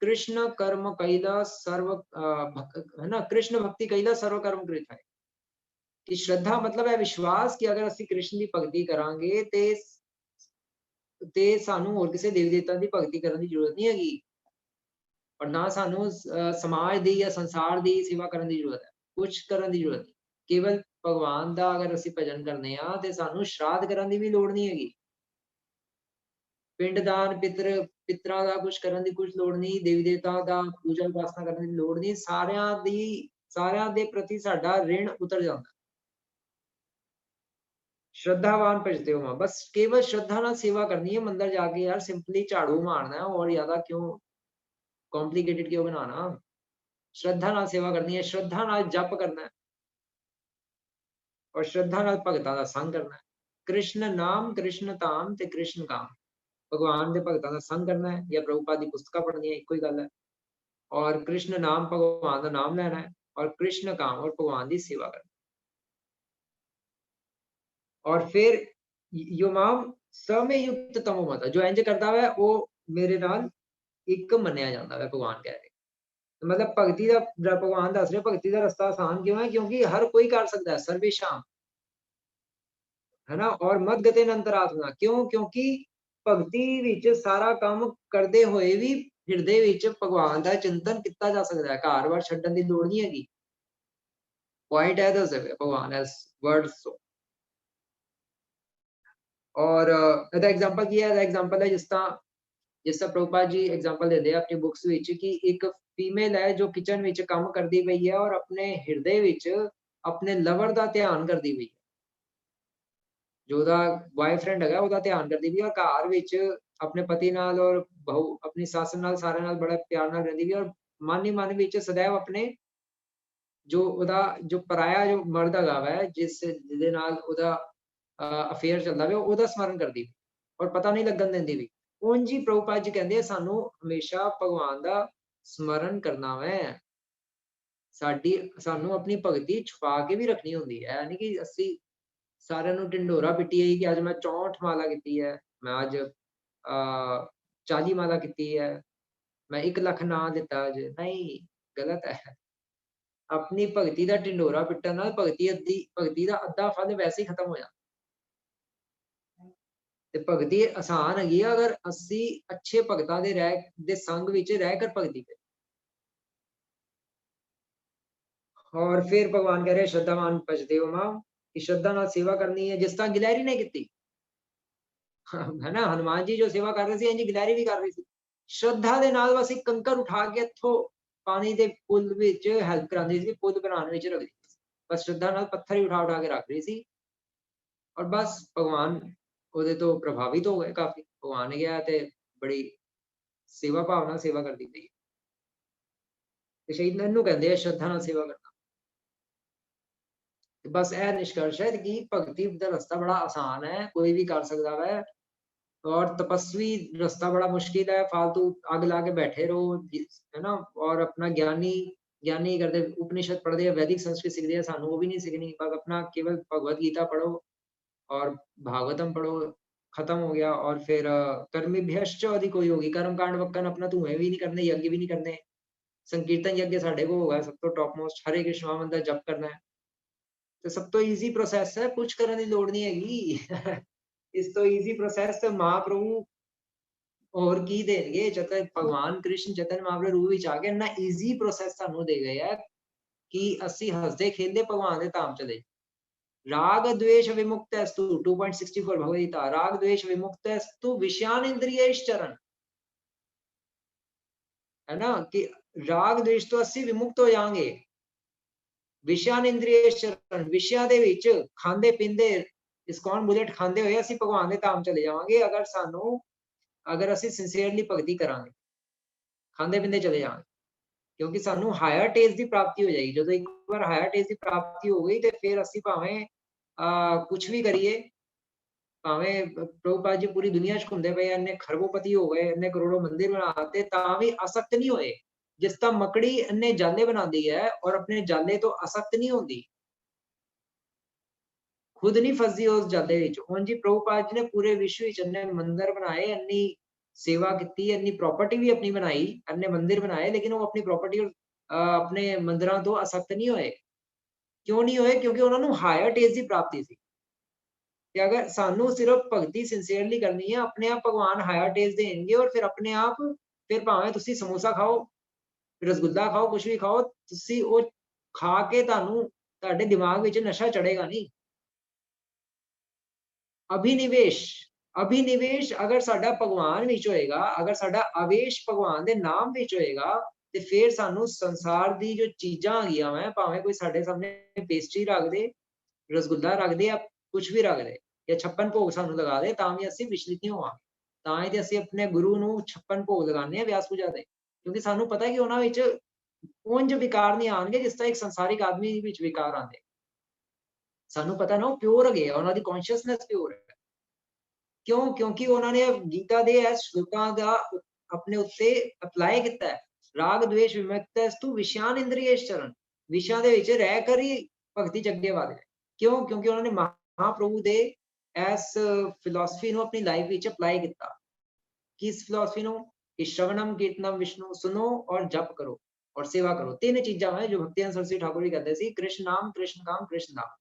कृष्ण कर्म कैला सर्व है ना, कृष्ण भक्ति कैला सर्व कर्म कृत है। कि श्रद्धा मतलब है विश्वास कि अगर ਅਸੀਂ कृष्ण की भगती करांगे ते सानू होर किसी देवी देवता की भगती करने की जरूरत नहीं हैगी, और ना सानू समाज की या संसार की सेवा करने की जरूरत है, कुछ करने की जरूरत नहीं। केवल भगवान का अगर ਅਸੀਂ भजन करने ते सानू श्राद्ध करने की भी लोड़ नहीं हैगी। ਪਿੰਡਦਾਨ ਪਿਤਰਾਂ ਦਾ ਕੁਝ ਕਰਨ ਦੀ ਕੁਝ ਲੋੜ ਨਹੀਂ, ਦੇਵੀ ਦੇਵਤਾ ਦਾ ਪੂਜਾ ਉਪਾਸਨਾ ਕਰਨ ਦੀ ਲੋੜ ਨਹੀਂ, ਸਾਰਿਆਂ ਦੇ ਪ੍ਰਤੀ ਸਾਡਾ ਰਿਣ ਉਤਰ ਜਾਂਦਾ। श्रद्धावान भजते हो मां, बस केवल श्रद्धा ਨਾਲ सेवा करनी है, मंदिर जाके यार सिंपली झाड़ू मारना है और ज्यादा क्यों कॉम्प्लिकेटेड क्यों बनाना। श्रद्धा ਨਾਲ सेवा करनी है, श्रद्धा ਨਾਲ जप करना है और श्रद्धा ਨਾਲ ਭਗਤਾਂ ਦਾ ਸੰਗ ਕਰਨਾ है। कृष्ण नाम कृष्ण धाम ते कृष्ण काम, भगवान ਦੇ ਭਗਤਾਂ ਦਾ ਸੰਗ ਕਰਨਾ है या प्रभुपाद ਦੀ ਪੁਸਤਕਾਂ ਪੜ੍ਹਨੀਆਂ, ਇੱਕੋ ਹੀ ਗੱਲ है। और कृष्ण नाम भगवान ਦਾ नाम ਲੈਣਾ है और कृष्ण काम और भगवान ਦੀ सेवा करना। और फिर युमाम समय युक्त तमो मता, जो इंज करता है वो मेरे नाल एक मन्निया जाता है, भगवान कह रहे। मतलब भगती का भगवान दस रहे, भगती का रास्ता आसान क्यों है, क्योंकि हर कोई कर सकता है, सर्वेशाम, है ना। और मत गते अंतरात्मा, क्यों, क्योंकि भगती विच सारा काम करते हुए भी हिरदे विच भगवान का चिंतन किया जा सकता है, घर बार छड्डन की लोड़ नहीं हैगी। पॉइंट है दस भगवान एज वर्ड्स। और ਇਹਦਾ ਐਗਜ਼ਾਮਪਲ ਕੀ ਹੈ, ਇਹਦਾ ਐਗਜ਼ਾਮਪਲ ਹੈ ਜਿਸ ਤਰ੍ਹਾਂ ਪ੍ਰਭੂਪਾਦ ਜੀ ਐਗਜ਼ਾਮਪਲ ਦਿੰਦੇ ਆ ਆਪਣੀ ਬੁੱਕਸ ਵਿੱਚ ਕਿ ਇੱਕ ਫੀਮੇਲ ਹੈ ਜੋ ਕਿਚਨ ਵਿੱਚ ਕੰਮ ਕਰਦੀ ਪਈ ਹੈ ਔਰ ਆਪਣੇ ਹਿਰਦੇ ਵਿੱਚ ਆਪਣੇ ਲਵਰ ਦਾ ਧਿਆਨ ਕਰਦੀ ਪਈ ਹੈ, ਜੋ ਉਹਦਾ ਬॉयਫ੍ਰੈਂਡ ਹੈਗਾ ਉਹਦਾ ਧਿਆਨ ਕਰਦੀ ਪਈ ਹੈ, ਔਰ ਘਰ ਵਿੱਚ ਆਪਣੇ ਪਤੀ ਨਾਲ ਔਰ ਬਹੂ ਆਪਣੀ ਸੱਸ ਨਾਲ ਸਾਰਿਆਂ ਨਾਲ ਬੜਾ ਪਿਆਰ ਨਾਲ ਰਹਿੰਦੀ ਪਈ ਹੈ, ਔਰ ਮਨ ਹੀ ਮਨ ਵਿੱਚ ਸदैव ਆਪਣੇ ਜੋ ਉਹਦਾ ਜੋ ਪਰਾਇਆ ਜੋ ਮਰਦ ਹੈਗਾ ਵਾ ਜਿਹਦੇ ਨਾਲ ਉਹਦਾ ਅਫੇਅਰ ਚੱਲਦਾ ਵੇ ਉਹਦਾ ਸਮਰਨ ਕਰਦੀ ਔਰ ਪਤਾ ਨਹੀਂ ਲੱਗਣ ਦਿੰਦੀ ਵੀ। ਉਂਝ ਹੀ ਪ੍ਰਭੂਪਾਦ ਜੀ ਕਹਿੰਦੇ ਸਾਨੂੰ ਹਮੇਸ਼ਾ ਭਗਵਾਨ ਦਾ ਸਮਰਨ ਕਰਨਾ ਵੈ, ਸਾਨੂੰ ਆਪਣੀ ਭਗਤੀ ਛੁਪਾ ਕੇ ਵੀ ਰੱਖਣੀ ਹੁੰਦੀ ਹੈ, ਯਾਨੀ ਕਿ ਅਸੀਂ ਸਾਰਿਆਂ ਨੂੰ ਢਿੰਡੋਰਾ ਪਿੱਟੀਏ ਕਿ ਅੱਜ ਮੈਂ 64 ਮਾਲਾ ਕੀਤੀ ਹੈ, ਮੈਂ ਅੱਜ 40 ਮਾਲਾ ਕੀਤੀ ਹੈ, ਮੈਂ 1 ਲੱਖ ਨਾਂ ਦਿੱਤਾ ਅੱਜ, ਨਹੀਂ, ਗਲਤ ਹੈ। ਆਪਣੀ ਭਗਤੀ ਦਾ ਢਿੰਡੋਰਾ ਪਿੱਟਣ ਨਾਲ ਭਗਤੀ ਦਾ ਅੱਧਾ ਫਲ ਵੈਸੇ ਹੀ ਖਤਮ ਹੋ ਜਾਂਦਾ। ਤੇ ਭਗਤੀ ਆਸਾਨ ਹੈਗੀ ਆ ਅਗਰ ਅਸੀਂ ਅੱਛੇ ਭਗਤਾਂ ਦੇ ਸੰਗ ਵਿੱਚ ਰਹਿ ਕਰ ਭਗਤੀ ਕਰੀਏ। और फिर भगवान कह रहे श्रद्धावान भजते हो मां, कि श्रद्धा ਨਾਲ सेवा करनी है, जिस तरह गिलहरी ने की है ना। हनुमान जी जो सेवा कर रहे थे इंज गिलहरी भी कर रही थी, श्रद्धा ਦੇ ਨਾਲ ਬਸ ਇੱਕ ਕੰਕਰ ਉਠਾ ਕੇ ਇੱਥੋਂ ਪਾਣੀ ਦੇ ਪੁੱਲ ਵਿੱਚ ਹੈਲਪ ਕਰਾਉਂਦੀ ਸੀ, ਪੁੱਲ ਬਣਾਉਣ ਵਿੱਚ ਰੱਖਦੀ ਸੀ, ਬਸ श्रद्धा ਨਾਲ ਪੱਥਰ ਹੀ ਉਠਾ ਕੇ ਰੱਖ ਰਹੀ ਸੀ ਔਰ ਬਸ ਭਗਵਾਨ ਉਹਦੇ ਤੋਂ ਪ੍ਰਭਾਵਿਤ ਹੋ ਗਏ ਕਾਫੀ। ਭਗਵਾਨ ਨੇ ਕਿਹਾ ਤੇ ਬੜੀ ਸੇਵਾ ਭਾਵਨਾ ਸੇਵਾ ਕਰਦੀ ਪਈ ਤੇ ਸ਼ਹੀਦ ਨੂੰ ਕਹਿੰਦੇ ਆ ਸ਼ਰਧਾ ਨਾਲ ਸੇਵਾ ਕਰਨਾ। बस यह निष्कर्ष है कि भगती का रास्ता बड़ा आसान है, कोई भी कर सकता है, और तपस्वी रास्ता बड़ा मुश्किल है, फालतू आग ला के बैठे रहो, है ना। और अपना ज्ञानी करते उपनिषद पढ़ते, वैदिक संस्कृत सीखते हैं, सानू वो भी नहीं सीखनी, बस अपना केवल भगवत गीता पढ़ो और भागवतम पढ़ो, खत्म हो गया। और फिर कर्मिभ्यश्च अधिक कोई होगी, कर्म कांड वक्कन अपना धुएं भी नहीं करने, यज्ञ भी नहीं करने, संकीर्तन यज्ञ साढ़े को होगा सब तो टॉप मोस्ट, हरे कृष्ण महामंत्र जप करना है, तो सब तो ईजी प्रोसेस है, कुछ करने की लोड़ नहीं हैगी इस तो ईजी प्रोसेस तो महाप्रभु और की देंगे, चतन भगवान कृष्ण चैतन्य महाप्रभु रूप विच आ गए ना, ईजी प्रोसेस सानू दे गए है कि ਅਸੀਂ ਹੱਸਦੇ ਖੇਡਦੇ ਭਗਵਾਨ ਦੇ ਧਾਮ ਚਲੇ। राग द्वेष विमुक्तस्तु 2.64 भगवद गीता, राग द्वेष विमुक्तस्तु विषयान इंद्रियेश चरण, है ना, कि राग द्वेष तो ਅਸੀਂ विमुक्त हो जाएंगे, विषयान इंद्रिय चरण, विषयां दे विच खांदे पींदे इस्कॉन बुलेट खांदे होए ਅਸੀਂ ਭਗਵਾਨ ਦੇ ਧਾਮ ਚਲੇ ਜਾਵਾਂਗੇ, अगर ਅਸੀਂ सिंसियरली भगती करांगे, खांदे पींदे चले जाएंगे, क्योंकि सानू हायर टेस्ट की प्राप्ति हो जाएगी। जो एक बार हायर टेस्ट की प्राप्ति हो गई तो फिर ਅਸੀਂ ਭਾਵੇਂ कुछ भी करिए, भावें प्रभुपाद जी पूरी दुनिया च घूमते पे, इन्ने खरबोपति हो गए, इन्ने करोड़ों मंदिर बनाते, तां भी आसक्त नहीं होए। जिस तरह मकड़ी इन्ने जाले बनाती है और अपने जाले तो आसक्त नहीं होती, खुद नहीं फसदी उस जाले विच। उंज ही प्रभुपाद जी ने पूरे विश्व विच इन्ने मंदिर बनाए, इन्नी सेवा की, इन्नी प्रॉपर्टी भी अपनी बनाई, इन्ने मंदिर बनाए, लेकिन वो अपनी प्रॉपर्टी अपने मंदिरों तो आसक्त नहीं होए। क्यों नहीं होए? क्योंकि उन्होंने हायर टेस्ट की प्राप्ति थी। कि अगर सानू सिर्फ भगती सिंसियरली करनी है, अपने आप भगवान हायर टेस्ट देंगे और फिर अपने आप, फिर भावें तुसी समोसा खाओ, रसगुल्ला खाओ, कुछ भी खाओ, तुसी वो खा के तानू तुहाडे दिमाग विच नशा चढ़ेगा नहीं। अभिनिवेश ਅਭਿਨਿਵੇਸ਼ ਅਗਰ ਸਾਡਾ ਭਗਵਾਨ ਵਿੱਚ ਹੋਏਗਾ, ਅਗਰ ਸਾਡਾ ਆਵੇਸ਼ ਭਗਵਾਨ ਦੇ ਨਾਮ ਵਿੱਚ ਹੋਏਗਾ, ਤੇ ਫਿਰ ਸਾਨੂੰ ਸੰਸਾਰ ਦੀ ਜੋ ਚੀਜ਼ਾਂ ਹੈਗੀਆਂ ਵਾ, ਭਾਵੇਂ ਕੋਈ ਸਾਡੇ ਸਾਹਮਣੇ ਪੇਸਟਰੀ ਰੱਖ ਦੇ, ਰਸਗੁੱਲਾ ਰੱਖ ਦੇ ਜਾਂ ਕੁਛ ਵੀ ਰੱਖ ਦੇ, ਜਾਂ 56 ਭੋਗ ਸਾਨੂੰ ਲਗਾ ਦੇ, ਤਾਂ ਵੀ ਅਸੀਂ ਵਿਚਲਿਤ ਨਹੀਂ ਹੋਵਾਂਗੇ। ਤਾਂ ਹੀ ਤੇ ਅਸੀਂ ਆਪਣੇ ਗੁਰੂ ਨੂੰ 56 ਭੋਗ ਲਗਾਉਂਦੇ ਹਾਂ ਵਿਆਸ ਪੂਜਾ ਤੇ, ਕਿਉਂਕਿ ਸਾਨੂੰ ਪਤਾ ਕਿ ਉਹਨਾਂ ਵਿੱਚ ਉਂਝ ਵਿਕਾਰ ਨਹੀਂ ਆਉਣਗੇ ਜਿਸ ਤਰ੍ਹਾਂ ਇੱਕ ਸੰਸਾਰਿਕ ਆਦਮੀ ਵਿੱਚ ਵਿਕਾਰ ਆਉਂਦੇ। ਸਾਨੂੰ ਪਤਾ ਨਾ ਉਹ ਪਿਓਰ ਹੈਗੇ ਆ, ਉਹਨਾਂ ਦੀ ਕੌਨਸ਼ੀਅਸਨੈਸ ਪਿਓਰ ਹੈ। ਕਿਉਂ? ਕਿਉਂਕਿ ਉਹਨਾਂ ਨੇ ਗੀਤਾ ਦੇ ਇਸ ਸ਼ਲੋਕਾਂ ਦਾ ਆਪਣੇ ਉੱਤੇ ਅਪਲਾਈ ਕੀਤਾ ਹੈ। ਰਾਗ ਦਵੇਸ਼ ਵਿਮੁਕਤਸਤੁ ਵਿਸ਼ਿਆਨ ਇੰਦਰੀਏਸ਼ ਚਰਨ, ਵਿਸ਼ਿਆਂ ਦੇ ਵਿੱਚ ਰਹਿ ਕਰ ਹੀ ਭਗਤੀ ਚ ਅੱਗੇ ਵੱਧ ਗਏ। ਕਿਉਂ? ਕਿਉਂਕਿ ਉਹਨਾਂ ਨੇ ਮਹਾਂਪ੍ਰਭੂ ਦੇ ਇਸ ਫਿਲਾਸਫੀ ਨੂੰ ਆਪਣੀ ਲਾਈਫ ਵਿੱਚ ਅਪਲਾਈ ਕੀਤਾ। किस फिलॉसफी ਨੂੰ? कि श्रवणम कीर्तनम विष्णु सुनो और जप करो और सेवा करो। तीन चीजा है जो भक्ति सरस्वती ठाकुर जी कहते सी, कृष्ण नाम, कृष्ण काम, कृष्ण नाम।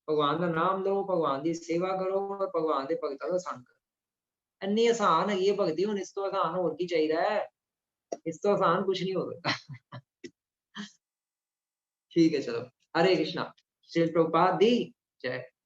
भगवान का नाम लो, भगवान की सेवा करो और भगवान के भगतां का संग करो। इन्नी आसान है ये भगती, हुण इस तो आसान होर की चाहिदा है? इस तो आसान कुछ नहीं हो सकता। ठीक है, चलो, हरे कृष्णा। श्री प्रभुपाद दी जय।